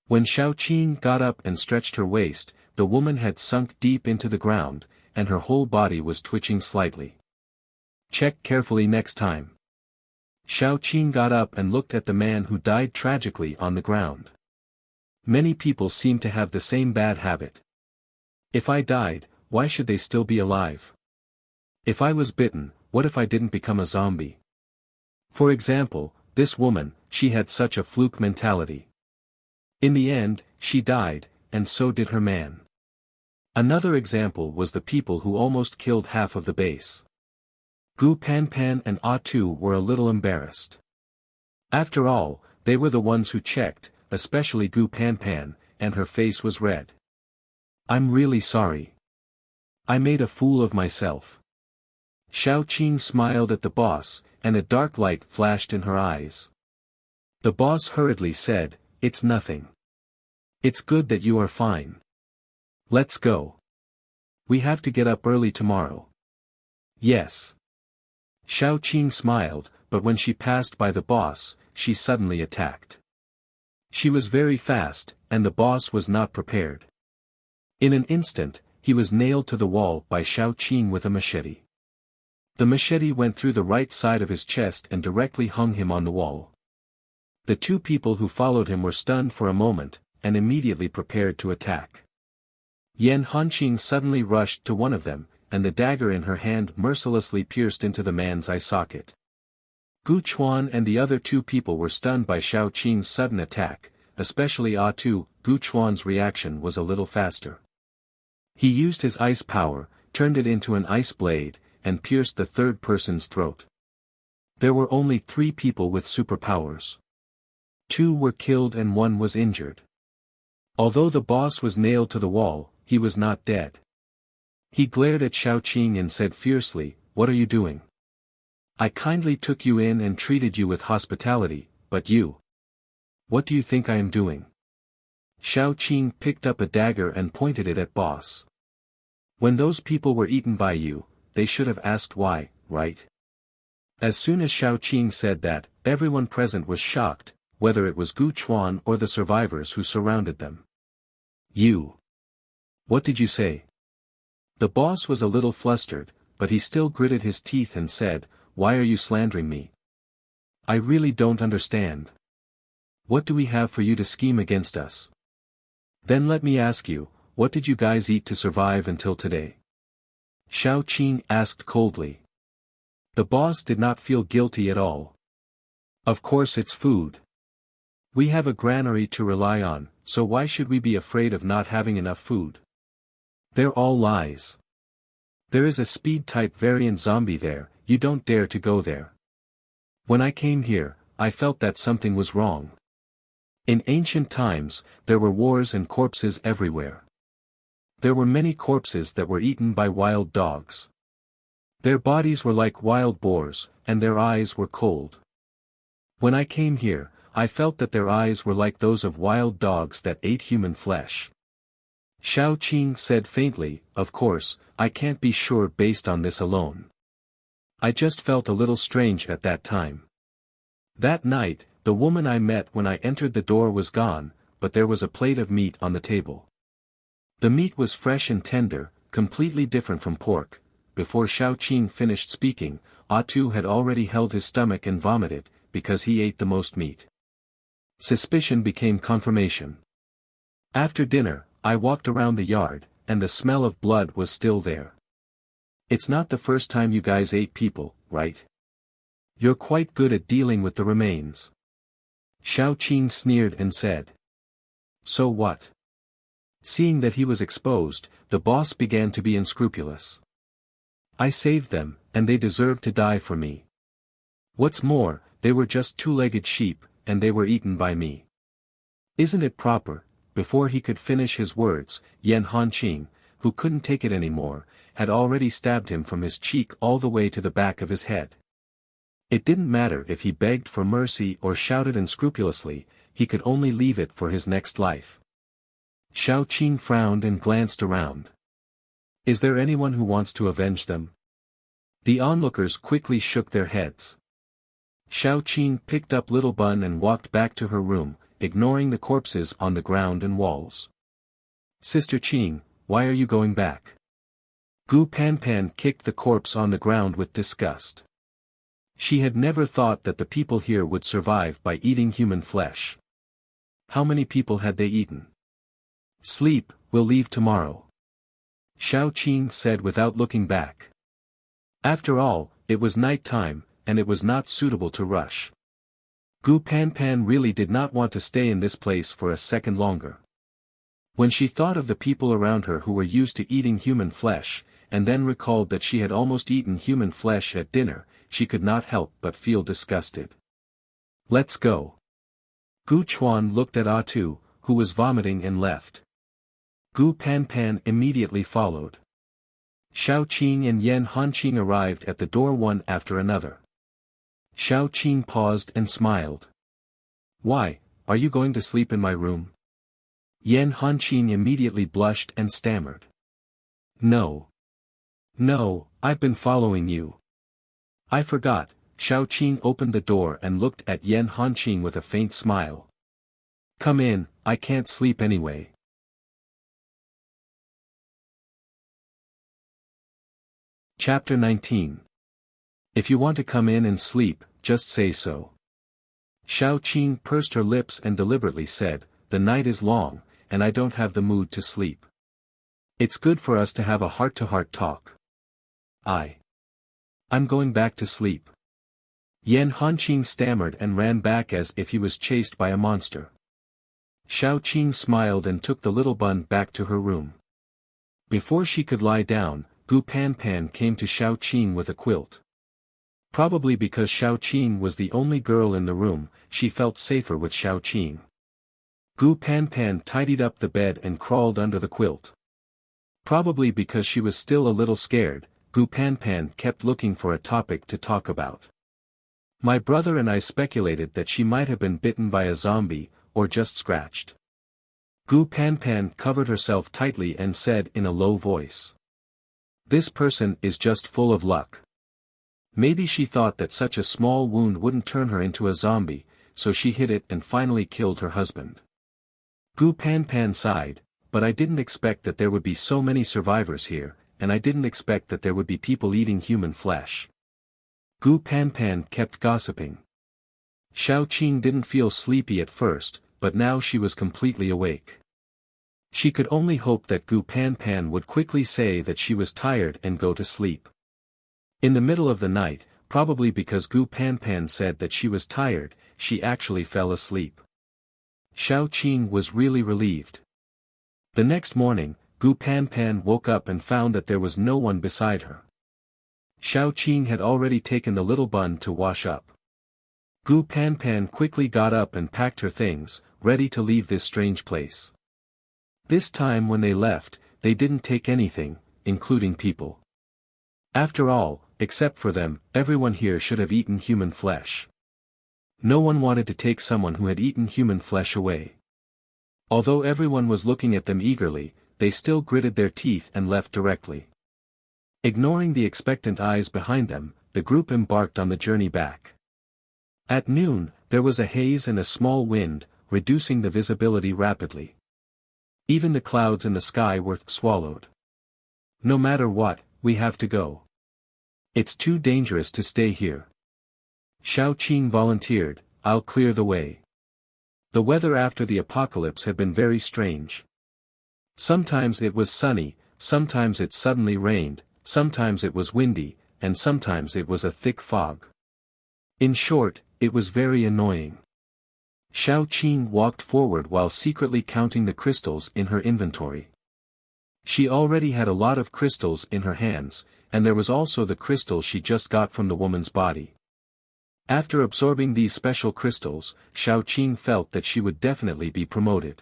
When Xiao Qing got up and stretched her waist, the woman had sunk deep into the ground, and her whole body was twitching slightly. Check carefully next time. Xiao Qing got up and looked at the man who died tragically on the ground. Many people seem to have the same bad habit. If I died, why should they still be alive? If I was bitten, what if I didn't become a zombie? For example, this woman, she had such a fluke mentality. In the end, she died, and so did her man. Another example was the people who almost killed half of the base. Gu Panpan and Ah Tu were a little embarrassed. After all, they were the ones who checked, especially Gu Panpan, and her face was red. I'm really sorry. I made a fool of myself. Xiao Qing smiled at the boss, and a dark light flashed in her eyes. The boss hurriedly said, "It's nothing. It's good that you are fine. Let's go. We have to get up early tomorrow." Yes. Xiao Qing smiled, but when she passed by the boss, she suddenly attacked. She was very fast, and the boss was not prepared. In an instant, he was nailed to the wall by Xiao Qing with a machete. The machete went through the right side of his chest and directly hung him on the wall. The two people who followed him were stunned for a moment, and immediately prepared to attack. Yan Hanqing suddenly rushed to one of them, and the dagger in her hand mercilessly pierced into the man's eye socket. Gu Chuan and the other two people were stunned by Xiao Qing's sudden attack, especially Tu. Gu Chuan's reaction was a little faster. He used his ice power, turned it into an ice blade, and pierced the third person's throat. There were only 3 people with superpowers. 2 were killed and 1 was injured. Although the boss was nailed to the wall, he was not dead. He glared at Xiao Qing and said fiercely, "What are you doing? I kindly took you in and treated you with hospitality, but you. What do you think I am doing?" Xiao Qing picked up a dagger and pointed it at boss. "When those people were eaten by you, they should have asked why, right?" As soon as Xiao Qing said that, everyone present was shocked, whether it was Gu Chuan or the survivors who surrounded them. "You. What did you say?" The boss was a little flustered, but he still gritted his teeth and said, "Why are you slandering me? I really don't understand. What do we have for you to scheme against us? Then let me ask you, what did you guys eat to survive until today?" Xiao Qing asked coldly. The boss did not feel guilty at all. "Of course it's food. We have a granary to rely on, so why should we be afraid of not having enough food? They're all lies. There is a speed-type variant zombie there, you don't dare to go there. When I came here, I felt that something was wrong. In ancient times, there were wars and corpses everywhere. There were many corpses that were eaten by wild dogs. Their bodies were like wild boars, and their eyes were cold. When I came here, I felt that their eyes were like those of wild dogs that ate human flesh." Xiao Qing said faintly, "Of course, I can't be sure based on this alone. I just felt a little strange at that time. That night, the woman I met when I entered the door was gone, but there was a plate of meat on the table. The meat was fresh and tender, completely different from pork." Before Xiao Qing finished speaking, Tu had already held his stomach and vomited, because he ate the most meat. Suspicion became confirmation. After dinner, I walked around the yard, and the smell of blood was still there. "It's not the first time you guys ate people, right? You're quite good at dealing with the remains." Xiao Qing sneered and said. "So what?" Seeing that he was exposed, the boss began to be unscrupulous. "I saved them, and they deserved to die for me. What's more, they were just 2-legged sheep, and they were eaten by me. Isn't it proper?" Before he could finish his words, Yan Hanqing, who couldn't take it anymore, had already stabbed him from his cheek all the way to the back of his head. It didn't matter if he begged for mercy or shouted unscrupulously, he could only leave it for his next life. Xiao Qing frowned and glanced around. "Is there anyone who wants to avenge them?" The onlookers quickly shook their heads. Xiao Qing picked up Little Bun and walked back to her room, ignoring the corpses on the ground and walls. "Sister Qing, why are you going back?" Gu Panpan kicked the corpse on the ground with disgust. She had never thought that the people here would survive by eating human flesh. How many people had they eaten? "Sleep, we'll leave tomorrow," Xiao Qing said without looking back. After all, it was night time, and it was not suitable to rush. Gu Panpan really did not want to stay in this place for a second longer. When she thought of the people around her who were used to eating human flesh, and then recalled that she had almost eaten human flesh at dinner, she could not help but feel disgusted. Let's go. Gu Chuan looked at Ah Tu, who was vomiting and left. Gu Panpan immediately followed. Xiao Qing and Yan Hanqing arrived at the door one after another. Xiao Qing paused and smiled. Why, are you going to sleep in my room? Yan Hanqing immediately blushed and stammered. No. No, I've been following you. I forgot. Xiao Qing opened the door and looked at Yan Hanqing with a faint smile. Come in, I can't sleep anyway. Chapter 19. If you want to come in and sleep, just say so. Xiao Qing pursed her lips and deliberately said, the night is long, and I don't have the mood to sleep. It's good for us to have a heart-to-heart talk. I'm going back to sleep. Yan Hanqing stammered and ran back as if he was chased by a monster. Xiao Qing smiled and took the little bun back to her room. Before she could lie down, Gu Panpan came to Xiao Qing with a quilt. Probably because Xiao Qing was the only girl in the room, she felt safer with Xiao Qing. Gu Panpan tidied up the bed and crawled under the quilt. Probably because she was still a little scared, Gu Panpan kept looking for a topic to talk about. My brother and I speculated that she might have been bitten by a zombie, or just scratched. Gu Panpan covered herself tightly and said in a low voice. This person is just full of luck. Maybe she thought that such a small wound wouldn't turn her into a zombie, so she hid it and finally killed her husband. Gu Panpan sighed, but I didn't expect that there would be so many survivors here, and I didn't expect that there would be people eating human flesh. Gu Panpan kept gossiping. Xiao Qing didn't feel sleepy at first, but now she was completely awake. She could only hope that Gu Panpan would quickly say that she was tired and go to sleep. In the middle of the night, probably because Gu Panpan said that she was tired, she actually fell asleep. Xiao Qing was really relieved. The next morning, Gu Panpan woke up and found that there was no one beside her. Xiao Qing had already taken the little bun to wash up. Gu Panpan quickly got up and packed her things, ready to leave this strange place. This time when they left, they didn't take anything, including people. After all, except for them, everyone here should have eaten human flesh. No one wanted to take someone who had eaten human flesh away. Although everyone was looking at them eagerly, they still gritted their teeth and left directly. Ignoring the expectant eyes behind them, the group embarked on the journey back. At noon, there was a haze and a small wind, reducing the visibility rapidly. Even the clouds in the sky were swallowed. No matter what, we have to go. It's too dangerous to stay here. Xiao Qing volunteered, I'll clear the way. The weather after the apocalypse had been very strange. Sometimes it was sunny, sometimes it suddenly rained, sometimes it was windy, and sometimes it was a thick fog. In short, it was very annoying. Xiao Qing walked forward while secretly counting the crystals in her inventory. She already had a lot of crystals in her hands, and there was also the crystal she just got from the woman's body. After absorbing these special crystals, Xiao Qing felt that she would definitely be promoted.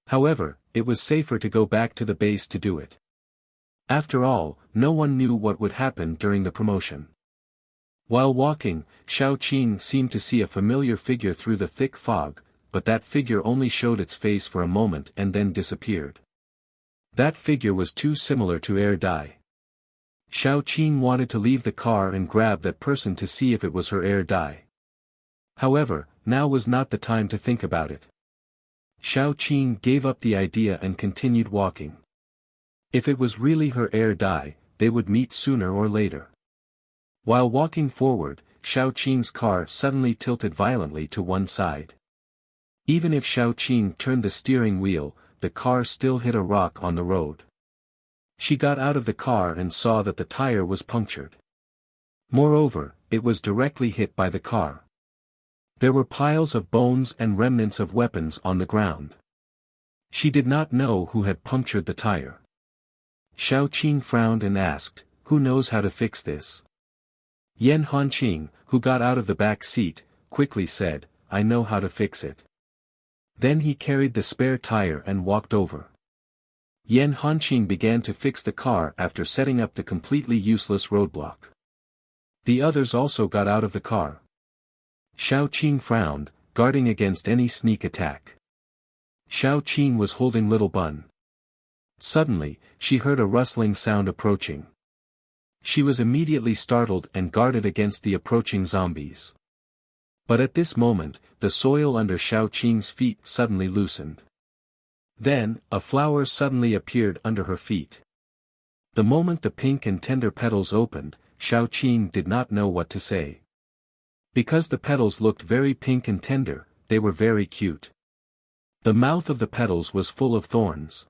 However, it was safer to go back to the base to do it. After all, no one knew what would happen during the promotion. While walking, Xiao Qing seemed to see a familiar figure through the thick fog, but that figure only showed its face for a moment and then disappeared. That figure was too similar to Air Dai. Xiao Qing wanted to leave the car and grab that person to see if it was her Air Dai. However, now was not the time to think about it. Xiao Qing gave up the idea and continued walking. If it was really her Air Dai, they would meet sooner or later. While walking forward, Xiao Qing's car suddenly tilted violently to one side. Even if Xiao Qing turned the steering wheel, the car still hit a rock on the road. She got out of the car and saw that the tire was punctured. Moreover, it was directly hit by the car. There were piles of bones and remnants of weapons on the ground. She did not know who had punctured the tire. Xiao Qing frowned and asked, "Who knows how to fix this?" Yan Hanqing, who got out of the back seat, quickly said, "I know how to fix it." Then he carried the spare tire and walked over. Yan Hanqing began to fix the car after setting up the completely useless roadblock. The others also got out of the car. Xiaoqing frowned, guarding against any sneak attack. Xiaoqing was holding Little Bun. Suddenly, she heard a rustling sound approaching. She was immediately startled and guarded against the approaching zombies. But at this moment, the soil under Xiaoqing's feet suddenly loosened. Then, a flower suddenly appeared under her feet. The moment the pink and tender petals opened, Xiaoqing did not know what to say. Because the petals looked very pink and tender, they were very cute. The mouth of the petals was full of thorns.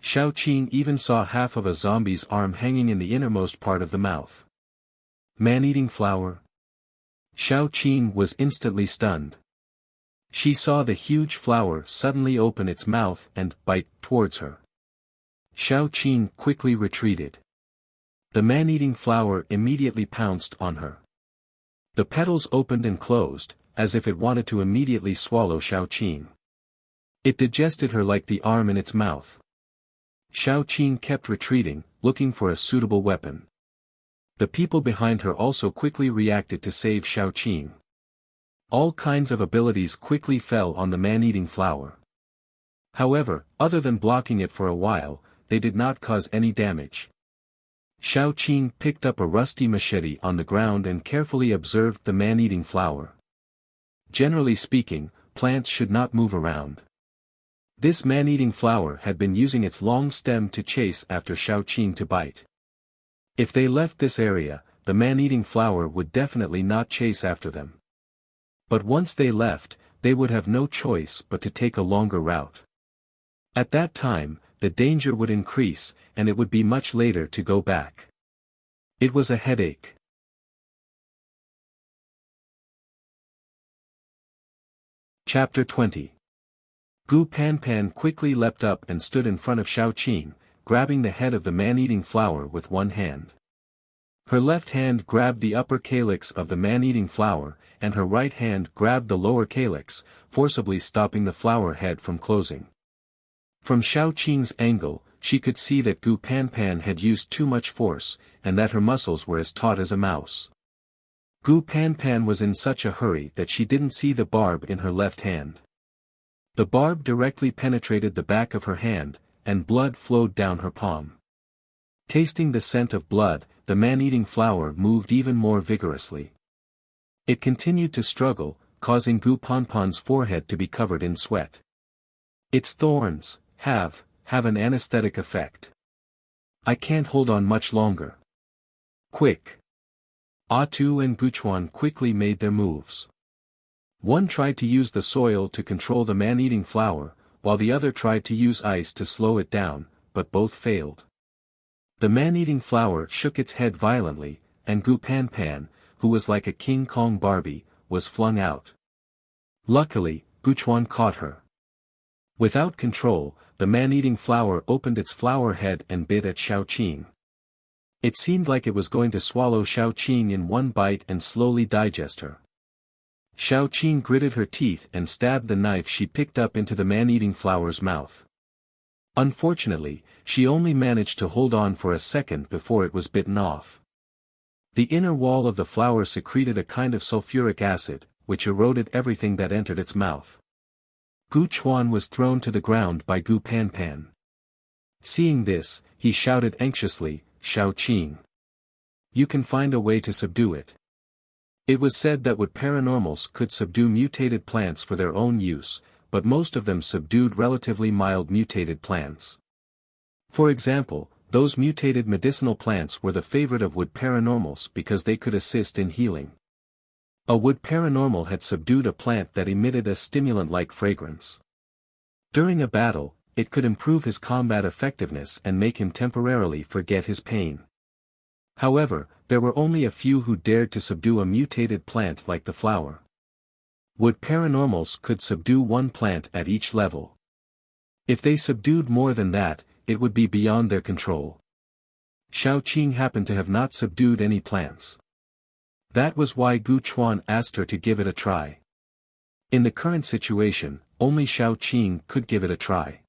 Xiaoqing even saw half of a zombie's arm hanging in the innermost part of the mouth. Man-eating flower? Xiaoqing was instantly stunned. She saw the huge flower suddenly open its mouth and bite towards her. Xiaoqing quickly retreated. The man-eating flower immediately pounced on her. The petals opened and closed, as if it wanted to immediately swallow Xiaoqing. It digested her like the arm in its mouth. Xiaoqing kept retreating, looking for a suitable weapon. The people behind her also quickly reacted to save Xiaoqing. All kinds of abilities quickly fell on the man-eating flower. However, other than blocking it for a while, they did not cause any damage. Xiaoqing picked up a rusty machete on the ground and carefully observed the man-eating flower. Generally speaking, plants should not move around. This man-eating flower had been using its long stem to chase after Xiaoqing to bite. If they left this area, the man-eating flower would definitely not chase after them. But once they left, they would have no choice but to take a longer route. At that time, the danger would increase, and it would be much later to go back. It was a headache. Chapter 20. Gu Panpan quickly leapt up and stood in front of Xiaoqing, grabbing the head of the man-eating flower with one hand. Her left hand grabbed the upper calyx of the man-eating flower, and her right hand grabbed the lower calyx, forcibly stopping the flower head from closing. From Xiaoqing's angle, she could see that Gu Panpan had used too much force, and that her muscles were as taut as a mouse. Gu Panpan was in such a hurry that she didn't see the barb in her left hand. The barb directly penetrated the back of her hand, and blood flowed down her palm. Tasting the scent of blood, the man-eating flower moved even more vigorously. It continued to struggle, causing Gu Panpan's forehead to be covered in sweat. Its thorns have an anesthetic effect. I can't hold on much longer. Quick! Atu and Guchuan quickly made their moves. One tried to use the soil to control the man-eating flower, while the other tried to use ice to slow it down, but both failed. The man-eating flower shook its head violently, and Gu Panpan, who was like a King Kong Barbie, was flung out. Luckily, Guchuan caught her. Without control, the man-eating flower opened its flower head and bit at Xiaoqing. It seemed like it was going to swallow Xiaoqing in one bite and slowly digest her. Xiaoqing gritted her teeth and stabbed the knife she picked up into the man-eating flower's mouth. Unfortunately, she only managed to hold on for a second before it was bitten off. The inner wall of the flower secreted a kind of sulfuric acid, which eroded everything that entered its mouth. Gu Chuan was thrown to the ground by Gu Panpan. Seeing this, he shouted anxiously, "Xiaoqing! You can find a way to subdue it." It was said that wood paranormals could subdue mutated plants for their own use, but most of them subdued relatively mild mutated plants. For example, those mutated medicinal plants were the favorite of wood paranormals because they could assist in healing. A wood paranormal had subdued a plant that emitted a stimulant-like fragrance. During a battle, it could improve his combat effectiveness and make him temporarily forget his pain. However, there were only a few who dared to subdue a mutated plant like the flower. Wood paranormals could subdue one plant at each level. If they subdued more than that, it would be beyond their control. Xiaoqing happened to have not subdued any plants. That was why Gu Chuan asked her to give it a try. In the current situation, only Xiao Qing could give it a try.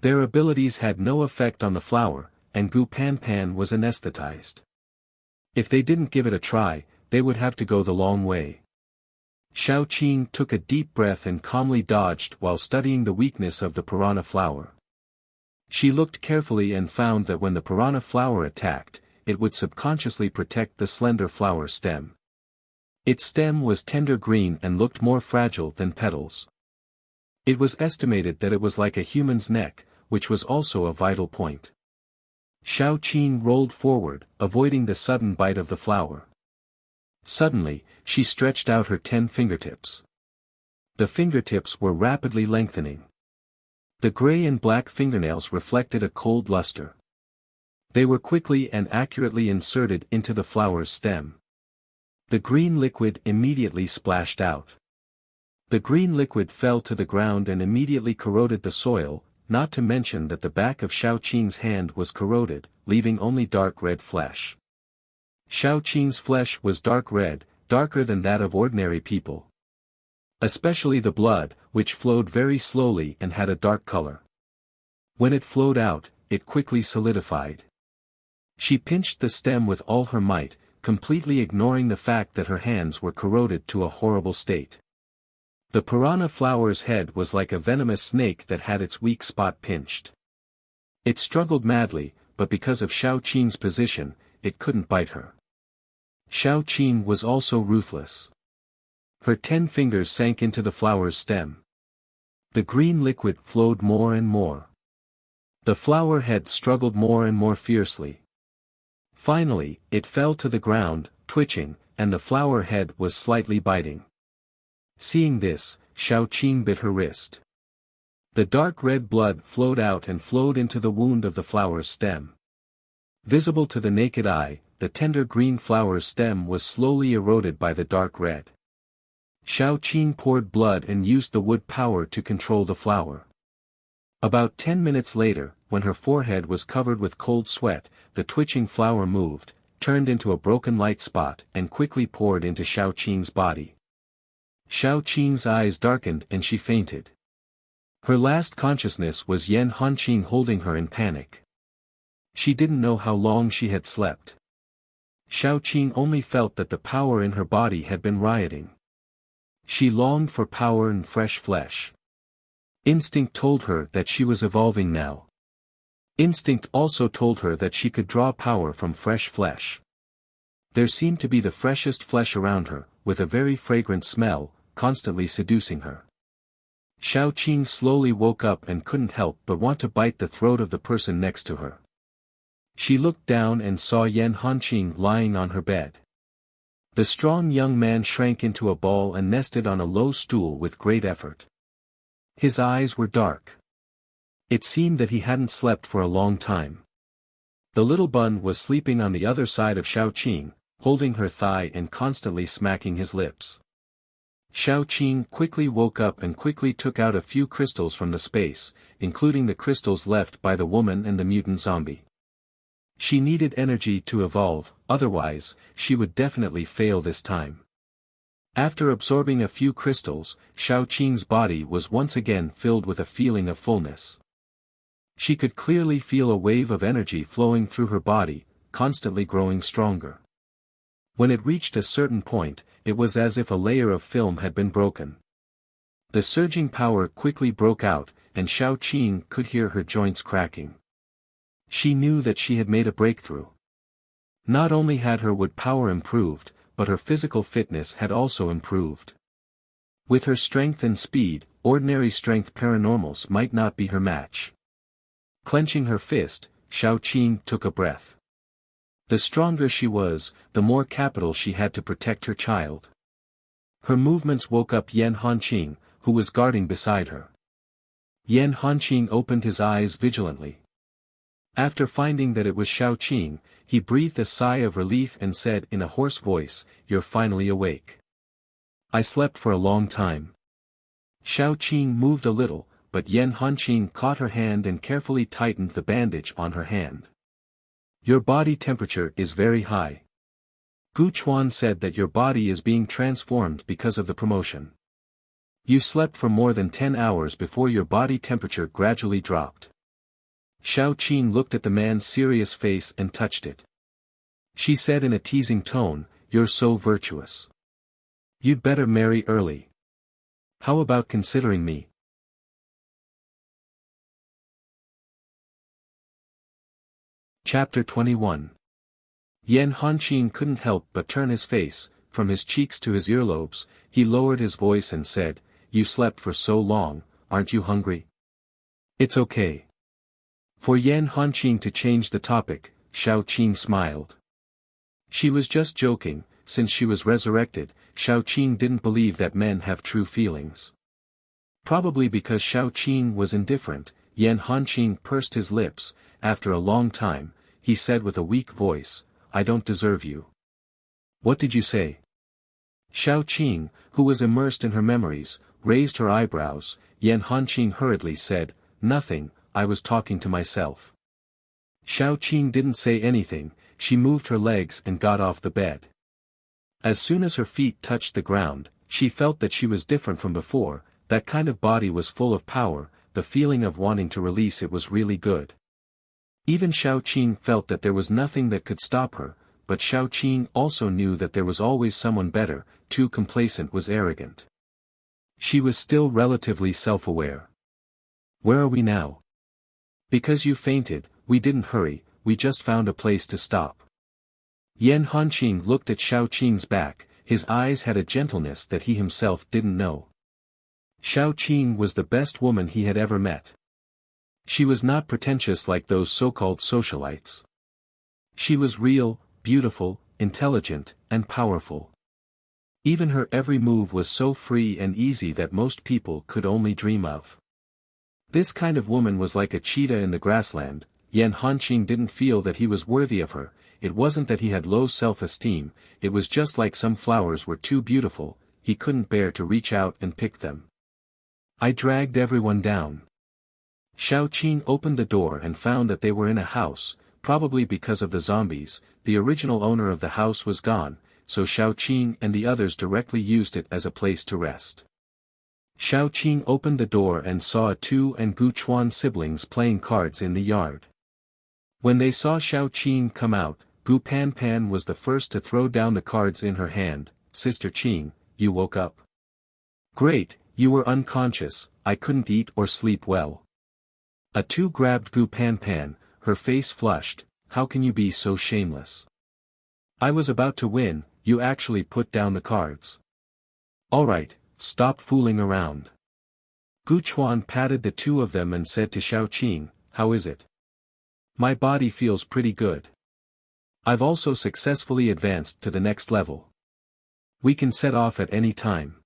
Their abilities had no effect on the flower, and Gu Panpan was anesthetized. If they didn't give it a try, they would have to go the long way. Xiao Qing took a deep breath and calmly dodged while studying the weakness of the piranha flower. She looked carefully and found that when the piranha flower attacked, it would subconsciously protect the slender flower stem. Its stem was tender green and looked more fragile than petals. It was estimated that it was like a human's neck, which was also a vital point. Xiao Qing rolled forward, avoiding the sudden bite of the flower. Suddenly, she stretched out her 10 fingertips. The fingertips were rapidly lengthening. The gray and black fingernails reflected a cold luster. They were quickly and accurately inserted into the flower's stem. The green liquid immediately splashed out. The green liquid fell to the ground and immediately corroded the soil, not to mention that the back of Xiao Qing's hand was corroded, leaving only dark red flesh. Xiao Qing's flesh was dark red, darker than that of ordinary people. Especially the blood, which flowed very slowly and had a dark color. When it flowed out, it quickly solidified. She pinched the stem with all her might, completely ignoring the fact that her hands were corroded to a horrible state. The piranha flower's head was like a venomous snake that had its weak spot pinched. It struggled madly, but because of Xiao Qing's position, it couldn't bite her. Xiao Qing was also ruthless. Her 10 fingers sank into the flower's stem. The green liquid flowed more and more. The flower head struggled more and more fiercely. Finally, it fell to the ground, twitching, and the flower head was slightly biting. Seeing this, Xiao Qing bit her wrist. The dark red blood flowed out and flowed into the wound of the flower's stem. Visible to the naked eye, the tender green flower's stem was slowly eroded by the dark red. Xiao Qing poured blood and used the wood power to control the flower. About 10 minutes later, when her forehead was covered with cold sweat, the twitching flower moved, turned into a broken light spot and quickly poured into Xiao Qing's body. Xiao Qing's eyes darkened and she fainted. Her last consciousness was Yan Hanqing holding her in panic. She didn't know how long she had slept. Xiao Qing only felt that the power in her body had been rioting. She longed for power and fresh flesh. Instinct told her that she was evolving now. Instinct also told her that she could draw power from fresh flesh. There seemed to be the freshest flesh around her, with a very fragrant smell, constantly seducing her. Xiao Qing slowly woke up and couldn't help but want to bite the throat of the person next to her. She looked down and saw Yan Hanqing lying on her bed. The strong young man shrank into a ball and nested on a low stool with great effort. His eyes were dark. It seemed that he hadn't slept for a long time. The little bun was sleeping on the other side of Xiao Qing, holding her thigh and constantly smacking his lips. Xiao Qing quickly woke up and quickly took out a few crystals from the space, including the crystals left by the woman and the mutant zombie. She needed energy to evolve, otherwise, she would definitely fail this time. After absorbing a few crystals, Xiao Qing's body was once again filled with a feeling of fullness. She could clearly feel a wave of energy flowing through her body, constantly growing stronger. When it reached a certain point, it was as if a layer of film had been broken. The surging power quickly broke out, and Xiao Qing could hear her joints cracking. She knew that she had made a breakthrough. Not only had her wood power improved, but her physical fitness had also improved. With her strength and speed, ordinary strength paranormals might not be her match. Clenching her fist, Xiao Qing took a breath. The stronger she was, the more capital she had to protect her child. Her movements woke up Yan Hanqing, who was guarding beside her. Yan Hanqing opened his eyes vigilantly. After finding that it was Xiao Qing, he breathed a sigh of relief and said in a hoarse voice, "You're finally awake. I slept for a long time." Xiao Qing moved a little, but Yan Hanqing caught her hand and carefully tightened the bandage on her hand. "Your body temperature is very high. Gu Chuan said that your body is being transformed because of the promotion. You slept for more than 10 hours before your body temperature gradually dropped. Xiao Qing looked at the man's serious face and touched it. She said in a teasing tone, "You're so virtuous. You'd better marry early. How about considering me?" Chapter 21. Yan Hanqing couldn't help but turn his face, from his cheeks to his earlobes. He lowered his voice and said, "You slept for so long, aren't you hungry?" "It's okay." For Yan Hanqing to change the topic, Xiao Qing smiled. She was just joking. Since she was resurrected, Xiao Qing didn't believe that men have true feelings. Probably because Xiao Qing was indifferent, Yan Hanqing pursed his lips. After a long time, he said with a weak voice, "I don't deserve you." "What did you say?" Xiao Qing, who was immersed in her memories, raised her eyebrows. Yan Hanqing hurriedly said, "Nothing, I was talking to myself." Xiao Qing didn't say anything. She moved her legs and got off the bed. As soon as her feet touched the ground, she felt that she was different from before. That kind of body was full of power. The feeling of wanting to release it was really good. Even Xiao Qing felt that there was nothing that could stop her, but Xiao Qing also knew that there was always someone better. Too complacent was arrogant. She was still relatively self-aware. "Where are we now?" "Because you fainted, we didn't hurry, we just found a place to stop." Yan Hanqing looked at Xiao Qing's back. His eyes had a gentleness that he himself didn't know. Xiao Qing was the best woman he had ever met. She was not pretentious like those so-called socialites. She was real, beautiful, intelligent, and powerful. Even her every move was so free and easy that most people could only dream of. This kind of woman was like a cheetah in the grassland. Yan Hanqing didn't feel that he was worthy of her. It wasn't that he had low self-esteem, it was just like some flowers were too beautiful, he couldn't bear to reach out and pick them. "I dragged everyone down." Xiao Qing opened the door and found that they were in a house. Probably because of the zombies, the original owner of the house was gone, so Xiao Qing and the others directly used it as a place to rest. Xiao Qing opened the door and saw Tu and Gu Chuan siblings playing cards in the yard. When they saw Xiao Qing come out, Gu Panpan was the first to throw down the cards in her hand. "Sister Qing, you woke up. Great, you were unconscious, I couldn't eat or sleep well." Tu grabbed Gu Panpan, her face flushed. "How can you be so shameless? I was about to win, you actually put down the cards. Alright, stop fooling around." Gu Chuan patted the two of them and said to Xiao Qing, "How is it?" "My body feels pretty good. I've also successfully advanced to the next level. We can set off at any time."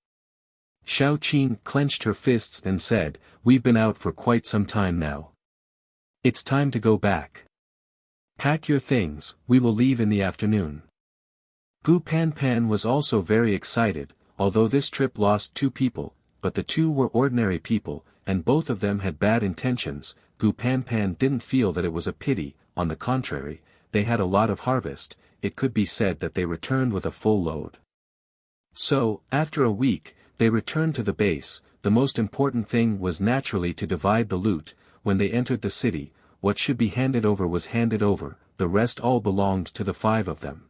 Xiao Qing clenched her fists and said, "We've been out for quite some time now. It's time to go back. Pack your things, we will leave in the afternoon." Gu Panpan was also very excited. Although this trip lost 2 people, but the 2 were ordinary people, and both of them had bad intentions. Gu Panpan didn't feel that it was a pity. On the contrary, they had a lot of harvest. It could be said that they returned with a full load. So, after a week, they returned to the base. The most important thing was naturally to divide the loot. When they entered the city, what should be handed over was handed over, the rest all belonged to the 5 of them.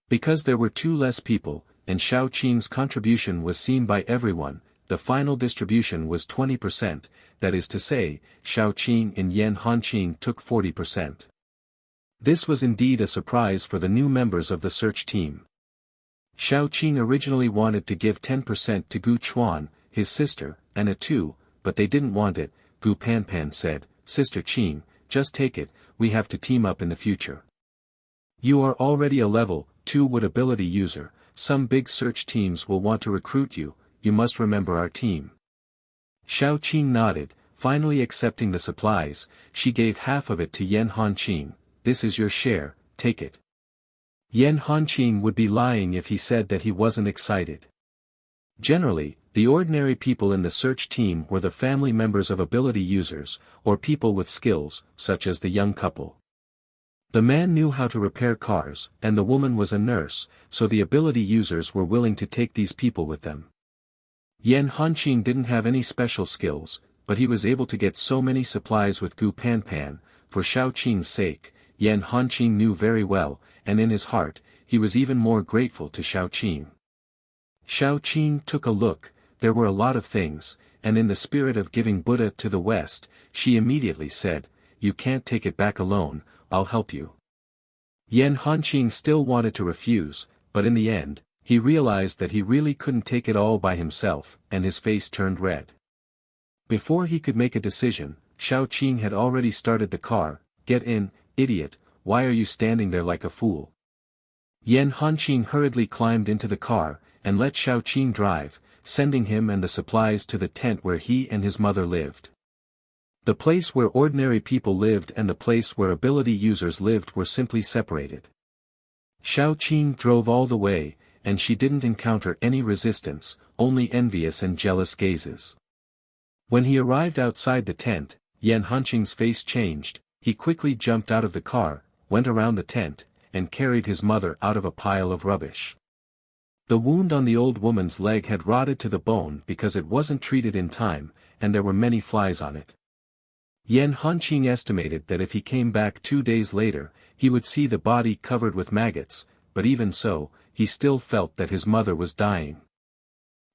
Because there were 2 less people, and Xiao Qing's contribution was seen by everyone, the final distribution was 20%, that is to say, Xiao Qing and Yan Hanqing took 40%. This was indeed a surprise for the new members of the search team. Xiao Qing originally wanted to give 10% to Gu Chuan, his sister, and Tu, but they didn't want it. Gu Panpan said, "Sister Qing, just take it, we have to team up in the future. You are already a level 2 wood ability user, some big search teams will want to recruit you, you must remember our team." Xiao Qing nodded, finally accepting the supplies. She gave half of it to Yan Hanqing. "This is your share, take it." Yan Hanqing would be lying if he said that he wasn't excited. Generally, the ordinary people in the search team were the family members of ability users, or people with skills, such as the young couple. The man knew how to repair cars, and the woman was a nurse, so the ability users were willing to take these people with them. Yan Hanqing didn't have any special skills, but he was able to get so many supplies with Gu Panpan. For Xiao Qing's sake, Yan Hanqing knew very well, and in his heart, he was even more grateful to Xiao Qing. Xiao Qing took a look. There were a lot of things, and in the spirit of giving Buddha to the West, she immediately said, "You can't take it back alone, I'll help you." Yan Hanqing still wanted to refuse, but in the end, he realized that he really couldn't take it all by himself, and his face turned red. Before he could make a decision, Xiao Qing had already started the car. "Get in, idiot, why are you standing there like a fool?" Yan Hanqing hurriedly climbed into the car, and let Xiao Qing drive, sending him and the supplies to the tent where he and his mother lived. The place where ordinary people lived and the place where ability users lived were simply separated. Xiao Qing drove all the way, and she didn't encounter any resistance, only envious and jealous gazes. When he arrived outside the tent, Yan Hanqing's face changed. He quickly jumped out of the car, went around the tent, and carried his mother out of a pile of rubbish. The wound on the old woman's leg had rotted to the bone because it wasn't treated in time, and there were many flies on it. Yan Hanqing estimated that if he came back 2 days later, he would see the body covered with maggots, but even so, he still felt that his mother was dying.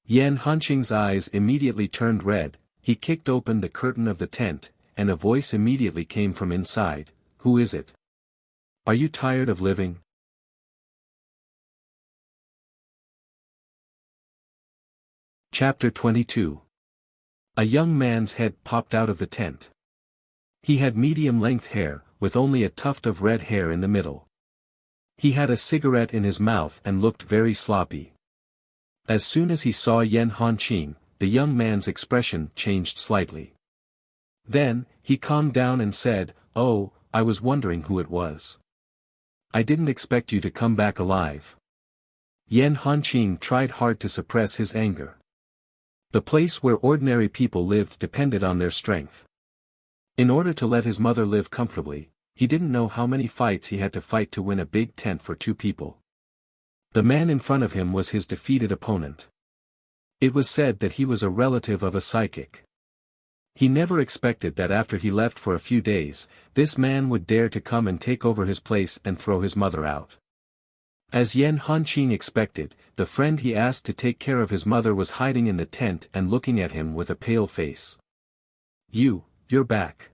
Yan Hanqing's eyes immediately turned red. He kicked open the curtain of the tent, and a voice immediately came from inside. "Who is it? Are you tired of living?" Chapter 22. A young man's head popped out of the tent. He had medium-length hair, with only a tuft of red hair in the middle. He had a cigarette in his mouth and looked very sloppy. As soon as he saw Yan Hanqing, the young man's expression changed slightly. Then, he calmed down and said, "Oh, I was wondering who it was. I didn't expect you to come back alive." Yan Hanqing tried hard to suppress his anger. The place where ordinary people lived depended on their strength. In order to let his mother live comfortably, he didn't know how many fights he had to fight to win a big tent for 2 people. The man in front of him was his defeated opponent. It was said that he was a relative of a psychic. He never expected that after he left for a few days, this man would dare to come and take over his place and throw his mother out. As Yan Hanqing expected, the friend he asked to take care of his mother was hiding in the tent and looking at him with a pale face. You're back."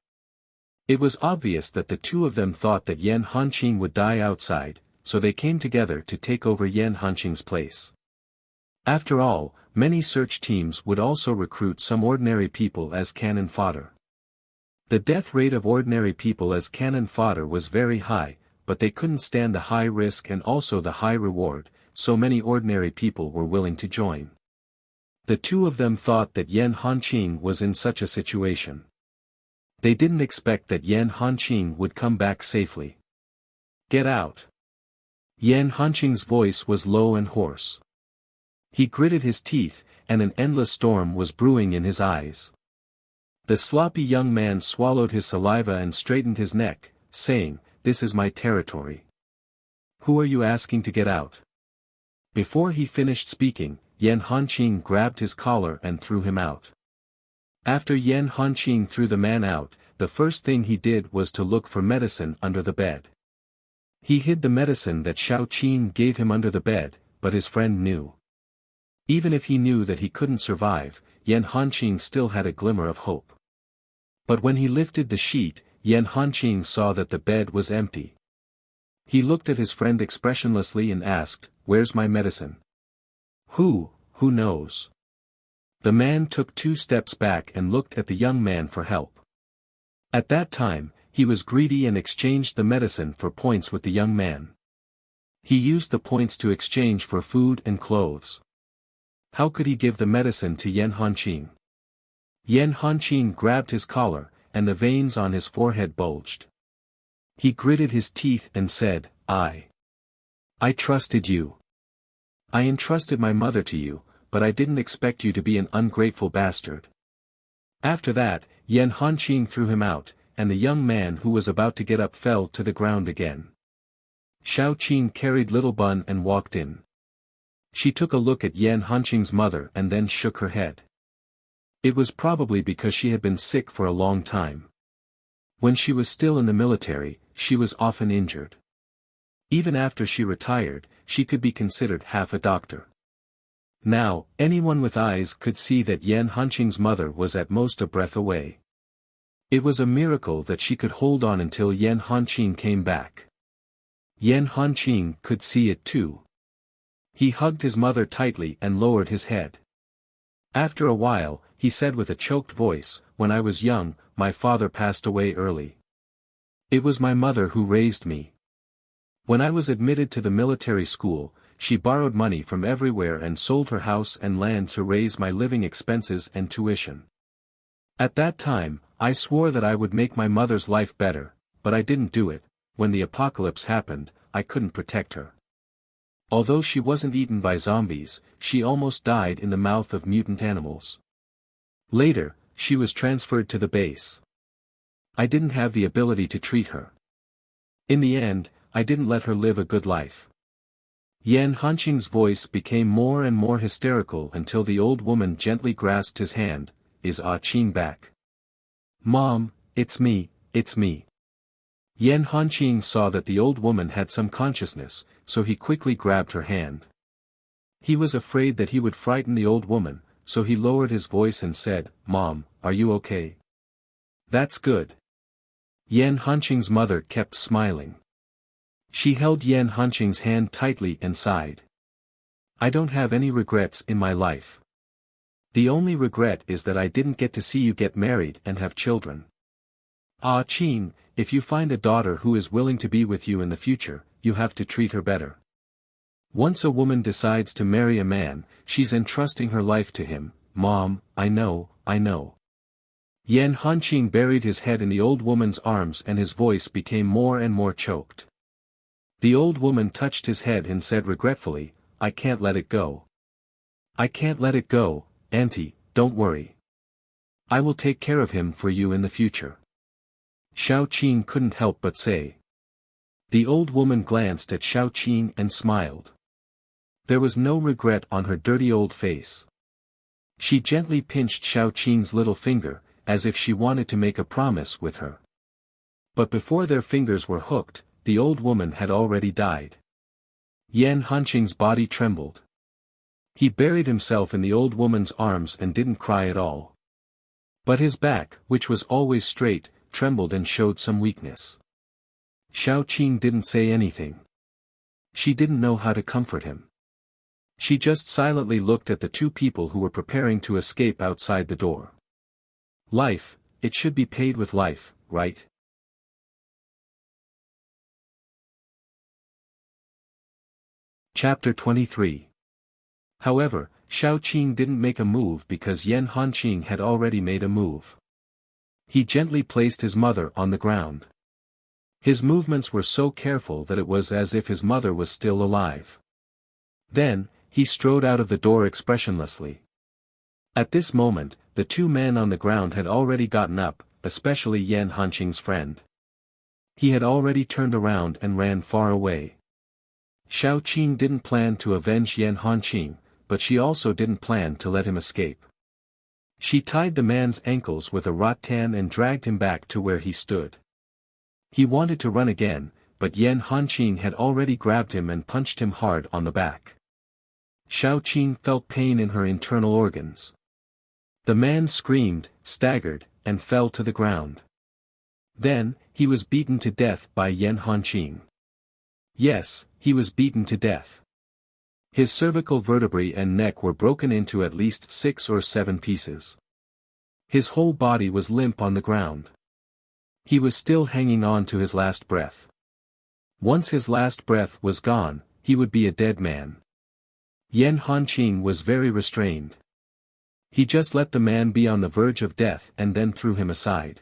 It was obvious that the two of them thought that Yan Hanqing would die outside, so they came together to take over Yan Hanqing's place. After all, many search teams would also recruit some ordinary people as cannon fodder. The death rate of ordinary people as cannon fodder was very high, but they couldn't stand the high risk and also the high reward, so many ordinary people were willing to join. The two of them thought that Yan Hanqing was in such a situation. They didn't expect that Yan Hanqing would come back safely. "Get out." Yan Hanqing's voice was low and hoarse. He gritted his teeth, and an endless storm was brewing in his eyes. The sloppy young man swallowed his saliva and straightened his neck, saying, "This is my territory. Who are you asking to get out?" Before he finished speaking, Yan Hanqing grabbed his collar and threw him out. After Yan Hanqing threw the man out, the first thing he did was to look for medicine under the bed. He hid the medicine that Xiao Qing gave him under the bed, but his friend knew. Even if he knew that he couldn't survive, Yan Hanqing still had a glimmer of hope. But when he lifted the sheet, Yan Hanqing saw that the bed was empty. He looked at his friend expressionlessly and asked, "Where's my medicine?" Who knows?" The man took 2 steps back and looked at the young man for help. At that time, he was greedy and exchanged the medicine for points with the young man. He used the points to exchange for food and clothes. How could he give the medicine to Yan Hanqing? Yan Hanqing grabbed his collar, and the veins on his forehead bulged. He gritted his teeth and said, I trusted you. I entrusted my mother to you, but I didn't expect you to be an ungrateful bastard." After that, Yan Hanqing threw him out. and the young man who was about to get up fell to the ground again. Xiao Qin carried Little Bun and walked in. She took a look at Yan Hanqing's mother and then shook her head. It was probably because she had been sick for a long time. When she was still in the military, she was often injured. Even after she retired, she could be considered half a doctor. Now, anyone with eyes could see that Yan Hanqing's mother was at most a breath away. It was a miracle that she could hold on until Yan Hanqing came back. Yan Hanqing could see it too. He hugged his mother tightly and lowered his head. After a while, he said with a choked voice, "When I was young, my father passed away early. It was my mother who raised me. When I was admitted to the military school, she borrowed money from everywhere and sold her house and land to raise my living expenses and tuition. At that time, I swore that I would make my mother's life better, but I didn't do it. When the apocalypse happened, I couldn't protect her. Although she wasn't eaten by zombies, she almost died in the mouth of mutant animals. Later, she was transferred to the base. I didn't have the ability to treat her. In the end, I didn't let her live a good life." Yan Hanqing's voice became more and more hysterical until the old woman gently grasped his hand. "Is Qing back?" "Mom, it's me, it's me." Yan Hanqing saw that the old woman had some consciousness, so he quickly grabbed her hand. He was afraid that he would frighten the old woman, so he lowered his voice and said, "Mom, are you okay?" "That's good." Yan Hanqing's mother kept smiling. She held Yan Hanqing's hand tightly and sighed. "I don't have any regrets in my life. The only regret is that I didn't get to see you get married and have children. Qing, if you find a daughter who is willing to be with you in the future, you have to treat her better. Once a woman decides to marry a man, she's entrusting her life to him." "Mom, I know, I know." Yan Hanqing buried his head in the old woman's arms and his voice became more and more choked. The old woman touched his head and said regretfully, "I can't let it go." "I can't let it go, Auntie, don't worry. I will take care of him for you in the future." Xiao Qin couldn't help but say. The old woman glanced at Xiao Qin and smiled. There was no regret on her dirty old face. She gently pinched Xiao Qin's little finger, as if she wanted to make a promise with her. But before their fingers were hooked, the old woman had already died. Yan Hanqing's body trembled. He buried himself in the old woman's arms and didn't cry at all. But his back, which was always straight, trembled and showed some weakness. Xiao Qin didn't say anything. She didn't know how to comfort him. She just silently looked at the two people who were preparing to escape outside the door. Life, it should be paid with life, right? Chapter 23. However, Xiao Qin didn't make a move because Yan Hanqing had already made a move. He gently placed his mother on the ground. His movements were so careful that it was as if his mother was still alive. Then, he strode out of the door expressionlessly. At this moment, the two men on the ground had already gotten up, especially Yan Hanqing's friend. He had already turned around and ran far away. Xiao Qin didn't plan to avenge Yan Hanqing, but she also didn't plan to let him escape. She tied the man's ankles with a rattan and dragged him back to where he stood. He wanted to run again, but Yan Hanqing had already grabbed him and punched him hard on the back. Xiao Qin felt pain in her internal organs. The man screamed, staggered, and fell to the ground. Then, he was beaten to death by Yan Hanqing. Yes, he was beaten to death. His cervical vertebrae and neck were broken into at least 6 or 7 pieces. His whole body was limp on the ground. He was still hanging on to his last breath. Once his last breath was gone, he would be a dead man. Yan Hanqing was very restrained. He just let the man be on the verge of death and then threw him aside.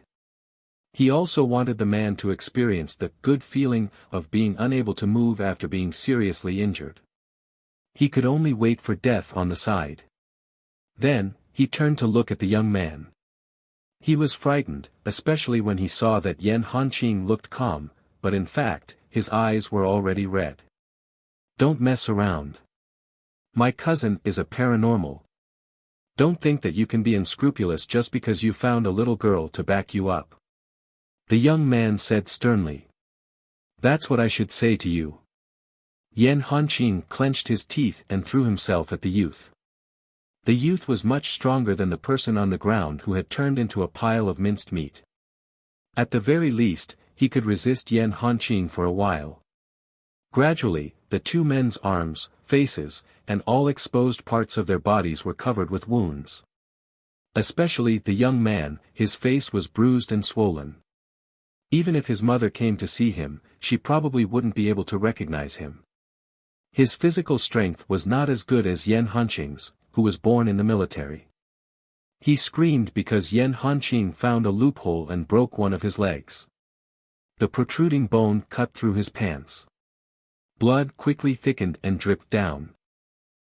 He also wanted the man to experience the good feeling of being unable to move after being seriously injured. He could only wait for death on the side. Then, he turned to look at the young man. He was frightened, especially when he saw that Yan Hanqing looked calm, but in fact, his eyes were already red. Don't mess around. My cousin is a paranormal. Don't think that you can be unscrupulous just because you found a little girl to back you up. The young man said sternly. That's what I should say to you. Yan Hanqing clenched his teeth and threw himself at the youth. The youth was much stronger than the person on the ground who had turned into a pile of minced meat. At the very least, he could resist Yan Hanqing for a while. Gradually, the two men's arms, faces, and all exposed parts of their bodies were covered with wounds. Especially the young man, his face was bruised and swollen. Even if his mother came to see him, she probably wouldn't be able to recognize him. His physical strength was not as good as Yan Hanqing's, who was born in the military. He screamed because Yan Hanqing found a loophole and broke one of his legs. The protruding bone cut through his pants. Blood quickly thickened and dripped down.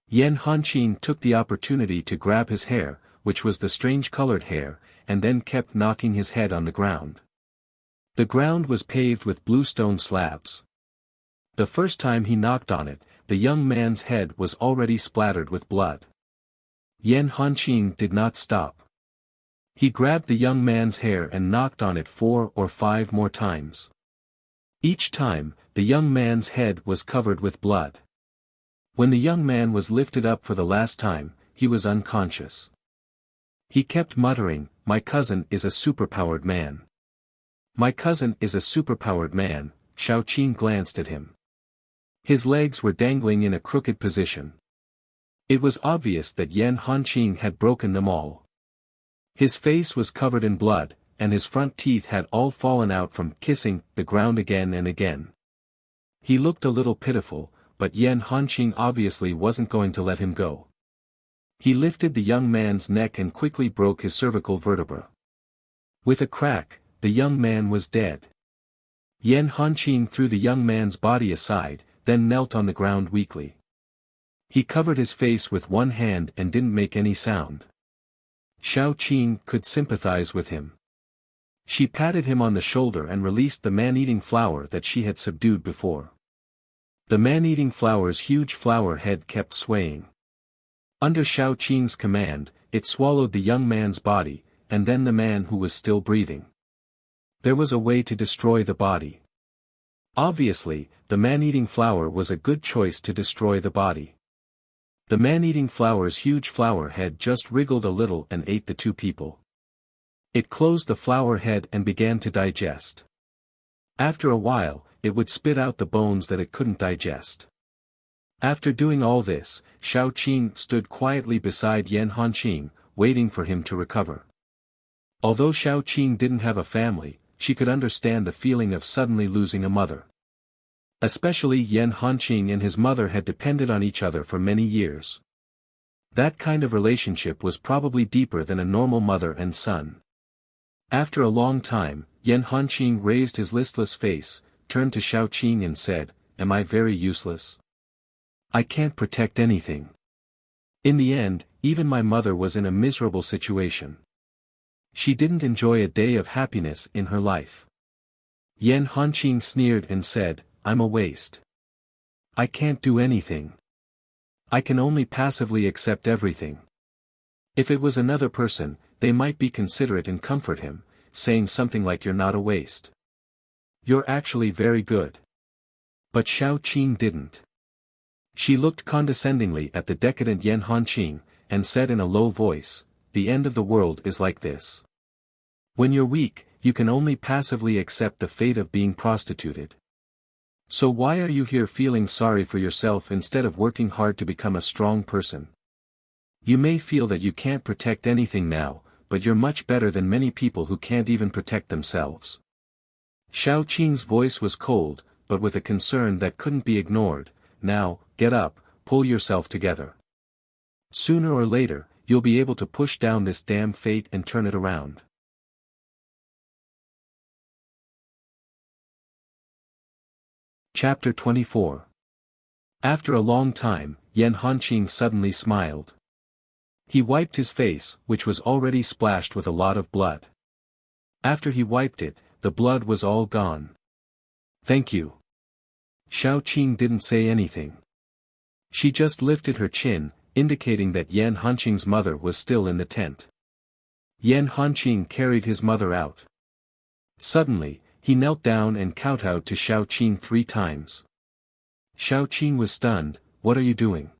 Yan Hanqing took the opportunity to grab his hair, which was the strange-colored hair, and then kept knocking his head on the ground. The ground was paved with bluestone slabs. The first time he knocked on it, the young man's head was already splattered with blood. Yan Hanqing did not stop. He grabbed the young man's hair and knocked on it 4 or 5 more times. Each time, the young man's head was covered with blood. When the young man was lifted up for the last time, he was unconscious. He kept muttering, "My cousin is a superpowered man. My cousin is a superpowered man." Shao Qing glanced at him. His legs were dangling in a crooked position. It was obvious that Yan Hanqing had broken them all. His face was covered in blood, and his front teeth had all fallen out from kissing the ground again and again. He looked a little pitiful, but Yan Hanqing obviously wasn't going to let him go. He lifted the young man's neck and quickly broke his cervical vertebra. With a crack, the young man was dead. Yan Hanqing threw the young man's body aside, then knelt on the ground weakly. He covered his face with one hand and didn't make any sound. Shao Qing could sympathize with him. She patted him on the shoulder and released the man-eating flower that she had subdued before. The man-eating flower's huge flower head kept swaying. Under Shao Qing's command, it swallowed the young man's body, and then the man who was still breathing. There was a way to destroy the body. Obviously, the man-eating flower was a good choice to destroy the body. The man-eating flower's huge flower head just wriggled a little and ate the two people. It closed the flower head and began to digest. After a while, it would spit out the bones that it couldn't digest. After doing all this, Shao Qing stood quietly beside Yan Hanqing, waiting for him to recover. Although Shao Qing didn't have a family, she could understand the feeling of suddenly losing a mother. Especially Yan Hanqing and his mother had depended on each other for many years. That kind of relationship was probably deeper than a normal mother and son. After a long time, Yan Hanqing raised his listless face, turned to Shao Qing and said, "Am I very useless? I can't protect anything. In the end, even my mother was in a miserable situation. She didn't enjoy a day of happiness in her life." Yan Hanqing sneered and said, "I'm a waste. I can't do anything. I can only passively accept everything." If it was another person, they might be considerate and comfort him, saying something like, "You're not a waste. You're actually very good." But Shao Qing didn't. She looked condescendingly at the decadent Yan Hanqing, and said in a low voice, "The end of the world is like this. When you're weak, you can only passively accept the fate of being prostituted. So why are you here feeling sorry for yourself instead of working hard to become a strong person? You may feel that you can't protect anything now, but you're much better than many people who can't even protect themselves." Shao Qing's voice was cold, but with a concern that couldn't be ignored. "Now, get up, pull yourself together. Sooner or later, you'll be able to push down this damn fate and turn it around." Chapter 24. After a long time, Yan Hanqing suddenly smiled. He wiped his face, which was already splashed with a lot of blood. After he wiped it, the blood was all gone. Thank you. Xiao Qing didn't say anything. She just lifted her chin, indicating that Yan Hanqing's mother was still in the tent. Yan Hanqing carried his mother out. Suddenly, he knelt down and kowtowed to Xiao Qing 3 times. Xiao Qing was stunned. What are you doing?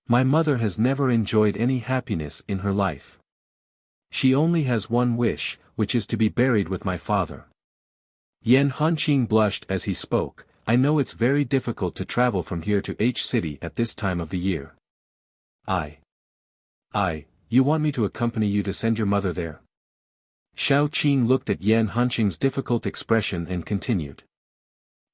My mother has never enjoyed any happiness in her life. She only has one wish, which is to be buried with my father. Yan Hanqing blushed as he spoke. I know it's very difficult to travel from here to H City at this time of the year. You want me to accompany you to send your mother there? Xiao Qing looked at Yan Hanqing's difficult expression and continued.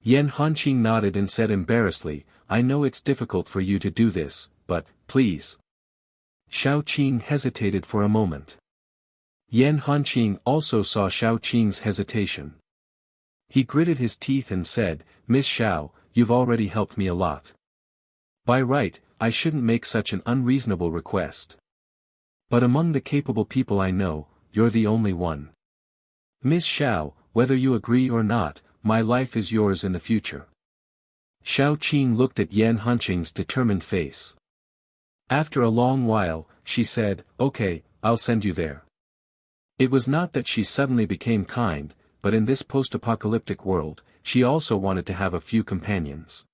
Yan Hanqing nodded and said embarrassedly, I know it's difficult for you to do this, but, please. Xiao Qing hesitated for a moment. Yan Hanqing also saw Xiao Qing's hesitation. He gritted his teeth and said, Miss Xiao, you've already helped me a lot. By right, I shouldn't make such an unreasonable request. But among the capable people I know, you're the only one. Miss Xiao, whether you agree or not, my life is yours in the future. Xiao Qing looked at Yan Hanqing's determined face. After a long while, she said, Okay, I'll send you there. It was not that she suddenly became kind, but in this post-apocalyptic world, she also wanted to have a few companions.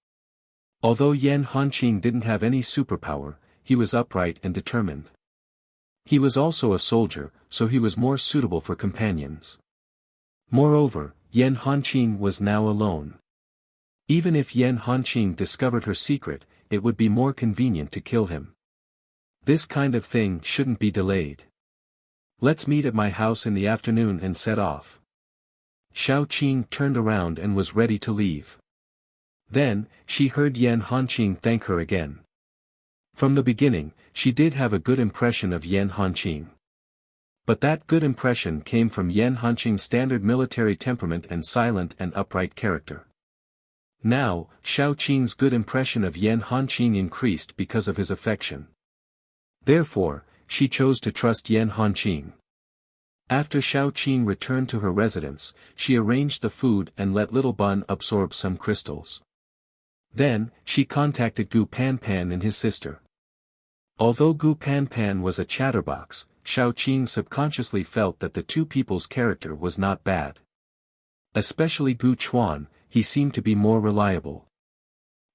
Although Yan Hanqing didn't have any superpower, he was upright and determined. He was also a soldier, so he was more suitable for companions. Moreover, Yan Hanqing was now alone. Even if Yan Hanqing discovered her secret, it would be more convenient to kill him. This kind of thing shouldn't be delayed. Let's meet at my house in the afternoon and set off. Xiao Qing turned around and was ready to leave. Then, she heard Yan Hanqing thank her again. From the beginning, she did have a good impression of Yan Hanqing. But that good impression came from Yan Hanqing's standard military temperament and silent and upright character. Now, Xiao Qing's good impression of Yan Hanqing increased because of his affection. Therefore, she chose to trust Yan Hanqing. After Xiao Qing returned to her residence, she arranged the food and let Little Bun absorb some crystals. Then, she contacted Gu Panpan and his sister. Although Gu Panpan was a chatterbox, Xiao Qing subconsciously felt that the two people's character was not bad. Especially Gu Chuan, he seemed to be more reliable.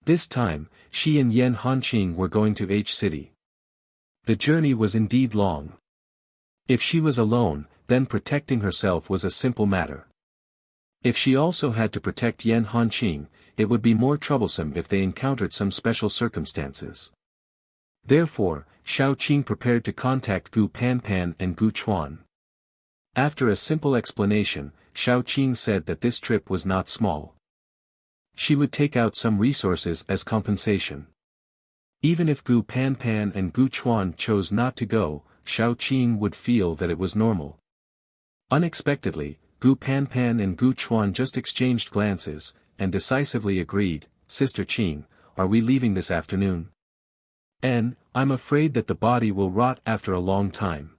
This time, she and Yan Hanqing were going to H City. The journey was indeed long. If she was alone, then protecting herself was a simple matter. If she also had to protect Yan Hanqing, it would be more troublesome if they encountered some special circumstances. Therefore, Xiao Qing prepared to contact Gu Panpan and Gu Chuan. After a simple explanation, Xiao Qing said that this trip was not small. She would take out some resources as compensation. Even if Gu Panpan and Gu Chuan chose not to go, Xiao Qing would feel that it was normal. Unexpectedly, Gu Panpan and Gu Chuan just exchanged glances, and decisively agreed, Sister Qing, are we leaving this afternoon? I'm afraid that the body will rot after a long time.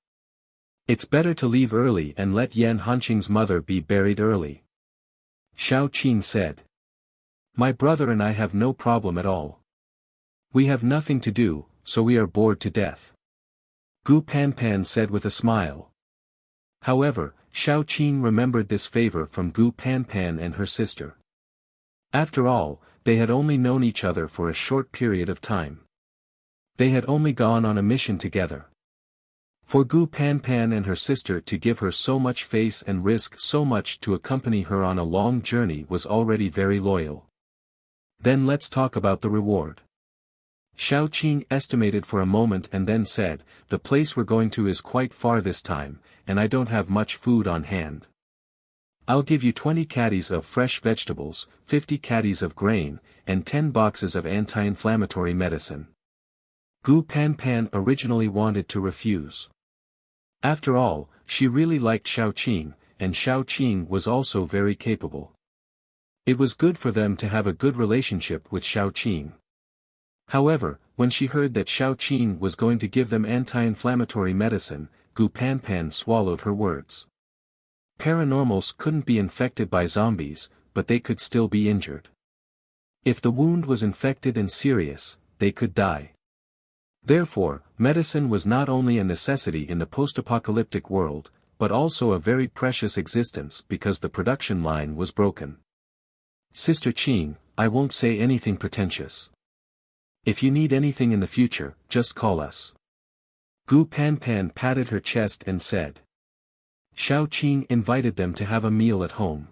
It's better to leave early and let Yan Hanqing's mother be buried early. Xiao Qing said. My brother and I have no problem at all. We have nothing to do, so we are bored to death. Gu Panpan said with a smile. However, Xiao Qing remembered this favor from Gu Panpan and her sister. After all, they had only known each other for a short period of time. They had only gone on a mission together. For Gu Panpan and her sister to give her so much face and risk so much to accompany her on a long journey was already very loyal. Then let's talk about the reward. Xiao Qing estimated for a moment and then said, the place we're going to is quite far this time, and I don't have much food on hand. I'll give you 20 caddies of fresh vegetables, 50 caddies of grain, and 10 boxes of anti-inflammatory medicine. Gu Panpan originally wanted to refuse. After all, she really liked Xiao Qing, and Xiao Qing was also very capable. It was good for them to have a good relationship with Xiao Qing. However, when she heard that Xiao Qing was going to give them anti-inflammatory medicine, Gu Panpan swallowed her words. Paranormals couldn't be infected by zombies, but they could still be injured. If the wound was infected and serious, they could die. Therefore, medicine was not only a necessity in the post-apocalyptic world, but also a very precious existence because the production line was broken. Sister Qing, I won't say anything pretentious. If you need anything in the future, just call us. Gu Panpan patted her chest and said. Xiao Qing invited them to have a meal at home.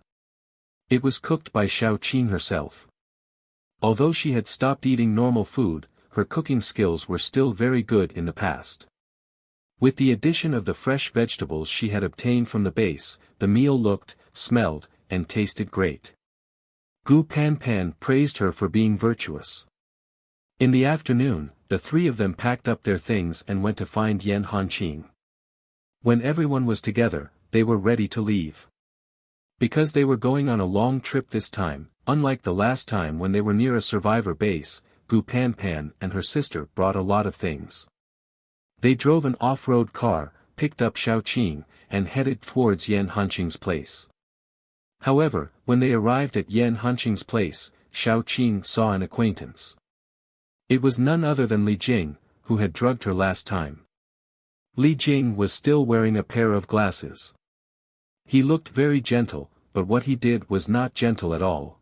It was cooked by Xiao Qing herself. Although she had stopped eating normal food, her cooking skills were still very good in the past. With the addition of the fresh vegetables she had obtained from the base, the meal looked, smelled, and tasted great. Gu Panpan praised her for being virtuous. In the afternoon, the three of them packed up their things and went to find Yan Hanqing. When everyone was together, they were ready to leave. Because they were going on a long trip this time, unlike the last time when they were near a survivor base, Gu Panpan and her sister brought a lot of things. They drove an off-road car, picked up Xiao Qing, and headed towards Yan Hanqing's place. However, when they arrived at Yan Hanqing's place, Xiao Qing saw an acquaintance. It was none other than Li Jing, who had drugged her last time. Li Jing was still wearing a pair of glasses. He looked very gentle, but what he did was not gentle at all.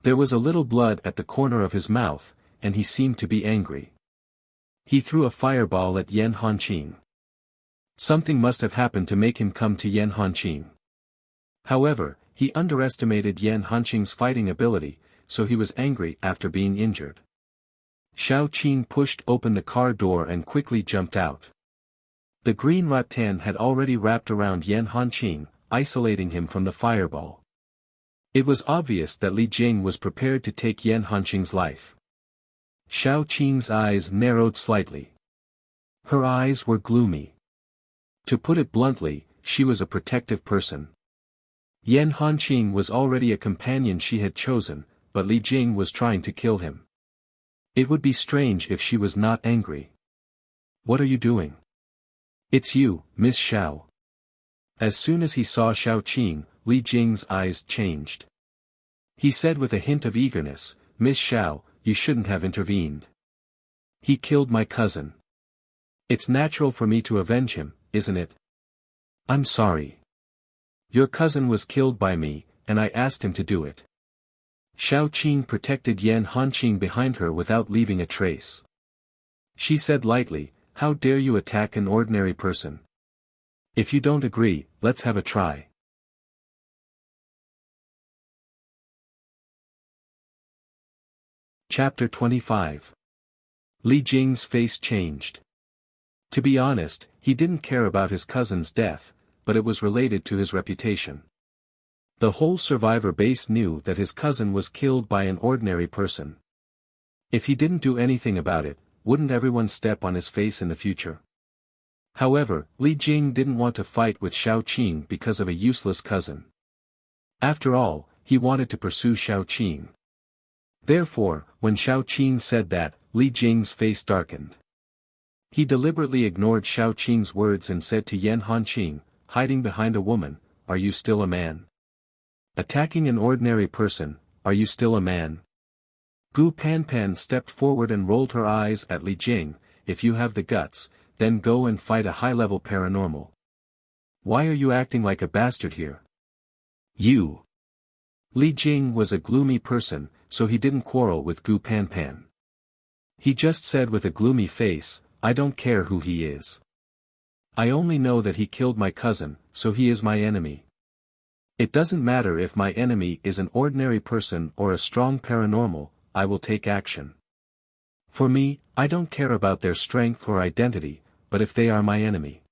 There was a little blood at the corner of his mouth, and he seemed to be angry. He threw a fireball at Yan Hanqing. Something must have happened to make him come to Yan Hanqing. However, he underestimated Yan Hanqing's fighting ability, so he was angry after being injured. Xiao Qing pushed open the car door and quickly jumped out. The green rattan had already wrapped around Yan Hanqing, isolating him from the fireball. It was obvious that Li Jing was prepared to take Yan Hanqing's life. Xiao Qing's eyes narrowed slightly. Her eyes were gloomy. To put it bluntly, she was a protective person. Yan Hanqing was already a companion she had chosen, but Li Jing was trying to kill him. It would be strange if she was not angry. What are you doing? It's you, Miss Xiao. As soon as he saw Xiao Qing, Li Jing's eyes changed. He said with a hint of eagerness, Miss Xiao, you shouldn't have intervened. He killed my cousin. It's natural for me to avenge him, isn't it? I'm sorry. Your cousin was killed by me, and I asked him to do it. Xiao Qing protected Yan Hanqing behind her without leaving a trace. She said lightly, how dare you attack an ordinary person? If you don't agree, let's have a try. Chapter 25. Li Jing's face changed. To be honest, he didn't care about his cousin's death, but it was related to his reputation. The whole survivor base knew that his cousin was killed by an ordinary person. If he didn't do anything about it, wouldn't everyone step on his face in the future? However, Li Jing didn't want to fight with Xiao Qing because of a useless cousin. After all, he wanted to pursue Xiao Qing. Therefore, when Xiao Qing said that, Li Jing's face darkened. He deliberately ignored Xiao Qing's words and said to Yan Hanqing, hiding behind a woman, are you still a man? Attacking an ordinary person, are you still a man? Gu Panpan stepped forward and rolled her eyes at Li Jing, if you have the guts, then go and fight a high-level paranormal. Why are you acting like a bastard here? You. Li Jing was a gloomy person, so he didn't quarrel with Gu Panpan. He just said with a gloomy face, I don't care who he is. I only know that he killed my cousin, so he is my enemy. It doesn't matter if my enemy is an ordinary person or a strong paranormal, I will take action. For me, I don't care about their strength or identity, but if they are my enemy.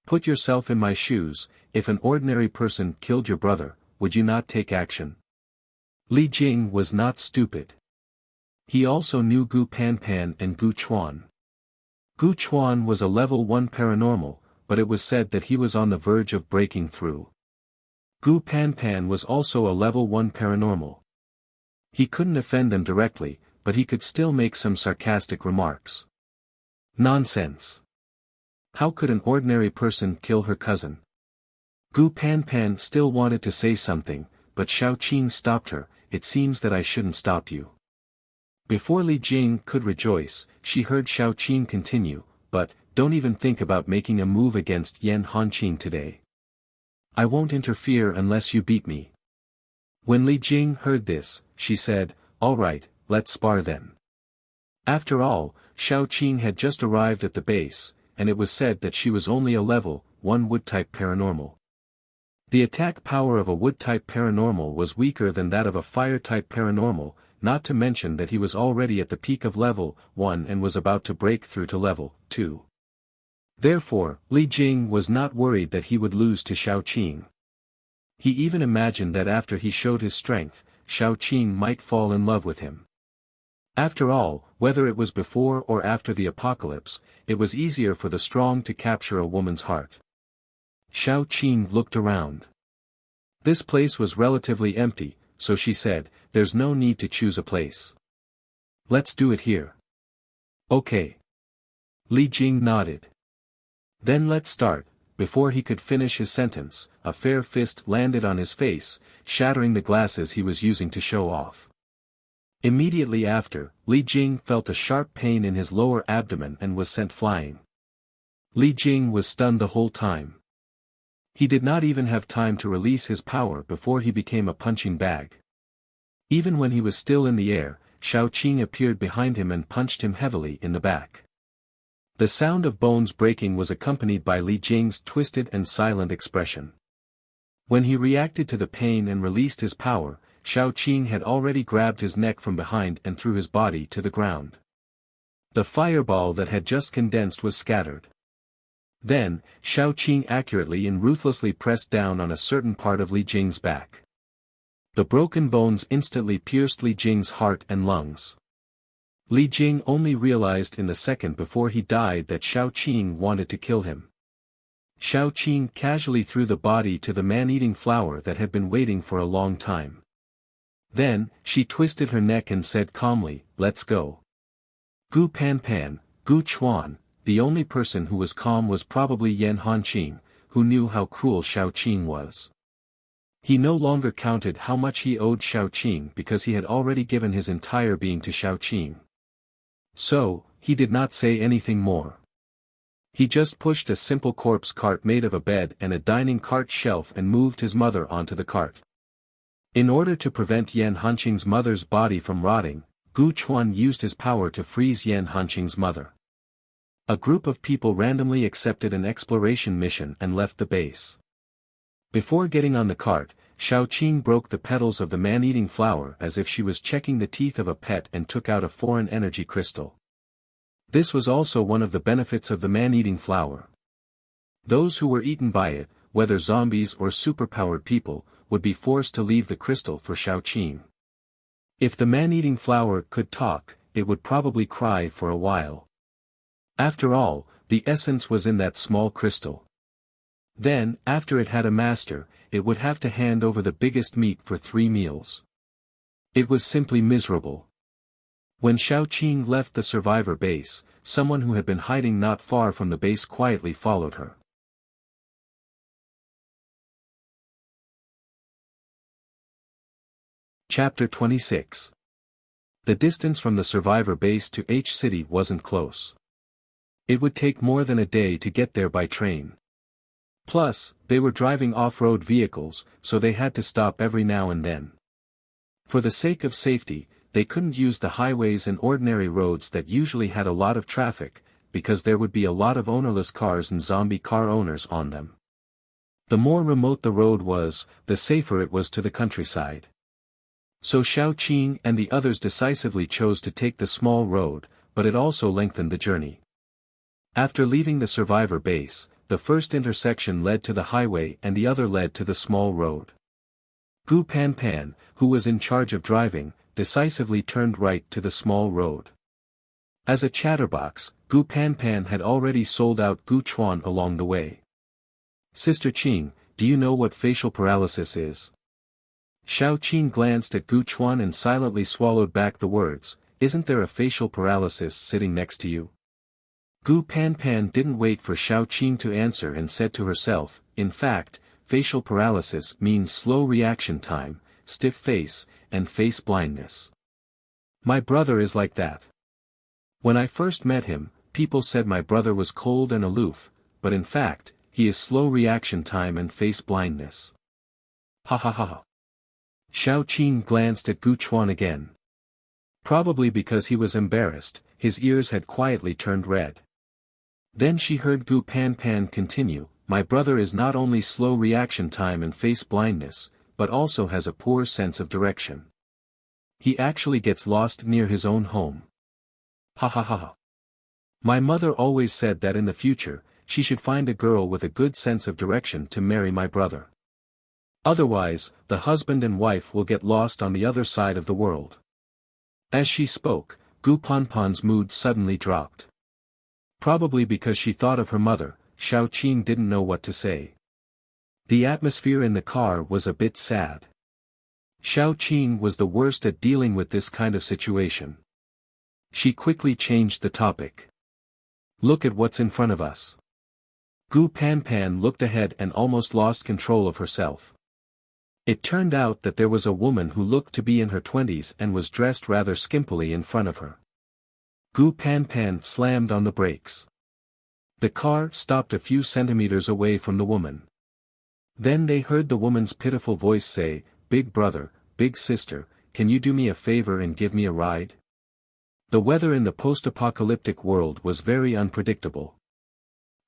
Put yourself in my shoes, if an ordinary person killed your brother, would you not take action? Li Jing was not stupid. He also knew Gu Panpan and Gu Chuan. Gu Chuan was a level 1 paranormal, but it was said that he was on the verge of breaking through. Gu Panpan was also a level 1 paranormal. He couldn't offend them directly, but he could still make some sarcastic remarks. Nonsense. How could an ordinary person kill her cousin? Gu Panpan still wanted to say something, but Xiao Qing stopped her. It seems that I shouldn't stop you. Before Li Jing could rejoice, she heard Xiao Qing continue, but, don't even think about making a move against Yan Hanqing today. I won't interfere unless you beat me. When Li Jing heard this, she said, all right, let's spar then. After all, Xiao Qing had just arrived at the base, and it was said that she was only a level 1 wood-type paranormal. The attack power of a wood-type paranormal was weaker than that of a fire-type paranormal, not to mention that he was already at the peak of level 1 and was about to break through to level 2. Therefore, Li Jing was not worried that he would lose to Xiao Qing. He even imagined that after he showed his strength, Xiao Qing might fall in love with him. After all, whether it was before or after the apocalypse, it was easier for the strong to capture a woman's heart. Xiao Qing looked around. This place was relatively empty, so she said, there's no need to choose a place. Let's do it here. Okay. Li Jing nodded. Then let's start. Before he could finish his sentence, a fair fist landed on his face, shattering the glasses he was using to show off. Immediately after, Li Jing felt a sharp pain in his lower abdomen and was sent flying. Li Jing was stunned the whole time. He did not even have time to release his power before he became a punching bag. Even when he was still in the air, Xiao Qing appeared behind him and punched him heavily in the back. The sound of bones breaking was accompanied by Li Jing's twisted and silent expression. When he reacted to the pain and released his power, Xiao Qing had already grabbed his neck from behind and threw his body to the ground. The fireball that had just condensed was scattered. Then, Xiao Qing accurately and ruthlessly pressed down on a certain part of Li Jing's back. The broken bones instantly pierced Li Jing's heart and lungs. Li Jing only realized in the second before he died that Xiao Qing wanted to kill him. Xiao Qing casually threw the body to the man-eating flower that had been waiting for a long time. Then, she twisted her neck and said calmly, let's go. Gu Panpan, Gu Chuan. The only person who was calm was probably Yan Hanqing, who knew how cruel Xiao Qing was. He no longer counted how much he owed Xiao Qing because he had already given his entire being to Xiao Qing. So, he did not say anything more. He just pushed a simple corpse cart made of a bed and a dining cart shelf and moved his mother onto the cart. In order to prevent Yan Hanqing's mother's body from rotting, Gu Chuan used his power to freeze Yan Hanqing's mother. A group of people randomly accepted an exploration mission and left the base. Before getting on the cart, Xiao Qing broke the petals of the man-eating flower as if she was checking the teeth of a pet and took out a foreign energy crystal. This was also one of the benefits of the man-eating flower. Those who were eaten by it, whether zombies or superpowered people, would be forced to leave the crystal for Xiao Qing. If the man-eating flower could talk, it would probably cry for a while. After all, the essence was in that small crystal. Then, after it had a master, it would have to hand over the biggest meat for 3 meals. It was simply miserable. When Xiao Qing left the survivor base, someone who had been hiding not far from the base quietly followed her. Chapter 26. The distance from the survivor base to H City wasn't close. It would take more than a day to get there by train. Plus, they were driving off-road vehicles, so they had to stop every now and then. For the sake of safety, they couldn't use the highways and ordinary roads that usually had a lot of traffic, because there would be a lot of ownerless cars and zombie car owners on them. The more remote the road was, the safer it was to the countryside. So Xiao Qing and the others decisively chose to take the small road, but it also lengthened the journey. After leaving the survivor base, the first intersection led to the highway and the other led to the small road. Gu Panpan, who was in charge of driving, decisively turned right to the small road. As a chatterbox, Gu Panpan had already sold out Gu Chuan along the way. Sister Qing, do you know what facial paralysis is? Xiao Qing glanced at Gu Chuan and silently swallowed back the words, isn't there a facial paralysis sitting next to you? Gu Panpan didn't wait for Xiao Qing to answer and said to herself, in fact, facial paralysis means slow reaction time, stiff face, and face blindness. My brother is like that. When I first met him, people said my brother was cold and aloof, but in fact, he is slow reaction time and face blindness. Ha ha ha ha. Xiao Qin glanced at Gu Chuan again. Probably because he was embarrassed, his ears had quietly turned red. Then she heard Gu Panpan continue, my brother is not only slow reaction time and face blindness, but also has a poor sense of direction. He actually gets lost near his own home. Ha ha ha ha. My mother always said that in the future, she should find a girl with a good sense of direction to marry my brother. Otherwise, the husband and wife will get lost on the other side of the world. As she spoke, Gu Panpan's mood suddenly dropped. Probably because she thought of her mother, Xiao Qin didn't know what to say. The atmosphere in the car was a bit sad. Xiao Qin was the worst at dealing with this kind of situation. She quickly changed the topic. Look at what's in front of us. Gu Panpan looked ahead and almost lost control of herself. It turned out that there was a woman who looked to be in her 20s and was dressed rather skimpily in front of her. Gu Panpan slammed on the brakes. The car stopped a few centimeters away from the woman. Then they heard the woman's pitiful voice say, "Big brother, big sister, can you do me a favor and give me a ride?" The weather in the post-apocalyptic world was very unpredictable.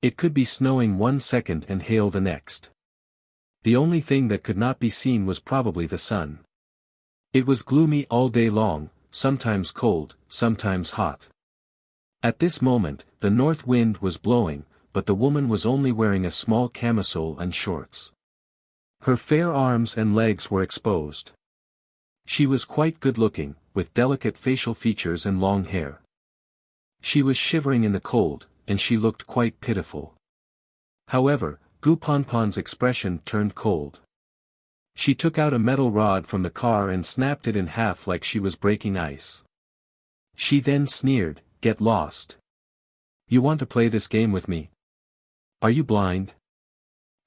It could be snowing one second and hail the next. The only thing that could not be seen was probably the sun. It was gloomy all day long, sometimes cold, sometimes hot. At this moment, the north wind was blowing, but the woman was only wearing a small camisole and shorts. Her fair arms and legs were exposed. She was quite good-looking, with delicate facial features and long hair. She was shivering in the cold, and she looked quite pitiful. However, Gu Panpan's expression turned cold. She took out a metal rod from the car and snapped it in half like she was breaking ice. She then sneered, "Get lost. You want to play this game with me? Are you blind?"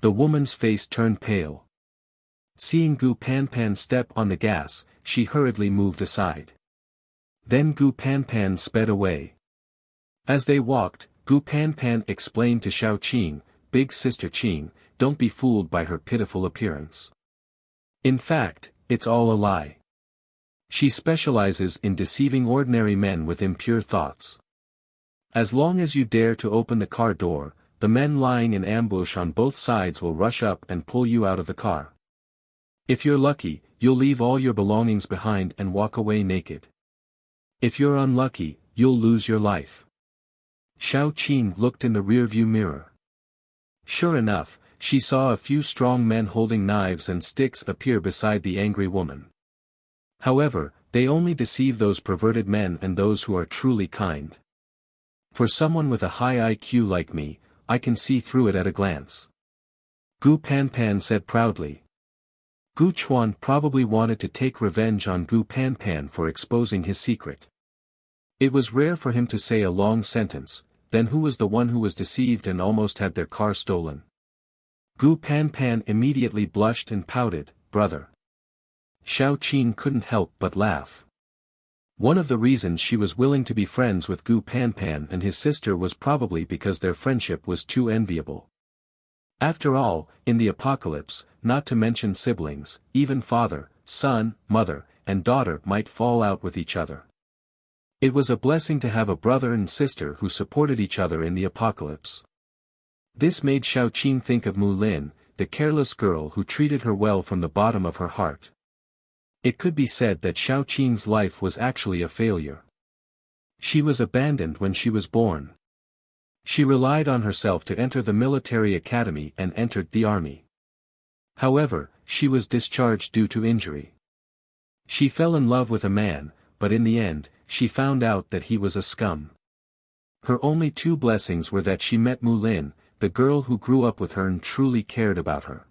The woman's face turned pale. Seeing Gu Panpan step on the gas, she hurriedly moved aside. Then Gu Panpan sped away. As they walked, Gu Panpan explained to Xiao Qin, "Big sister Qin, don't be fooled by her pitiful appearance. In fact, it's all a lie. She specializes in deceiving ordinary men with impure thoughts. As long as you dare to open the car door, the men lying in ambush on both sides will rush up and pull you out of the car. If you're lucky, you'll leave all your belongings behind and walk away naked. If you're unlucky, you'll lose your life." Xiao Qin looked in the rearview mirror. Sure enough, she saw a few strong men holding knives and sticks appear beside the angry woman. However, they only deceive those perverted men and those who are truly kind. For someone with a high IQ like me, I can see through it at a glance. Gu Panpan said proudly. Gu Chuan probably wanted to take revenge on Gu Panpan for exposing his secret. It was rare for him to say a long sentence, then who was the one who was deceived and almost had their car stolen? Gu Panpan immediately blushed and pouted, "Brother." Xiao Qin couldn't help but laugh. One of the reasons she was willing to be friends with Gu Panpan and his sister was probably because their friendship was too enviable. After all, in the apocalypse, not to mention siblings, even father, son, mother, and daughter might fall out with each other. It was a blessing to have a brother and sister who supported each other in the apocalypse. This made Xiao Qin think of Mu Lin, the careless girl who treated her well from the bottom of her heart. It could be said that Xiao Qin's life was actually a failure. She was abandoned when she was born. She relied on herself to enter the military academy and entered the army. However, she was discharged due to injury. She fell in love with a man, but in the end, she found out that he was a scum. Her only two blessings were that she met Mu Lin, the girl who grew up with her and truly cared about her.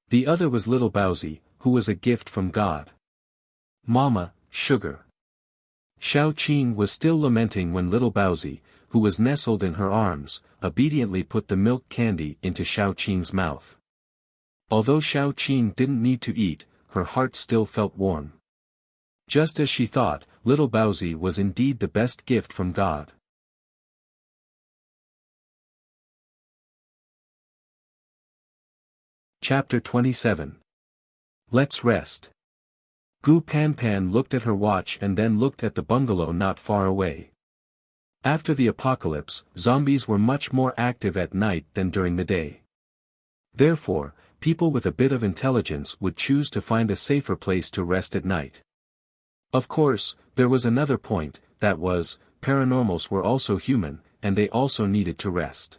The other was little Baozi, who was a gift from God. Mama, sugar. Xiao Qin was still lamenting when little Baozi, who was nestled in her arms, obediently put the milk candy into Xiao Qin's mouth. Although Xiao Qin didn't need to eat, her heart still felt warm. Just as she thought, little Baozi was indeed the best gift from God. Chapter 27. Let's rest. Gu Panpan looked at her watch and then looked at the bungalow not far away. After the apocalypse, zombies were much more active at night than during the day. Therefore, people with a bit of intelligence would choose to find a safer place to rest at night. Of course, there was another point, that was, paranormals were also human, and they also needed to rest.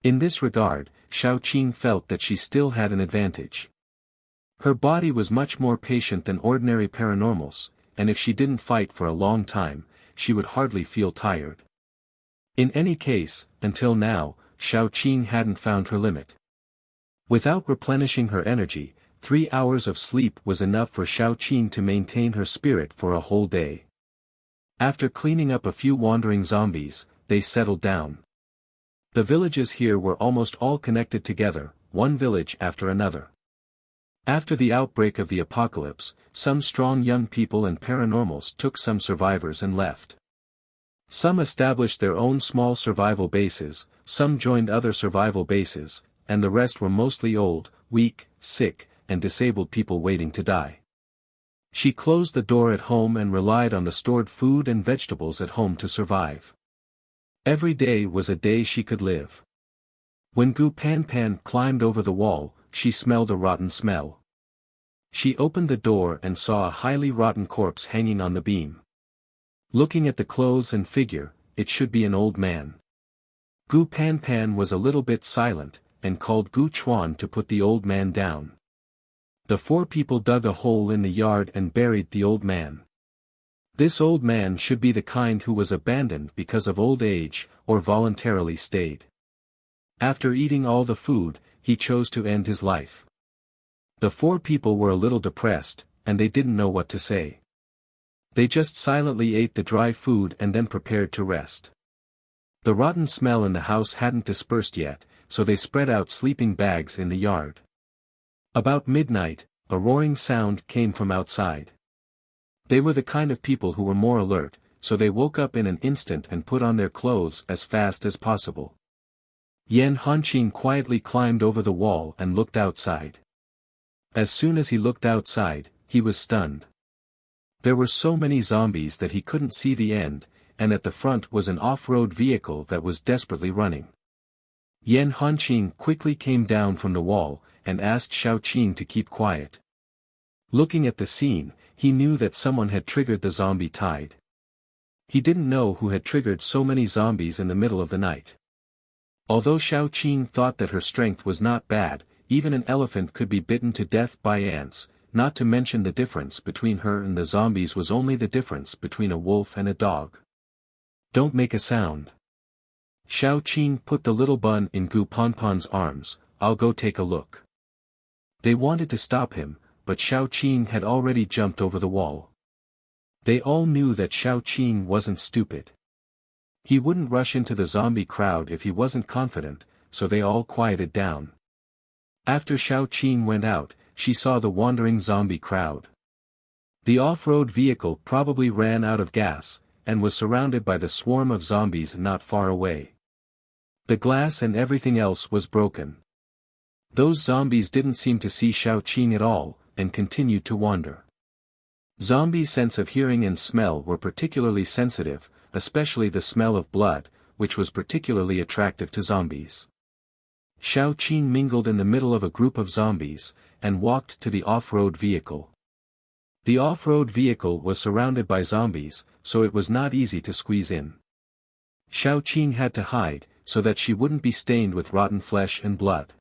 In this regard, Xiao Qin felt that she still had an advantage. Her body was much more patient than ordinary paranormals, and if she didn't fight for a long time, she would hardly feel tired. In any case, until now, Xiao Qin hadn't found her limit. Without replenishing her energy, 3 hours of sleep was enough for Xiao Qin to maintain her spirit for a whole day. After cleaning up a few wandering zombies, they settled down. The villages here were almost all connected together, one village after another. After the outbreak of the apocalypse, some strong young people and paranormals took some survivors and left. Some established their own small survival bases, some joined other survival bases, and the rest were mostly old, weak, sick, and disabled people waiting to die. She closed the door at home and relied on the stored food and vegetables at home to survive. Every day was a day she could live. When Gu Panpan climbed over the wall, she smelled a rotten smell. She opened the door and saw a highly rotten corpse hanging on the beam. Looking at the clothes and figure, it should be an old man. Gu Panpan was a little bit silent, and called Gu Chuan to put the old man down. The 4 people dug a hole in the yard and buried the old man. This old man should be the kind who was abandoned because of old age, or voluntarily stayed. After eating all the food, he chose to end his life. The 4 people were a little depressed, and they didn't know what to say. They just silently ate the dry food and then prepared to rest. The rotten smell in the house hadn't dispersed yet, so they spread out sleeping bags in the yard. About midnight, a roaring sound came from outside. They were the kind of people who were more alert, so they woke up in an instant and put on their clothes as fast as possible. Yan Hanqing quietly climbed over the wall and looked outside. As soon as he looked outside, he was stunned. There were so many zombies that he couldn't see the end, and at the front was an off-road vehicle that was desperately running. Yan Hanqing quickly came down from the wall, and asked Xiao Qin to keep quiet. Looking at the scene, he knew that someone had triggered the zombie tide. He didn't know who had triggered so many zombies in the middle of the night. Although Xiao Qin thought that her strength was not bad, even an elephant could be bitten to death by ants, not to mention the difference between her and the zombies was only the difference between a wolf and a dog. Don't make a sound. Xiao Qin put the little bun in Gu Panpan's arms. I'll go take a look. They wanted to stop him, but Xiao Qin had already jumped over the wall. They all knew that Xiao Qin wasn't stupid. He wouldn't rush into the zombie crowd if he wasn't confident, so they all quieted down. After Xiao Qin went out, she saw the wandering zombie crowd. The off-road vehicle probably ran out of gas, and was surrounded by the swarm of zombies not far away. The glass and everything else was broken. Those zombies didn't seem to see Xiao Qin at all, and continued to wander. Zombies' sense of hearing and smell were particularly sensitive, especially the smell of blood, which was particularly attractive to zombies. Xiao Qin mingled in the middle of a group of zombies, and walked to the off-road vehicle. The off-road vehicle was surrounded by zombies, so it was not easy to squeeze in. Xiao Qin had to hide, so that she wouldn't be stained with rotten flesh and blood.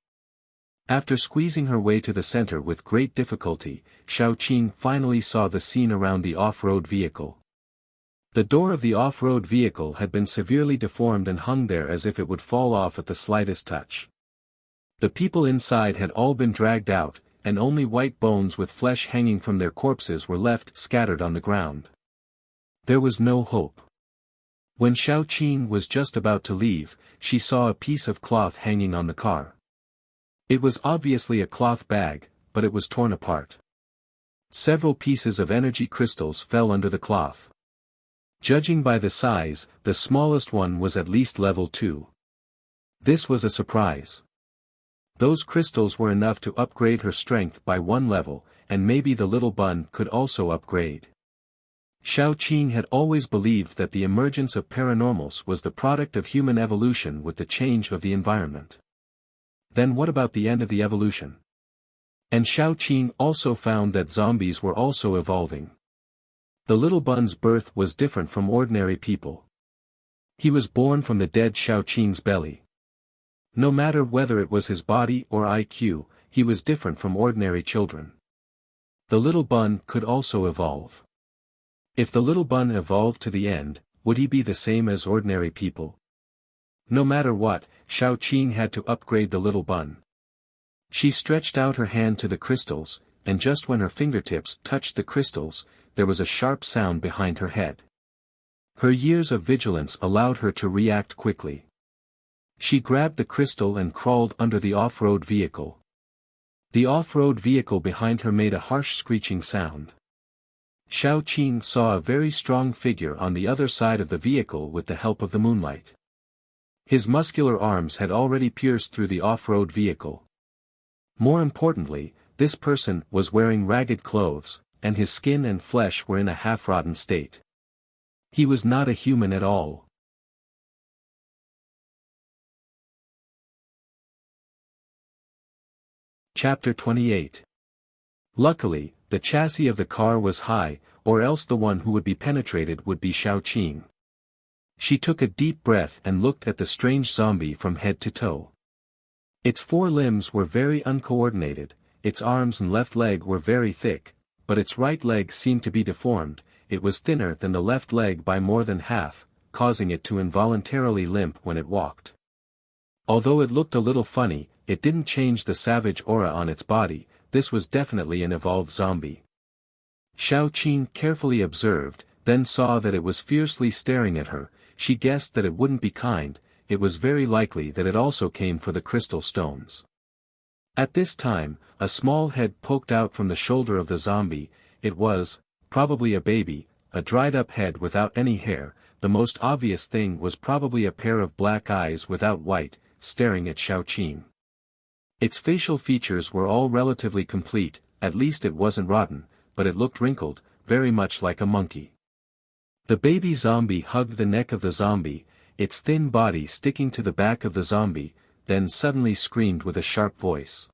After squeezing her way to the center with great difficulty, Xiao Qin finally saw the scene around the off-road vehicle. The door of the off-road vehicle had been severely deformed and hung there as if it would fall off at the slightest touch. The people inside had all been dragged out, and only white bones with flesh hanging from their corpses were left scattered on the ground. There was no hope. When Xiao Qin was just about to leave, she saw a piece of cloth hanging on the car. It was obviously a cloth bag, but it was torn apart. Several pieces of energy crystals fell under the cloth. Judging by the size, the smallest one was at least level 2. This was a surprise. Those crystals were enough to upgrade her strength by 1 level, and maybe the little bun could also upgrade. Xiao Qing had always believed that the emergence of paranormals was the product of human evolution with the change of the environment. Then what about the end of the evolution? And Xiao Qing also found that zombies were also evolving. The little bun's birth was different from ordinary people. He was born from the dead Xiao Qing's belly. No matter whether it was his body or IQ, he was different from ordinary children. The little bun could also evolve. If the little bun evolved to the end, would he be the same as ordinary people? No matter what, Xiao Qing had to upgrade the little bun. She stretched out her hand to the crystals, and just when her fingertips touched the crystals, there was a sharp sound behind her head. Her years of vigilance allowed her to react quickly. She grabbed the crystal and crawled under the off-road vehicle. The off-road vehicle behind her made a harsh screeching sound. Xiao Qing saw a very strong figure on the other side of the vehicle with the help of the moonlight. His muscular arms had already pierced through the off-road vehicle. More importantly, this person was wearing ragged clothes, and his skin and flesh were in a half-rotten state. He was not a human at all. Chapter 28. Luckily, the chassis of the car was high, or else the one who would be penetrated would be Xiao Qing. She took a deep breath and looked at the strange zombie from head to toe. Its 4 limbs were very uncoordinated, its arms and left leg were very thick, but its right leg seemed to be deformed. It was thinner than the left leg by more than half, causing it to involuntarily limp when it walked. Although it looked a little funny, it didn't change the savage aura on its body. This was definitely an evolved zombie. Xiao Qing carefully observed, then saw that it was fiercely staring at her. She guessed that it wouldn't be kind. It was very likely that it also came for the crystal stones. At this time, a small head poked out from the shoulder of the zombie. It was, probably a baby, a dried-up head without any hair. The most obvious thing was probably a pair of black eyes without white, staring at Xiao Qing. Its facial features were all relatively complete, at least it wasn't rotten, but it looked wrinkled, very much like a monkey. The baby zombie hugged the neck of the zombie, its thin body sticking to the back of the zombie, then suddenly screamed with a sharp voice.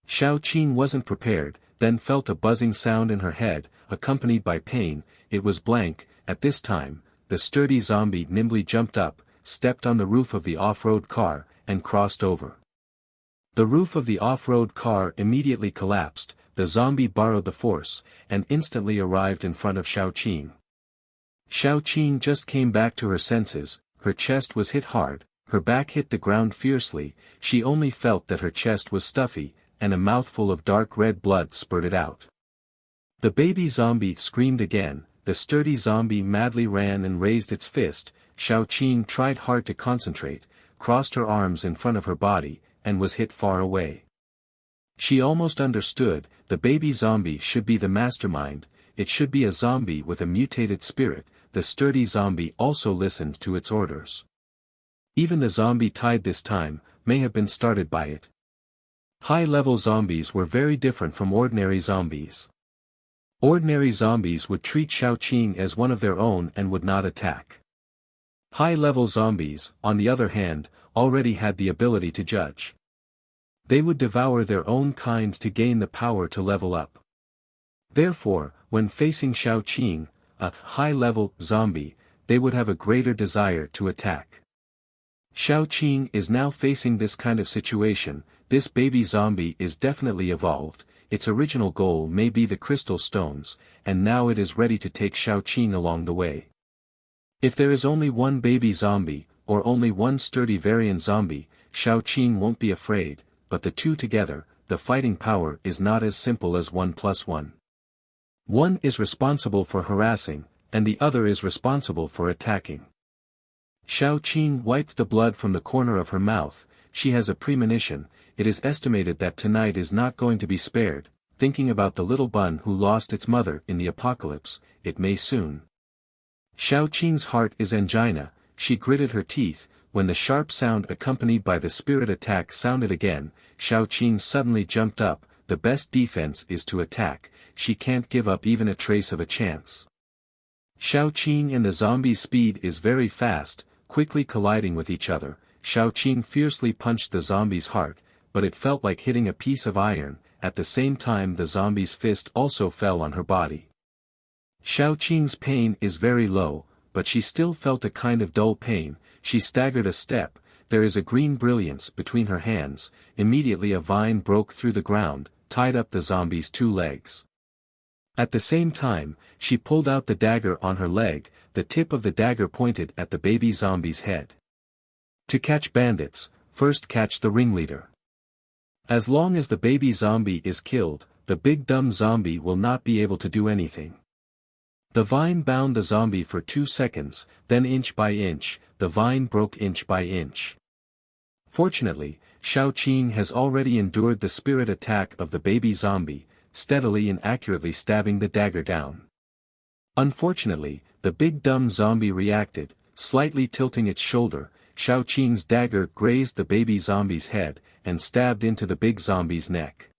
Xiao Qing wasn't prepared, then felt a buzzing sound in her head, accompanied by pain. It was blank. At this time, the sturdy zombie nimbly jumped up, stepped on the roof of the off-road car, and crossed over. The roof of the off-road car immediately collapsed. The zombie borrowed the force, and instantly arrived in front of Xiao Qing. Xiao Qing just came back to her senses. Her chest was hit hard, her back hit the ground fiercely. She only felt that her chest was stuffy, and a mouthful of dark red blood spurted out. The baby zombie screamed again. The sturdy zombie madly ran and raised its fist. Xiao Qing tried hard to concentrate, crossed her arms in front of her body, and was hit far away. She almost understood. The baby zombie should be the mastermind. It should be a zombie with a mutated spirit. The sturdy zombie also listened to its orders. Even the zombie tied this time, may have been started by it. High-level zombies were very different from ordinary zombies. Ordinary zombies would treat Xiao Qing as one of their own and would not attack. High-level zombies, on the other hand, already had the ability to judge. They would devour their own kind to gain the power to level up. Therefore, when facing Xiao Qing, a high-level zombie, they would have a greater desire to attack. Xiao Qing is now facing this kind of situation. This baby zombie is definitely evolved. Its original goal may be the crystal stones, and now it is ready to take Xiao Qing along the way. If there is only one baby zombie, or only one sturdy variant zombie, Xiao Qing won't be afraid, but the two together, the fighting power is not as simple as 1 + 1. One is responsible for harassing, and the other is responsible for attacking. Xiao Qing wiped the blood from the corner of her mouth. she has a premonition. It is estimated that tonight is not going to be spared. Thinking about the little bun who lost its mother in the apocalypse, it may soon. Xiaoqing's heart is angina. She gritted her teeth. When the sharp sound accompanied by the spirit attack sounded again, Xiaoqing suddenly jumped up. The best defense is to attack. She can't give up even a trace of a chance. Xiaoqing and the zombie's speed is very fast, quickly colliding with each other. Xiaoqing fiercely punched the zombie's heart, but it felt like hitting a piece of iron. At the same time the zombie's fist also fell on her body. Xiaoqing's pain is very low, but she still felt a kind of dull pain. She staggered a step. There is a green brilliance between her hands. Immediately a vine broke through the ground, tied up the zombie's 2 legs. At the same time, she pulled out the dagger on her leg. The tip of the dagger pointed at the baby zombie's head. To catch bandits, first catch the ringleader. As long as the baby zombie is killed, the big dumb zombie will not be able to do anything. The vine bound the zombie for 2 seconds, then inch by inch, the vine broke inch by inch. Fortunately, Xiaoqing has already endured the spirit attack of the baby zombie, steadily and accurately stabbing the dagger down. Unfortunately, the big dumb zombie reacted, slightly tilting its shoulder. Xiaoqing's dagger grazed the baby zombie's head, and stabbed into the big zombie's neck.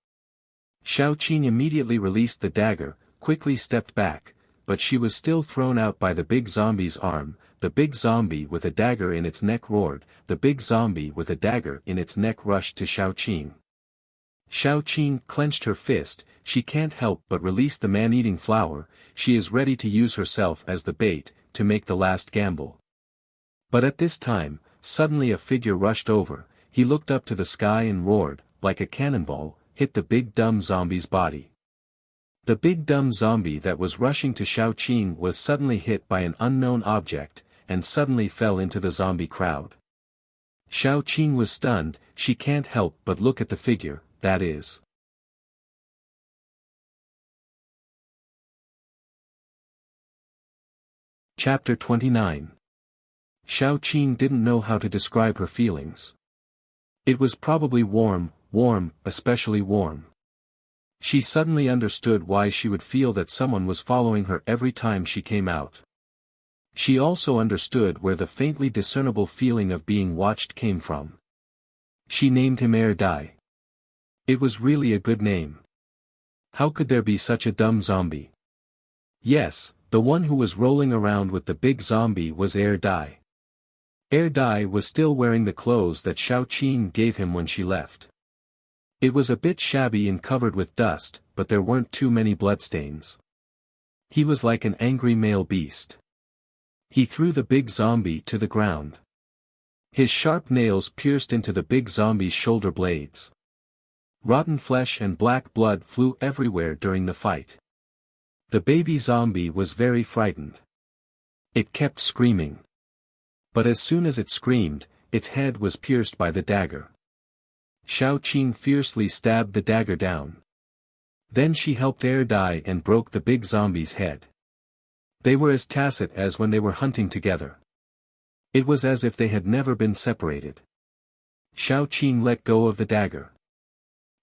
Xiaoqing immediately released the dagger, quickly stepped back, but she was still thrown out by the big zombie's arm. The big zombie with a dagger in its neck roared. The big zombie with a dagger in its neck rushed to Xiaoqing. Xiaoqing clenched her fist. She can't help but release the man-eating flower. She is ready to use herself as the bait, to make the last gamble. But at this time, suddenly a figure rushed over. He looked up to the sky and roared, like a cannonball, hit the big dumb zombie's body. The big dumb zombie that was rushing to Xiaoqing was suddenly hit by an unknown object, and suddenly fell into the zombie crowd. Xiaoqing was stunned. She can't help but look at the figure, that is. Chapter 29. Xiaoqing didn't know how to describe her feelings. It was probably warm, especially warm. She suddenly understood why she would feel that someone was following her every time she came out. She also understood where the faintly discernible feeling of being watched came from. She named him Dai. It was really a good name. How could there be such a dumb zombie? Yes, the one who was rolling around with the big zombie was Dai. Dai was still wearing the clothes that Xiaoqing gave him when she left. It was a bit shabby and covered with dust, but there weren't too many bloodstains. He was like an angry male beast. He threw the big zombie to the ground. His sharp nails pierced into the big zombie's shoulder blades. Rotten flesh and black blood flew everywhere during the fight. The baby zombie was very frightened. It kept screaming. But as soon as it screamed, its head was pierced by the dagger. Xiaoqing fiercely stabbed the dagger down. Then she helped Dai and broke the big zombie's head. They were as tacit as when they were hunting together. It was as if they had never been separated. Xiaoqing let go of the dagger.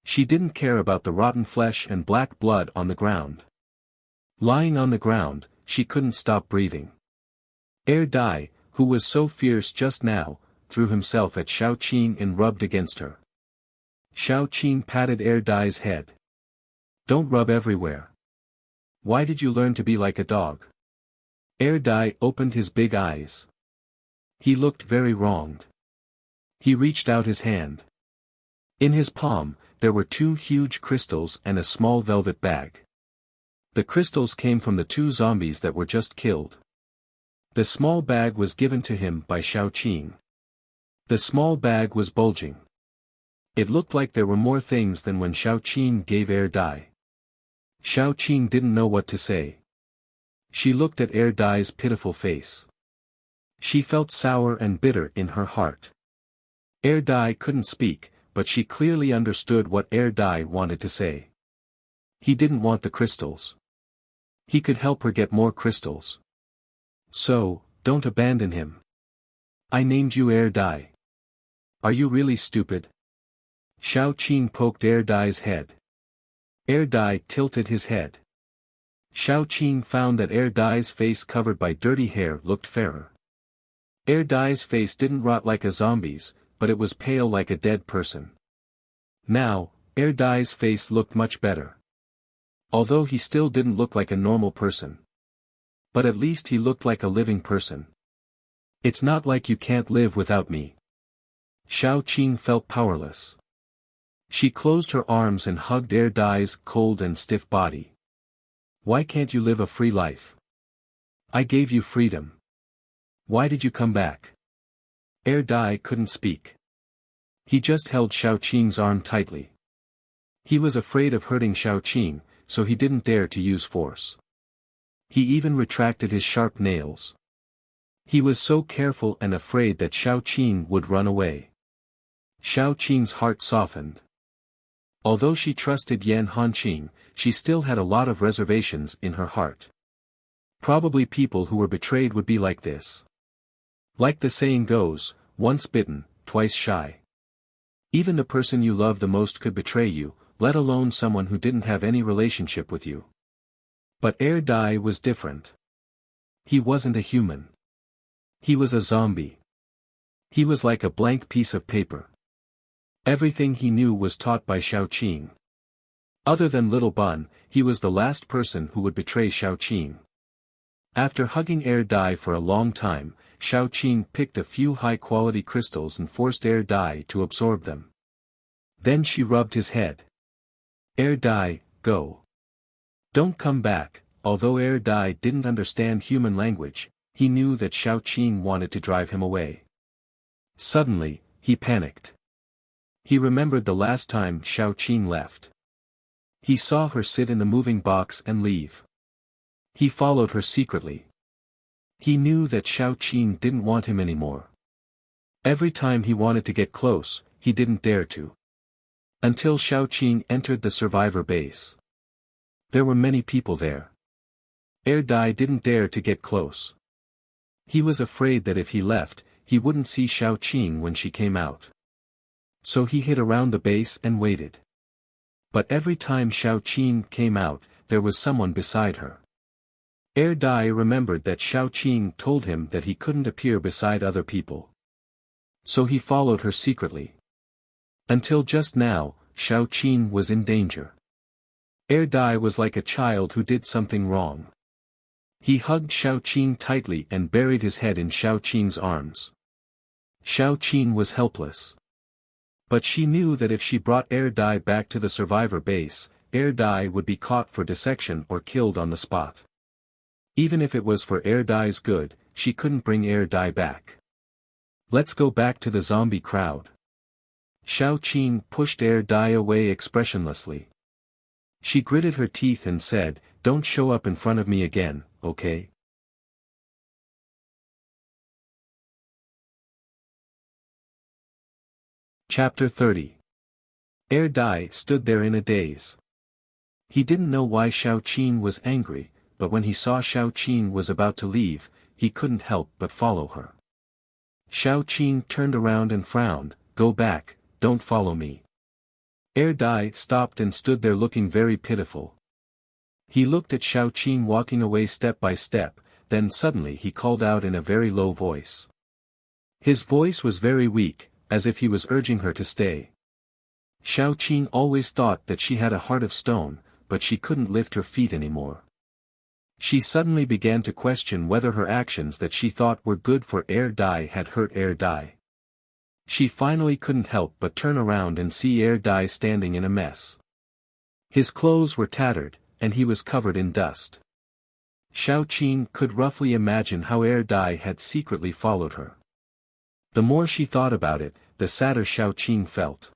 She didn't care about the rotten flesh and black blood on the ground. Lying on the ground, she couldn't stop breathing. Dai, who was so fierce just now, threw himself at Xiaoqing and rubbed against her. Xiaoqing patted Dai's head. Don't rub everywhere. Why did you learn to be like a dog? Dai opened his big eyes. He looked very wronged. He reached out his hand. In his palm, there were 2 huge crystals and a small velvet bag. The crystals came from the 2 zombies that were just killed. The small bag was given to him by Xiaoqing. The small bag was bulging. It looked like there were more things than when Xiaoqing gave Dai. Xiaoqing didn't know what to say. She looked at Dai's pitiful face. She felt sour and bitter in her heart. Dai couldn't speak, but she clearly understood what Dai wanted to say. He didn't want the crystals. He could help her get more crystals. So, don't abandon him. I named you Dai. Are you really stupid? Xiao Qing poked Air Dai's head. Air Dai tilted his head. Xiao Qing found that Air Dai's face covered by dirty hair looked fairer. Air Dai's face didn't rot like a zombie's, but it was pale like a dead person. Now, Air Dai's face looked much better. Although he still didn't look like a normal person. But at least he looked like a living person. It's not like you can't live without me. Xiao Qing felt powerless. She closed her arms and hugged Air Dai's cold and stiff body. Why can't you live a free life? I gave you freedom. Why did you come back? Air Dai couldn't speak. He just held Xiao Qing's arm tightly. He was afraid of hurting Xiao Qing, so he didn't dare to use force. He even retracted his sharp nails. He was so careful and afraid that Xiao Qing would run away. Xiao Qing's heart softened. Although she trusted Yan Hanqing, she still had a lot of reservations in her heart. Probably people who were betrayed would be like this. Like the saying goes, once bitten, twice shy. Even the person you love the most could betray you, let alone someone who didn't have any relationship with you. But Air Dai was different. He wasn't a human. He was a zombie. He was like a blank piece of paper. Everything he knew was taught by Xiao Qing. Other than Little Bun, he was the last person who would betray Xiao Qing. After hugging Air Dai for a long time, Xiao Qing picked a few high-quality crystals and forced Air Dai to absorb them. Then she rubbed his head. Air Dai, go. Don't come back. Although Air Dai didn't understand human language, he knew that Xiao Qing wanted to drive him away. Suddenly, he panicked. He remembered the last time Xiao Qing left. He saw her sit in the moving box and leave. He followed her secretly. He knew that Xiao Qing didn't want him anymore. Every time he wanted to get close, he didn't dare to. Until Xiao Qing entered the survivor base. There were many people there. Air Dai didn't dare to get close. He was afraid that if he left, he wouldn't see Xiao Qing when she came out. So he hid around the base and waited. But every time Xiao Qing came out, there was someone beside her. Air Dai remembered that Xiao Qing told him that he couldn't appear beside other people. So he followed her secretly. Until just now, Xiao Qing was in danger. Air Dai was like a child who did something wrong. He hugged Xiao Qing tightly and buried his head in Xiao Qing's arms. Xiao Qing was helpless. But she knew that if she brought Air Dai back to the survivor base, Air Dai would be caught for dissection or killed on the spot. Even if it was for Air Dai's good, she couldn't bring Air Dai back. Let's go back to the zombie crowd. Xiao Qing pushed Air Dai away expressionlessly. She gritted her teeth and said, "Don't show up in front of me again, okay?" Chapter 30. Air Dai stood there in a daze. He didn't know why Xiao Qing was angry, but when he saw Xiao Qing was about to leave, he couldn't help but follow her. Xiao Qing turned around and frowned, "Go back, don't follow me." Air Dai stopped and stood there looking very pitiful. He looked at Xiao Qing walking away step by step, then suddenly he called out in a very low voice. His voice was very weak, as if he was urging her to stay. Xiao Qing always thought that she had a heart of stone, but she couldn't lift her feet anymore. She suddenly began to question whether her actions that she thought were good for Air Dai had hurt Air Dai. She finally couldn't help but turn around and see Air Dai standing in a mess. His clothes were tattered, and he was covered in dust. Xiao Qing could roughly imagine how Air Dai had secretly followed her. The more she thought about it, the sadder Xiao Qing felt.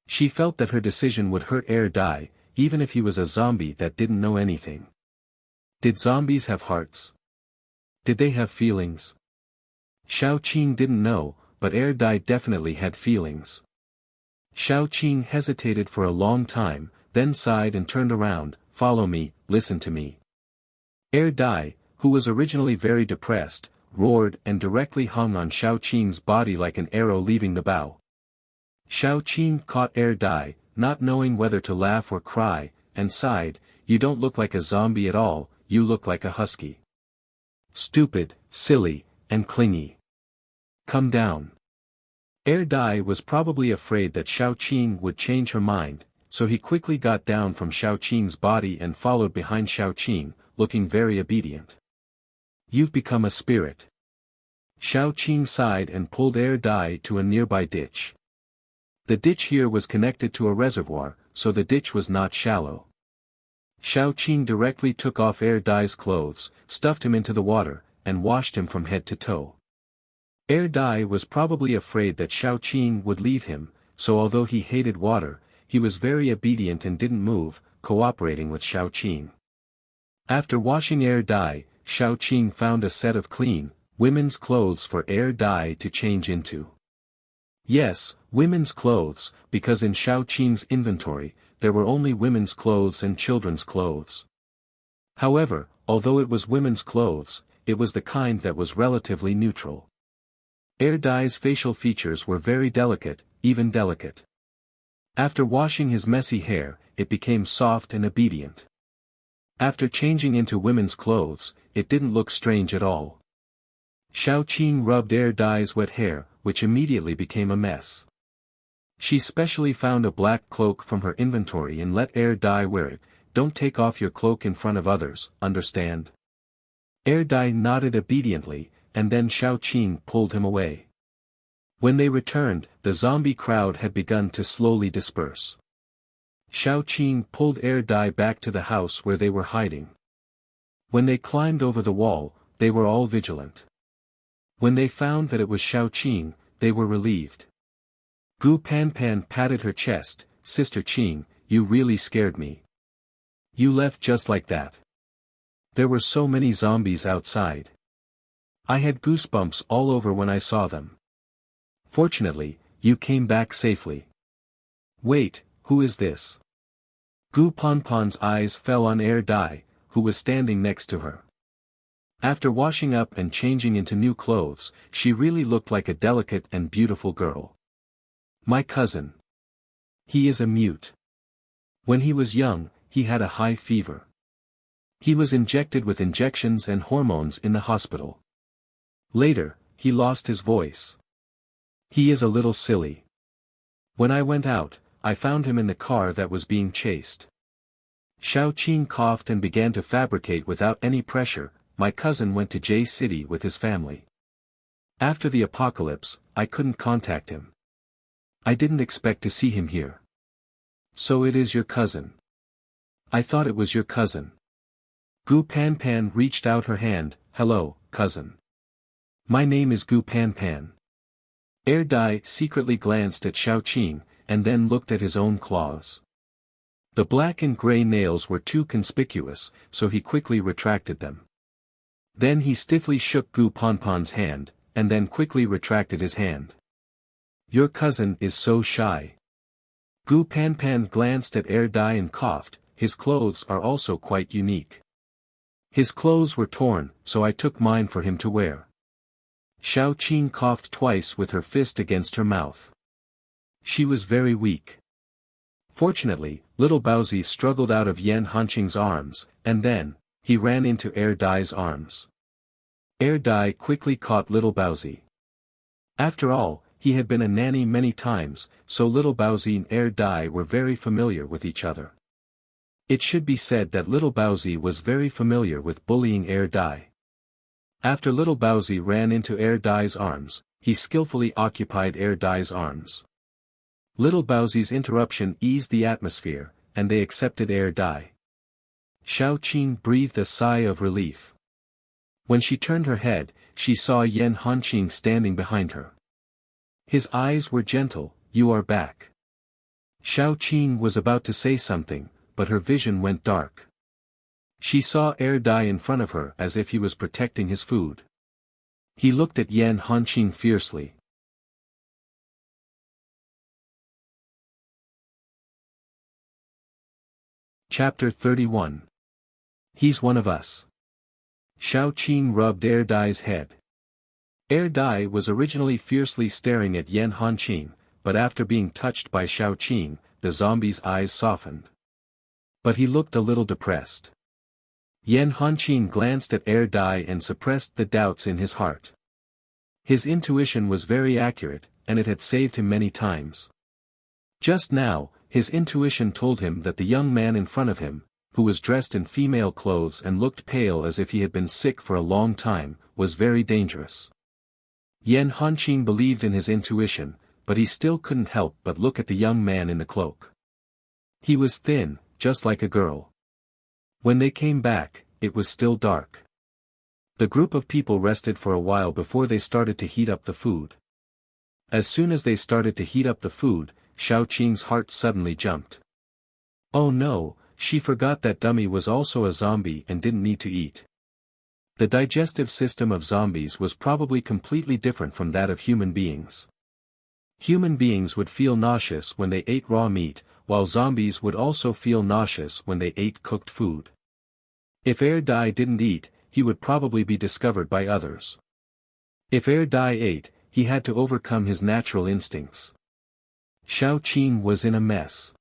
She felt that her decision would hurt Air Dai, even if he was a zombie that didn't know anything. Did zombies have hearts? Did they have feelings? Xiao Qing didn't know, but Air Dai definitely had feelings. Xiao Qing hesitated for a long time, then sighed and turned around. "Follow me, listen to me." Air Dai, who was originally very depressed, roared and directly hung on Xiao Qing's body like an arrow leaving the bow. Xiao Qing caught Air Dai, not knowing whether to laugh or cry, and sighed, "You don't look like a zombie at all, you look like a husky. Stupid, silly, and clingy. Come down." Air Dai was probably afraid that Xiao Qing would change her mind, so he quickly got down from Xiao Qing's body and followed behind Xiao Qing, looking very obedient. "You've become a spirit." Xiao Qing sighed and pulled Air Dai to a nearby ditch. The ditch here was connected to a reservoir, so the ditch was not shallow. Xiao Qing directly took off Air Dai's clothes, stuffed him into the water, and washed him from head to toe. Air Dai was probably afraid that Xiao Qing would leave him, so although he hated water, he was very obedient and didn't move, cooperating with Xiao Qing. After washing Air Dai, Xiao Qing found a set of clean, women's clothes for Air Dai to change into. Yes, women's clothes, because in Xiao Qing's inventory, there were only women's clothes and children's clothes. However, although it was women's clothes, it was the kind that was relatively neutral. Air Dai's facial features were very delicate, even delicate. After washing his messy hair, it became soft and obedient. After changing into women's clothes, it didn't look strange at all. Xiao Qing rubbed Air Dai's wet hair, which immediately became a mess. She specially found a black cloak from her inventory and let Air Dai wear it. "Don't take off your cloak in front of others, understand?" Air Dai nodded obediently, and then Xiao Qing pulled him away. When they returned, the zombie crowd had begun to slowly disperse. Xiao Qing pulled Air Dai back to the house where they were hiding. When they climbed over the wall, they were all vigilant. When they found that it was Xiao Qing, they were relieved. Gu Panpan patted her chest, "Sister Qing, you really scared me. You left just like that. There were so many zombies outside. I had goosebumps all over when I saw them. Fortunately, you came back safely." "Wait, who is this?" Gu Panpan's eyes fell on Air Dai, who was standing next to her. After washing up and changing into new clothes, she really looked like a delicate and beautiful girl. "My cousin. He is a mute. When he was young, he had a high fever. He was injected with injections and hormones in the hospital. Later, he lost his voice. He is a little silly. When I went out, I found him in the car that was being chased." Xiao Qing coughed and began to fabricate without any pressure. "My cousin went to J City with his family. After the apocalypse, I couldn't contact him. I didn't expect to see him here." "So it is your cousin. I thought it was your cousin." Gu Panpan reached out her hand. "Hello, cousin. My name is Gu Panpan." Air Dai secretly glanced at Xiao Qing, and then looked at his own claws. The black and gray nails were too conspicuous, so he quickly retracted them. Then he stiffly shook Gu Panpan's hand, and then quickly retracted his hand. "Your cousin is so shy." Gu Panpan glanced at Air Dai and coughed. "His clothes are also quite unique. His clothes were torn, so I took mine for him to wear." Xiao Qing coughed twice with her fist against her mouth. She was very weak. Fortunately, little Baozi struggled out of Yan Hanqing's arms, and then, he ran into Air Dai's arms. Air Dai quickly caught little Baozi. After all, he had been a nanny many times, so little Baozi and Air Dai were very familiar with each other. It should be said that little Baozi was very familiar with bullying Air Dai. After little Baozi ran into Air Dai's arms, he skillfully occupied Air Dai's arms. Little Baozi's interruption eased the atmosphere, and they accepted Air Dai. Xiao Qing breathed a sigh of relief. When she turned her head, she saw Yan Hanqing standing behind her. His eyes were gentle. "You are back." Xiao Qing was about to say something, but her vision went dark. She saw Air Dai in front of her as if he was protecting his food. He looked at Yan Hanqing fiercely. Chapter 31. He's one of us. Xiao Qing rubbed Air Dai's head. Air Dai was originally fiercely staring at Yan Hanqing, but after being touched by Xiao Qing, the zombie's eyes softened. But he looked a little depressed. Yan Hanqin glanced at Dai and suppressed the doubts in his heart. His intuition was very accurate, and it had saved him many times. Just now, his intuition told him that the young man in front of him, who was dressed in female clothes and looked pale as if he had been sick for a long time, was very dangerous. Yan Hanqin believed in his intuition, but he still couldn't help but look at the young man in the cloak. He was thin, just like a girl. When they came back, it was still dark. The group of people rested for a while before they started to heat up the food. As soon as they started to heat up the food, Xiao Qing's heart suddenly jumped. Oh no, she forgot that dummy was also a zombie and didn't need to eat. The digestive system of zombies was probably completely different from that of human beings. Human beings would feel nauseous when they ate raw meat, while zombies would also feel nauseous when they ate cooked food. If Dai didn't eat, he would probably be discovered by others. If Dai ate, he had to overcome his natural instincts. Xiao Qing was in a mess.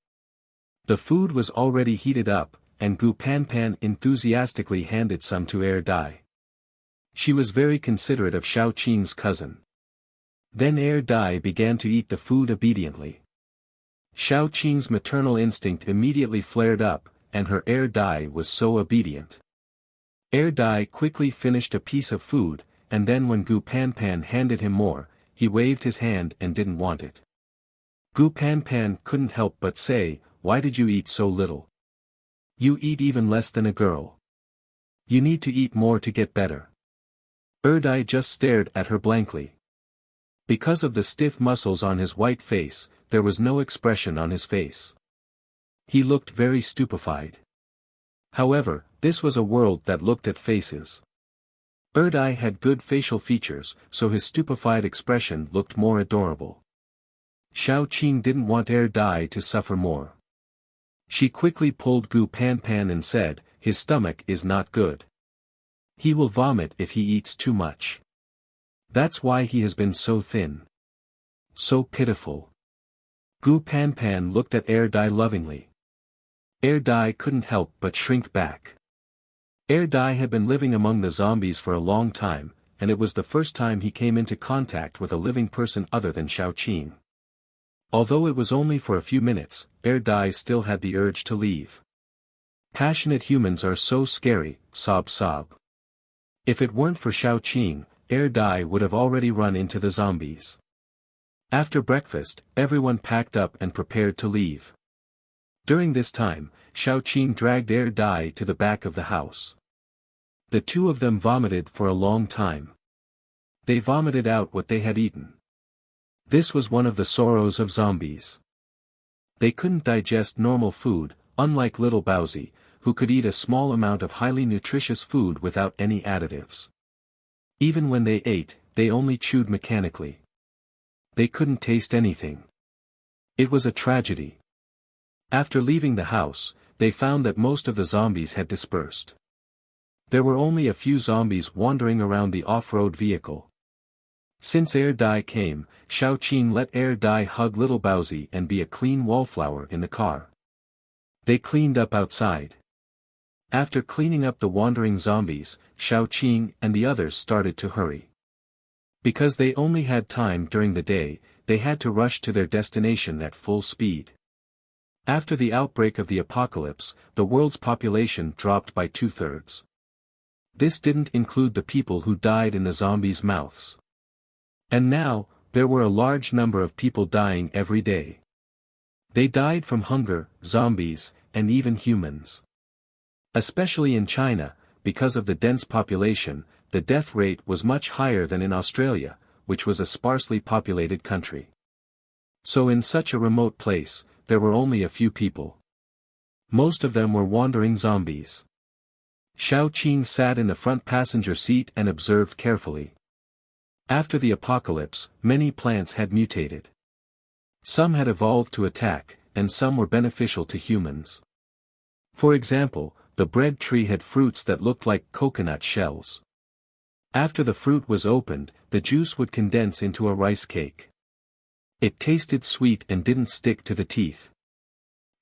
The food was already heated up, and Gu Panpan enthusiastically handed some to Dai. She was very considerate of Xiao Qing's cousin. Then Dai began to eat the food obediently. Xiao Qing's maternal instinct immediately flared up, and her Dai was so obedient. Dai quickly finished a piece of food, and then when Gu Panpan handed him more, he waved his hand and didn't want it. Gu Panpan couldn't help but say, "Why did you eat so little? You eat even less than a girl. You need to eat more to get better." Dai just stared at her blankly. Because of the stiff muscles on his white face, there was no expression on his face. He looked very stupefied. However, this was a world that looked at faces. Dai had good facial features, so his stupefied expression looked more adorable. Xiao Qing didn't want Dai to suffer more. She quickly pulled Gu Panpan and said, "His stomach is not good. He will vomit if he eats too much. That's why he has been so thin. So pitiful." Gu Panpan looked at Dai lovingly. Dai couldn't help but shrink back. Dai had been living among the zombies for a long time, and it was the first time he came into contact with a living person other than Xiao Qing. Although it was only for a few minutes, Dai still had the urge to leave. Passionate humans are so scary, sob. If it weren't for Xiao Qing, Dai would have already run into the zombies. After breakfast, everyone packed up and prepared to leave. During this time, Xiao Qing dragged Dai to the back of the house. The two of them vomited for a long time. They vomited out what they had eaten. This was one of the sorrows of zombies. They couldn't digest normal food, unlike little Bowsy, who could eat a small amount of highly nutritious food without any additives. Even when they ate, they only chewed mechanically. They couldn't taste anything. It was a tragedy. After leaving the house, they found that most of the zombies had dispersed. There were only a few zombies wandering around the off-road vehicle. Since Dai came, Xiao Qing let Dai hug little Bowsy and be a clean wallflower in the car. They cleaned up outside. After cleaning up the wandering zombies, Xiao Qing and the others started to hurry. Because they only had time during the day, they had to rush to their destination at full speed. After the outbreak of the apocalypse, the world's population dropped by 2/3. This didn't include the people who died in the zombies' mouths. And now, there were a large number of people dying every day. They died from hunger, zombies, and even humans. Especially in China, because of the dense population, the death rate was much higher than in Australia, which was a sparsely populated country. So in such a remote place, there were only a few people. Most of them were wandering zombies. Xiao Qing sat in the front passenger seat and observed carefully. After the apocalypse, many plants had mutated. Some had evolved to attack, and some were beneficial to humans. For example, the bread tree had fruits that looked like coconut shells. After the fruit was opened, the juice would condense into a rice cake. It tasted sweet and didn't stick to the teeth.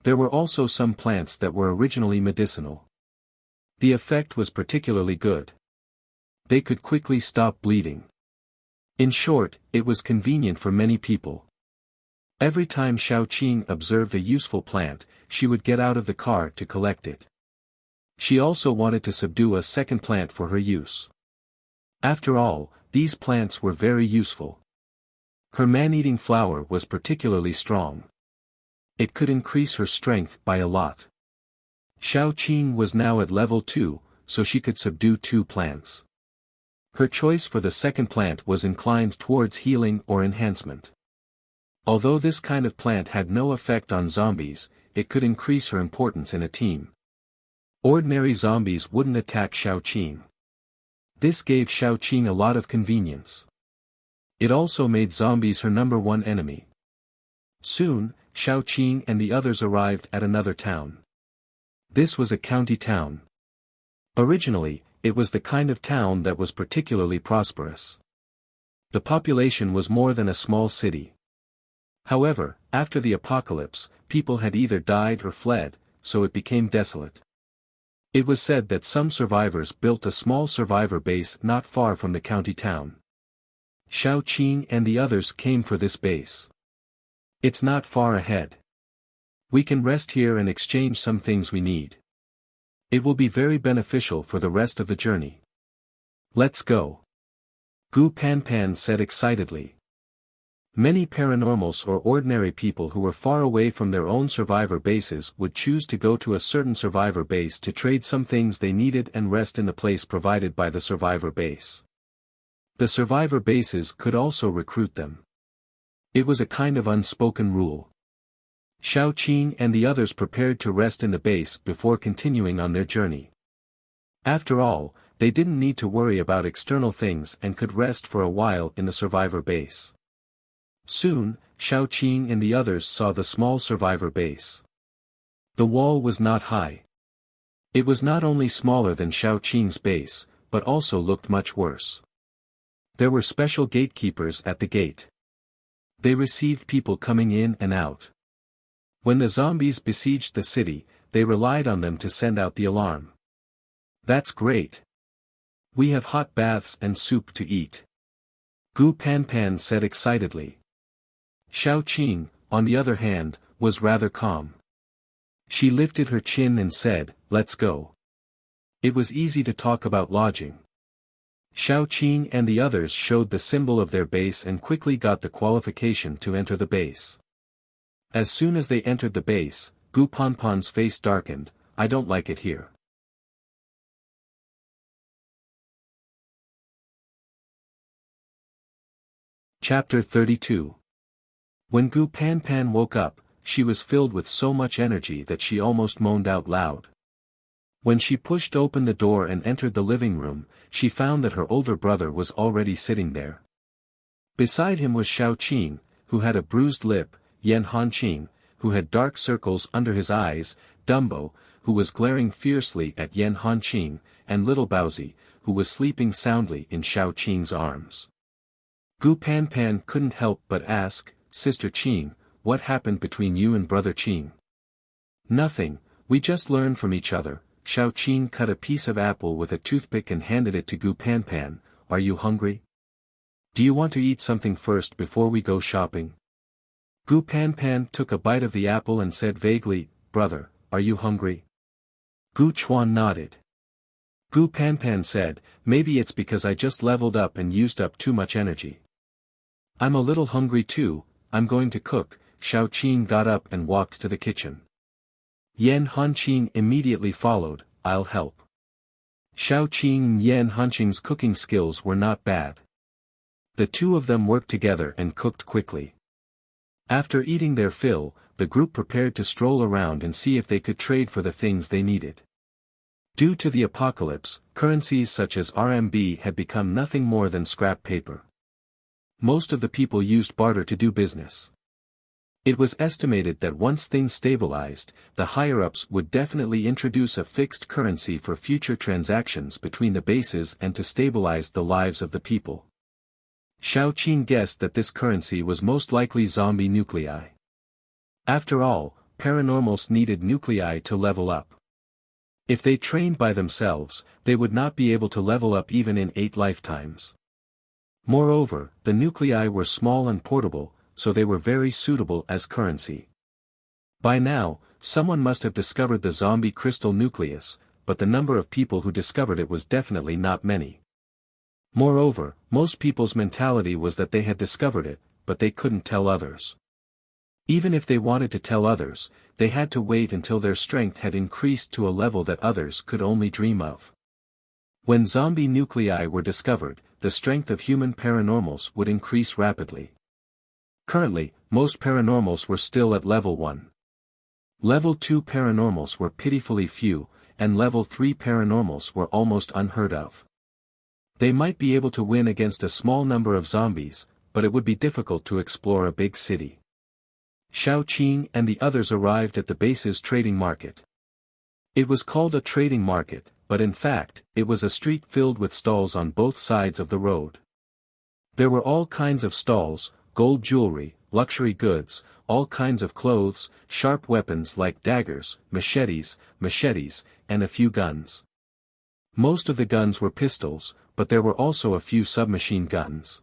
There were also some plants that were originally medicinal. The effect was particularly good. They could quickly stop bleeding. In short, it was convenient for many people. Every time Xiaoqing observed a useful plant, she would get out of the car to collect it. She also wanted to subdue a second plant for her use. After all, these plants were very useful. Her man-eating flower was particularly strong. It could increase her strength by a lot. Xiaoqing was now at level 2, so she could subdue 2 plants. Her choice for the second plant was inclined towards healing or enhancement. Although this kind of plant had no effect on zombies, it could increase her importance in a team. Ordinary zombies wouldn't attack Xiaoqing. This gave Xiaoqing a lot of convenience. It also made zombies her number 1 enemy. Soon, Xiaoqing and the others arrived at another town. This was a county town. Originally, it was the kind of town that was particularly prosperous. The population was more than a small city. However, after the apocalypse, people had either died or fled, so it became desolate. It was said that some survivors built a small survivor base not far from the county town. Xiaoqing and the others came for this base. It's not far ahead. We can rest here and exchange some things we need. It will be very beneficial for the rest of the journey. Let's go. Gu Panpan said excitedly. Many paranormals or ordinary people who were far away from their own survivor bases would choose to go to a certain survivor base to trade some things they needed and rest in the place provided by the survivor base. The survivor bases could also recruit them. It was a kind of unspoken rule. Xiaoqing and the others prepared to rest in the base before continuing on their journey. After all, they didn't need to worry about external things and could rest for a while in the survivor base. Soon, Xiaoqing and the others saw the small survivor base. The wall was not high. It was not only smaller than Xiaoqing's base, but also looked much worse. There were special gatekeepers at the gate. They received people coming in and out. When the zombies besieged the city, they relied on them to send out the alarm. That's great. We have hot baths and soup to eat. Gu Panpan said excitedly. Xiaoqing, on the other hand, was rather calm. She lifted her chin and said, "Let's go." It was easy to talk about lodging. Xiaoqing and the others showed the symbol of their base and quickly got the qualification to enter the base. As soon as they entered the base, Gu Panpan's face darkened. "I don't like it here." Chapter 32. When Gu Panpan woke up, she was filled with so much energy that she almost moaned out loud. When she pushed open the door and entered the living room, she found that her older brother was already sitting there. Beside him was Xiaoqing, who had a bruised lip, Yan Hanqing, who had dark circles under his eyes, Dumbo, who was glaring fiercely at Yan Hanqing, and little Baozi, who was sleeping soundly in Xiaoqing's arms. Gu Panpan couldn't help but ask, "Sister Qing, what happened between you and brother Qing?" "Nothing, we just learned from each other." Xiaoqing cut a piece of apple with a toothpick and handed it to Gu Panpan. "Are you hungry? Do you want to eat something first before we go shopping?" Gu Panpan took a bite of the apple and said vaguely, "Brother, are you hungry?" Gu Chuan nodded. Gu Panpan said, "Maybe it's because I just leveled up and used up too much energy. I'm a little hungry too. I'm going to cook." Xiaoqing got up and walked to the kitchen. Yan Hanqing immediately followed. "I'll help." Xiaoqing and Yan Hanqing's cooking skills were not bad. The two of them worked together and cooked quickly. After eating their fill, the group prepared to stroll around and see if they could trade for the things they needed. Due to the apocalypse, currencies such as RMB had become nothing more than scrap paper. Most of the people used barter to do business. It was estimated that once things stabilized, the higher-ups would definitely introduce a fixed currency for future transactions between the bases and to stabilize the lives of the people. Xiao Qin guessed that this currency was most likely zombie nuclei. After all, paranormals needed nuclei to level up. If they trained by themselves, they would not be able to level up even in 8 lifetimes. Moreover, the nuclei were small and portable, so they were very suitable as currency. By now, someone must have discovered the zombie crystal nucleus, but the number of people who discovered it was definitely not many. Moreover, most people's mentality was that they had discovered it, but they couldn't tell others. Even if they wanted to tell others, they had to wait until their strength had increased to a level that others could only dream of. When zombie nuclei were discovered, the strength of human paranormals would increase rapidly. Currently, most paranormals were still at level 1. Level 2 paranormals were pitifully few, and level 3 paranormals were almost unheard of. They might be able to win against a small number of zombies, but it would be difficult to explore a big city. Xiao Qin and the others arrived at the base's trading market. It was called a trading market, but in fact, it was a street filled with stalls on both sides of the road. There were all kinds of stalls, gold jewelry, luxury goods, all kinds of clothes, sharp weapons like daggers, machetes, and a few guns. Most of the guns were pistols, but there were also a few submachine guns.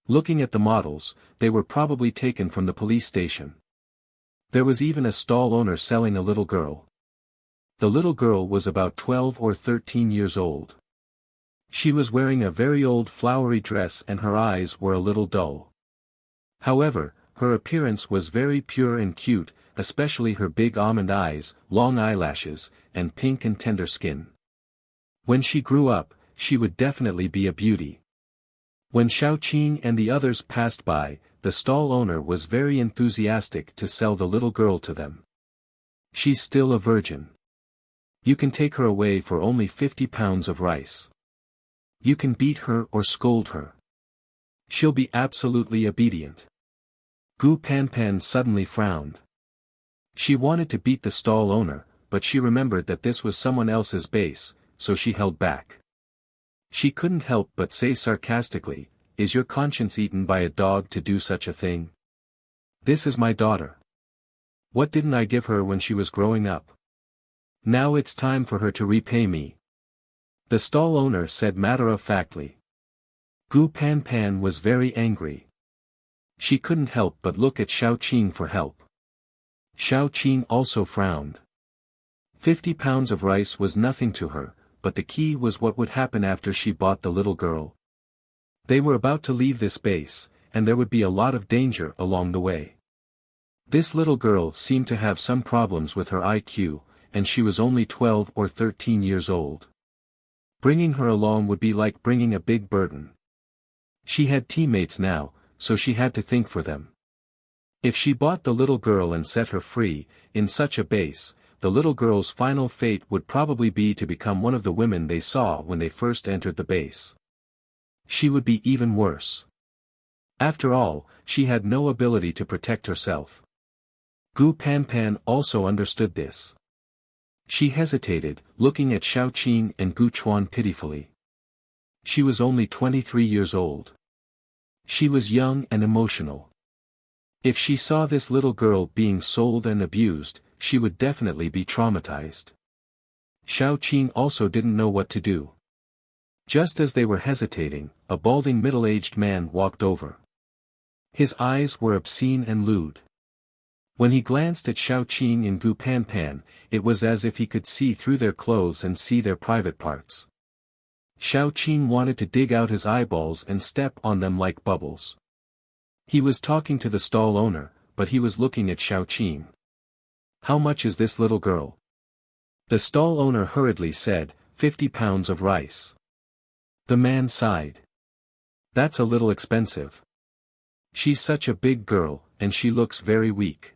Looking at the models, they were probably taken from the police station. There was even a stall owner selling a little girl. The little girl was about 12 or 13 years old. She was wearing a very old flowery dress and her eyes were a little dull. However, her appearance was very pure and cute, especially her big almond eyes, long eyelashes, and pink and tender skin. When she grew up, she would definitely be a beauty. When Xiao Qin and the others passed by, the stall owner was very enthusiastic to sell the little girl to them. She's still a virgin. You can take her away for only 50 pounds of rice. You can beat her or scold her. She'll be absolutely obedient. Gu Panpan suddenly frowned. She wanted to beat the stall owner, but she remembered that this was someone else's base, so she held back. She couldn't help but say sarcastically, "Is your conscience eaten by a dog to do such a thing? This is my daughter. What didn't I give her when she was growing up? Now it's time for her to repay me." The stall owner said matter-of-factly. Gu Panpan was very angry. She couldn't help but look at Xiao Qin for help. Xiao Qin also frowned. 50 pounds of rice was nothing to her, but the key was what would happen after she bought the little girl. They were about to leave this base, and there would be a lot of danger along the way. This little girl seemed to have some problems with her IQ, and she was only 12 or 13 years old. Bringing her along would be like bringing a big burden. She had teammates now, so she had to think for them. If she bought the little girl and set her free, in such a base, the little girl's final fate would probably be to become one of the women they saw when they first entered the base. She would be even worse. After all, she had no ability to protect herself. Gu Panpan also understood this. She hesitated, looking at Xiao Qin and Gu Chuan pitifully. She was only 23 years old. She was young and emotional. If she saw this little girl being sold and abused, she would definitely be traumatized. Xiao Qin also didn't know what to do. Just as they were hesitating, a balding middle-aged man walked over. His eyes were obscene and lewd. When he glanced at Xiao Qin and Gu Panpan, it was as if he could see through their clothes and see their private parts. Xiao Qin wanted to dig out his eyeballs and step on them like bubbles. He was talking to the stall owner, but he was looking at Xiao Qin. "How much is this little girl?" The stall owner hurriedly said, 50 pounds of rice. The man sighed. "That's a little expensive. She's such a big girl, and she looks very weak.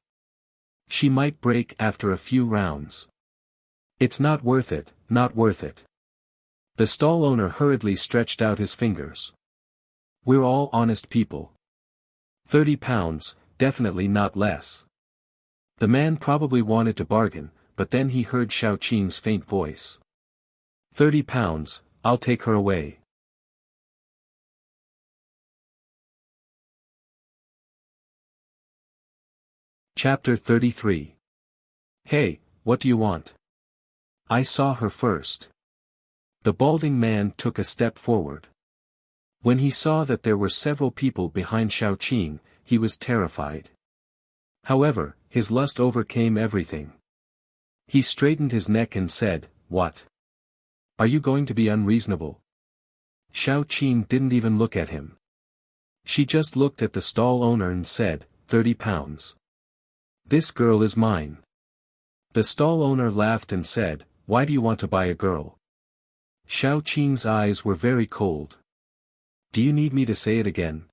She might break after a few rounds. It's not worth it, not worth it." The stall owner hurriedly stretched out his fingers. "We're all honest people. 30 pounds, definitely not less." The man probably wanted to bargain, but then he heard Xiao Qin's faint voice. 30 pounds, I'll take her away. Chapter 33. Hey, what do you want? I saw her first. The balding man took a step forward. When he saw that there were several people behind Xiaoqing, he was terrified. However, his lust overcame everything. He straightened his neck and said, "What? Are you going to be unreasonable?" Xiaoqing didn't even look at him. She just looked at the stall owner and said, 30 pounds. This girl is mine. The stall owner laughed and said, "Why do you want to buy a girl?" Xiaoqing's eyes were very cold. Do you need me to say it again?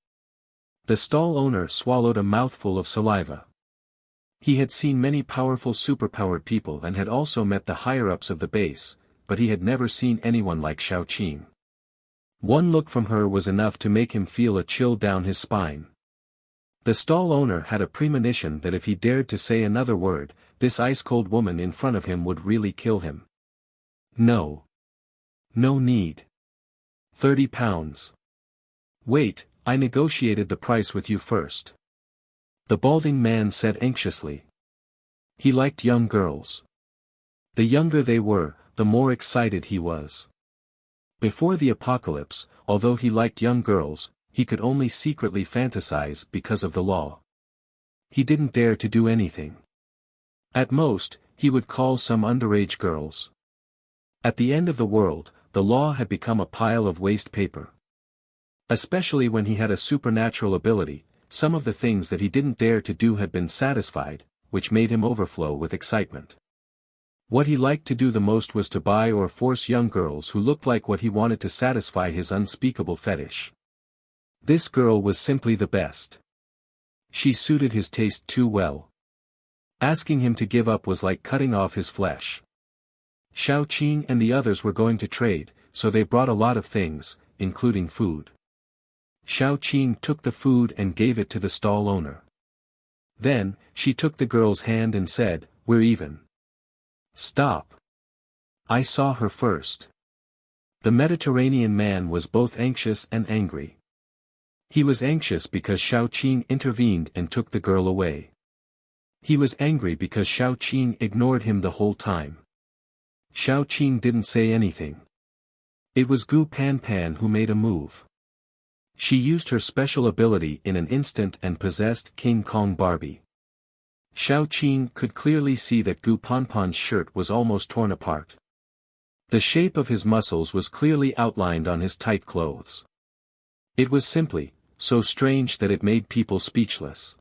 The stall owner swallowed a mouthful of saliva. He had seen many powerful superpowered people and had also met the higher-ups of the base, but he had never seen anyone like Xiaoqing. One look from her was enough to make him feel a chill down his spine. The stall owner had a premonition that if he dared to say another word, this ice-cold woman in front of him would really kill him. No. No need. 30 pounds. Wait, I negotiated the price with you first. The balding man said anxiously. He liked young girls. The younger they were, the more excited he was. Before the apocalypse, although he liked young girls, he could only secretly fantasize because of the law. He didn't dare to do anything. At most, he would call some underage girls. At the end of the world, the law had become a pile of waste paper. Especially when he had a supernatural ability, some of the things that he didn't dare to do had been satisfied, which made him overflow with excitement. What he liked to do the most was to buy or force young girls who looked like what he wanted to satisfy his unspeakable fetish. This girl was simply the best. She suited his taste too well. Asking him to give up was like cutting off his flesh. Xiaoqing and the others were going to trade, so they brought a lot of things, including food. Xiaoqing took the food and gave it to the stall owner. Then, she took the girl's hand and said, "We're even." Stop. I saw her first. The Mediterranean man was both anxious and angry. He was anxious because Xiaoqing intervened and took the girl away. He was angry because Xiaoqing ignored him the whole time. Xiaoqing didn't say anything. It was Gu Panpan who made a move. She used her special ability in an instant and possessed King Kong Barbie. Xiaoqing could clearly see that Gu Panpan's shirt was almost torn apart. The shape of his muscles was clearly outlined on his tight clothes. It was simply so strange that it made people speechless.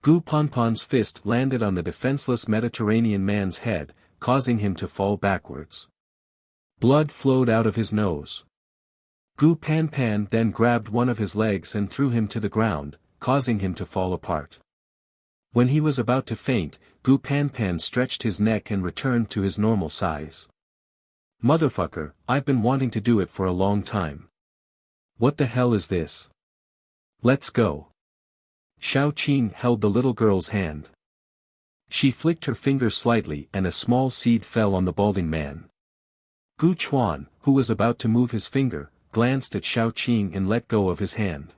Gu Panpan's fist landed on the defenseless Mediterranean man's head, causing him to fall backwards. Blood flowed out of his nose. Gu Panpan then grabbed one of his legs and threw him to the ground, causing him to fall apart. When he was about to faint, Gu Panpan stretched his neck and returned to his normal size. Motherfucker, I've been wanting to do it for a long time. What the hell is this? Let's go. Xiaoqing held the little girl's hand. She flicked her finger slightly and a small seed fell on the balding man. Gu Chuan, who was about to move his finger, glanced at Xiaoqing and let go of his hand.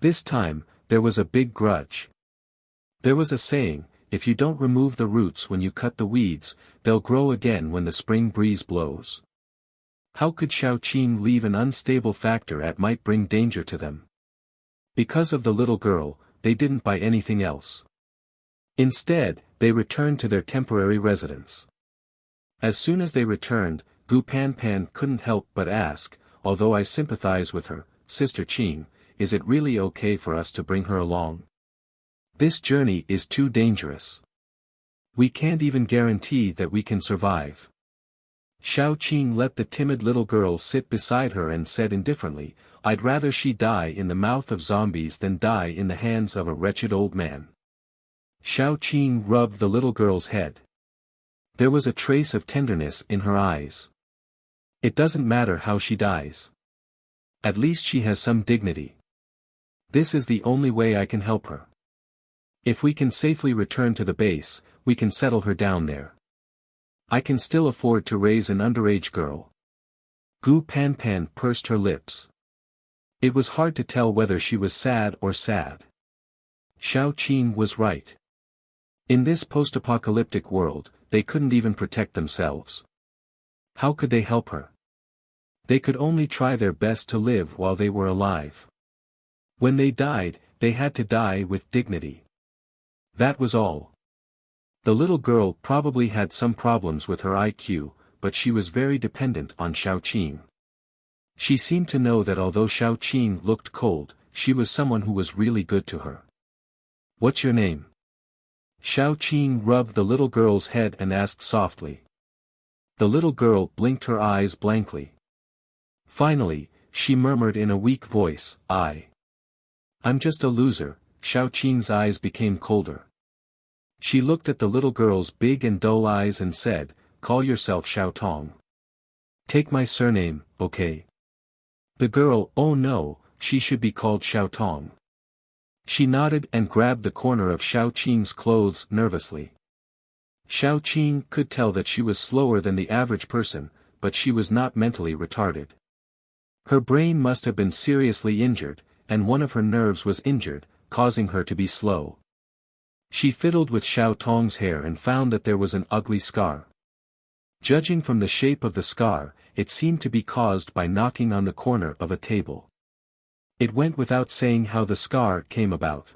This time, there was a big grudge. There was a saying, if you don't remove the roots when you cut the weeds, they'll grow again when the spring breeze blows. How could Xiaoqing leave an unstable factor that might bring danger to them? Because of the little girl, they didn't buy anything else. Instead, they returned to their temporary residence. As soon as they returned, Gu Panpan couldn't help but ask, although I sympathize with her, Sister Qing, is it really okay for us to bring her along? This journey is too dangerous. We can't even guarantee that we can survive. Xiaoqing let the timid little girl sit beside her and said indifferently, I'd rather she die in the mouth of zombies than die in the hands of a wretched old man. Xiaoqing rubbed the little girl's head. There was a trace of tenderness in her eyes. It doesn't matter how she dies. At least she has some dignity. This is the only way I can help her. If we can safely return to the base, we can settle her down there. I can still afford to raise an underage girl. Gu Panpan pursed her lips. It was hard to tell whether she was sad or sad. Xiaoqing was right. In this post-apocalyptic world, they couldn't even protect themselves. How could they help her? They could only try their best to live while they were alive. When they died, they had to die with dignity. That was all. The little girl probably had some problems with her IQ, but she was very dependent on Xiaoqing. She seemed to know that although Xiaoqing looked cold, she was someone who was really good to her. "What's your name?" Xiaoqing rubbed the little girl's head and asked softly. The little girl blinked her eyes blankly. Finally, she murmured in a weak voice, "I'm just a loser." Xiaoqing's eyes became colder. She looked at the little girl's big and dull eyes and said, "Call yourself Xiaotong. Take my surname, okay?" The girl, oh no, she should be called Xiaotong. She nodded and grabbed the corner of Xiaoqing's clothes nervously. Xiaoqing could tell that she was slower than the average person, but she was not mentally retarded. Her brain must have been seriously injured, and one of her nerves was injured, causing her to be slow. She fiddled with Xiaotong's hair and found that there was an ugly scar. Judging from the shape of the scar, it seemed to be caused by knocking on the corner of a table. It went without saying how the scar came about.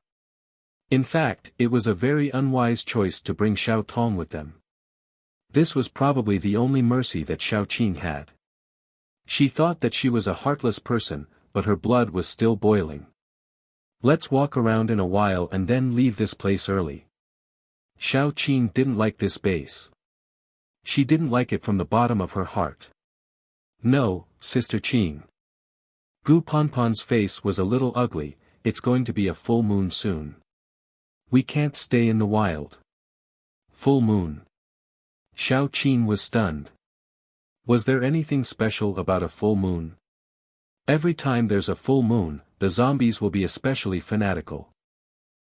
In fact, it was a very unwise choice to bring Xiaotong with them. This was probably the only mercy that Xiaoqing had. She thought that she was a heartless person, but her blood was still boiling. "Let's walk around in a while and then leave this place early." Xiaoqing didn't like this base. She didn't like it from the bottom of her heart. "No, Sister Qing." Gu Ponpon's face was a little ugly. "It's going to be a full moon soon. We can't stay in the wild." Full moon. Xiaoqing was stunned. Was there anything special about a full moon? Every time there's a full moon, the zombies will be especially fanatical.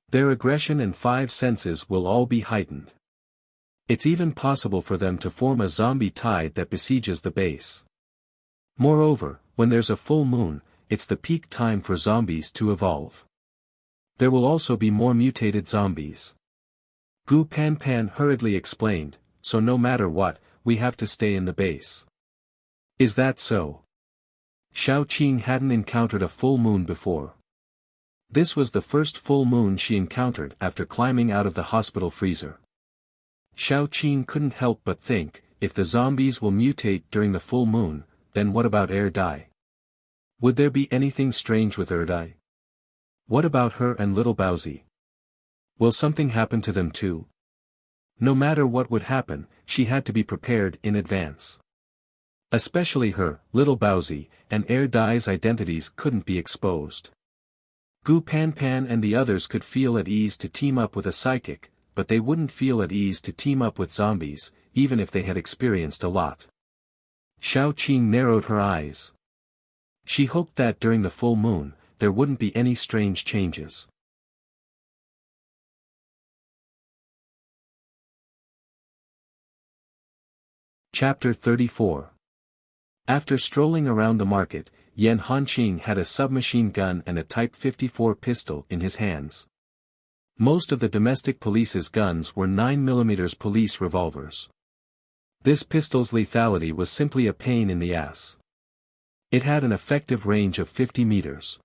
Their aggression and five senses will all be heightened. It's even possible for them to form a zombie tide that besieges the base. Moreover, when there's a full moon, it's the peak time for zombies to evolve. There will also be more mutated zombies. Gu Panpan hurriedly explained, "So no matter what, we have to stay in the base." "Is that so?" Xiaoqing hadn't encountered a full moon before. This was the first full moon she encountered after climbing out of the hospital freezer. Xiaoqing couldn't help but think, if the zombies will mutate during the full moon, then what about Erdai? Would there be anything strange with Erdai? What about her and little Baozi? Will something happen to them too? No matter what would happen, she had to be prepared in advance. Especially her, little Baozi, and Erdai's identities couldn't be exposed. Gu Panpan and the others could feel at ease to team up with a psychic, but they wouldn't feel at ease to team up with zombies, even if they had experienced a lot. Xiaoqing narrowed her eyes. She hoped that during the full moon, there wouldn't be any strange changes. Chapter 34. After strolling around the market, Yan Hanqing had a submachine gun and a Type 54 pistol in his hands. Most of the domestic police's guns were 9mm police revolvers. This pistol's lethality was simply a pain in the ass. It had an effective range of 50 meters.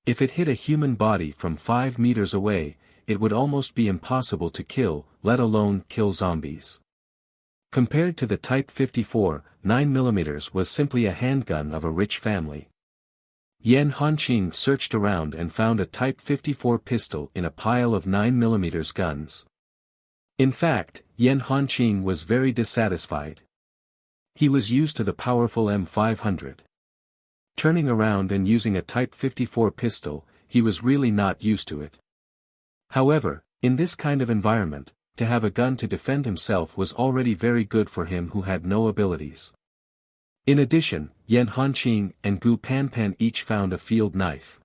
If it hit a human body from 5 meters away, it would almost be impossible to kill, let alone kill zombies. Compared to the Type 54, 9mm was simply a handgun of a rich family. Yan Hanqing searched around and found a Type 54 pistol in a pile of 9mm guns. In fact, Yan Hanqing was very dissatisfied. He was used to the powerful M500. Turning around and using a Type 54 pistol, he was really not used to it. However, in this kind of environment, to have a gun to defend himself was already very good for him who had no abilities. In addition, Yan Hanqing and Gu Panpan each found a field knife.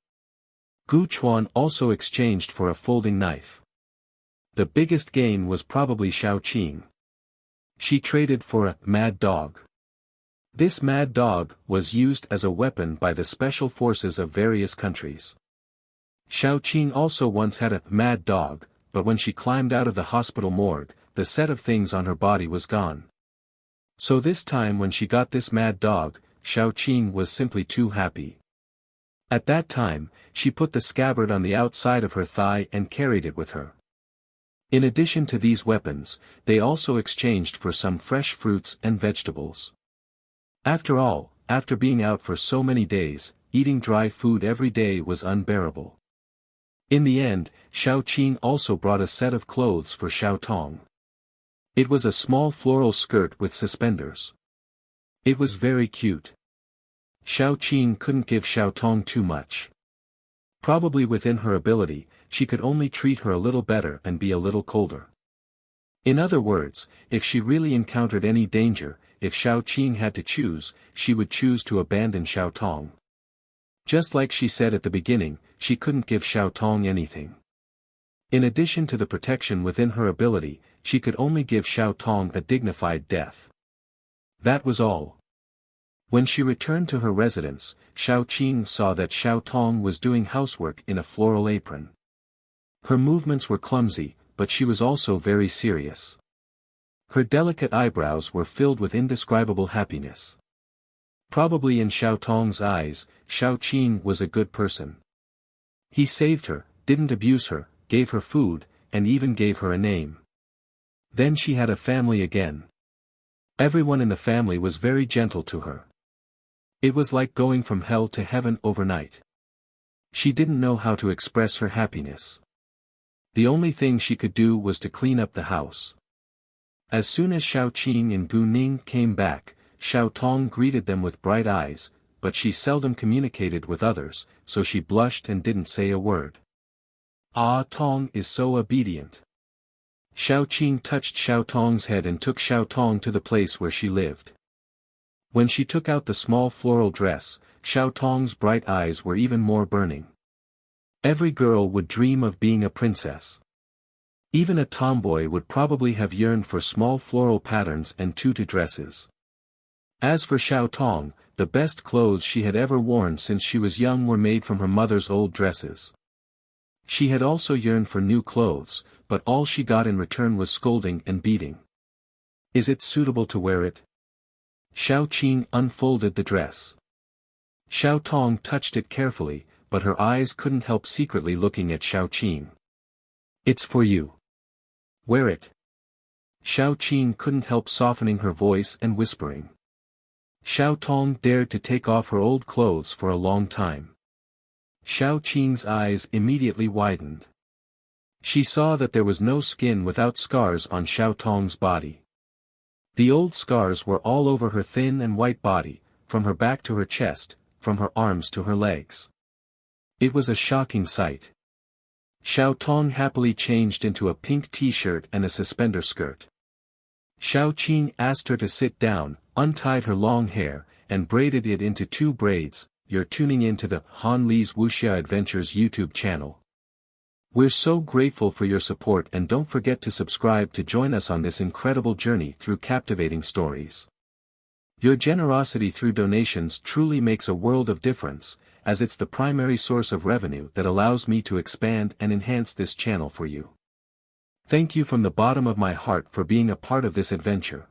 Gu Chuan also exchanged for a folding knife. The biggest gain was probably Xiaoqing. She traded for a mad dog. This mad dog was used as a weapon by the special forces of various countries. Xiaoqing also once had a mad dog, but when she climbed out of the hospital morgue, the set of things on her body was gone. So this time when she got this mad dog, Xiao Qing was simply too happy. At that time, she put the scabbard on the outside of her thigh and carried it with her. In addition to these weapons, they also exchanged for some fresh fruits and vegetables. After all, after being out for so many days, eating dry food every day was unbearable. In the end, Xiao Qing also brought a set of clothes for Xiao Tong. It was a small floral skirt with suspenders. It was very cute. Xiao Qing couldn't give Xiao Tong too much. Probably within her ability, she could only treat her a little better and be a little colder. In other words, if she really encountered any danger, if Xiao Qing had to choose, she would choose to abandon Xiao Tong. Just like she said at the beginning, she couldn't give Xiao Tong anything. In addition to the protection within her ability, she could only give Xiao Tong a dignified death. That was all. When she returned to her residence, Xiao Qing saw that Xiao Tong was doing housework in a floral apron. Her movements were clumsy, but she was also very serious. Her delicate eyebrows were filled with indescribable happiness. Probably in Xiao Tong's eyes, Xiao Qing was a good person. He saved her, didn't abuse her, gave her food, and even gave her a name. Then she had a family again. Everyone in the family was very gentle to her. It was like going from hell to heaven overnight. She didn't know how to express her happiness. The only thing she could do was to clean up the house. As soon as Xiao Qing and Gu Ning came back, Xiao Tong greeted them with bright eyes, but she seldom communicated with others, so she blushed and didn't say a word. Ah, Tong is so obedient. Xiao Qing touched Xiao Tong's head and took Xiao Tong to the place where she lived. When she took out the small floral dress, Xiao Tong's bright eyes were even more burning. Every girl would dream of being a princess. Even a tomboy would probably have yearned for small floral patterns and tutu dresses. As for Xiao Tong, the best clothes she had ever worn since she was young were made from her mother's old dresses. She had also yearned for new clothes, but all she got in return was scolding and beating. Is it suitable to wear it? Xiao Qing unfolded the dress. Xiao Tong touched it carefully, but her eyes couldn't help secretly looking at Xiao Qing. It's for you. Wear it. Xiao Qing couldn't help softening her voice and whispering. Xiao Tong dared to take off her old clothes for a long time. Xiao Qing's eyes immediately widened. She saw that there was no skin without scars on Xiao Tong's body. The old scars were all over her thin and white body, from her back to her chest, from her arms to her legs. It was a shocking sight. Xiao Tong happily changed into a pink t-shirt and a suspender skirt. Xiao Qing asked her to sit down, untied her long hair, and braided it into 2 braids. You're tuning into the Han Li's Wuxia Adventures YouTube channel. We're so grateful for your support, and don't forget to subscribe to join us on this incredible journey through captivating stories. Your generosity through donations truly makes a world of difference, as it's the primary source of revenue that allows me to expand and enhance this channel for you. Thank you from the bottom of my heart for being a part of this adventure.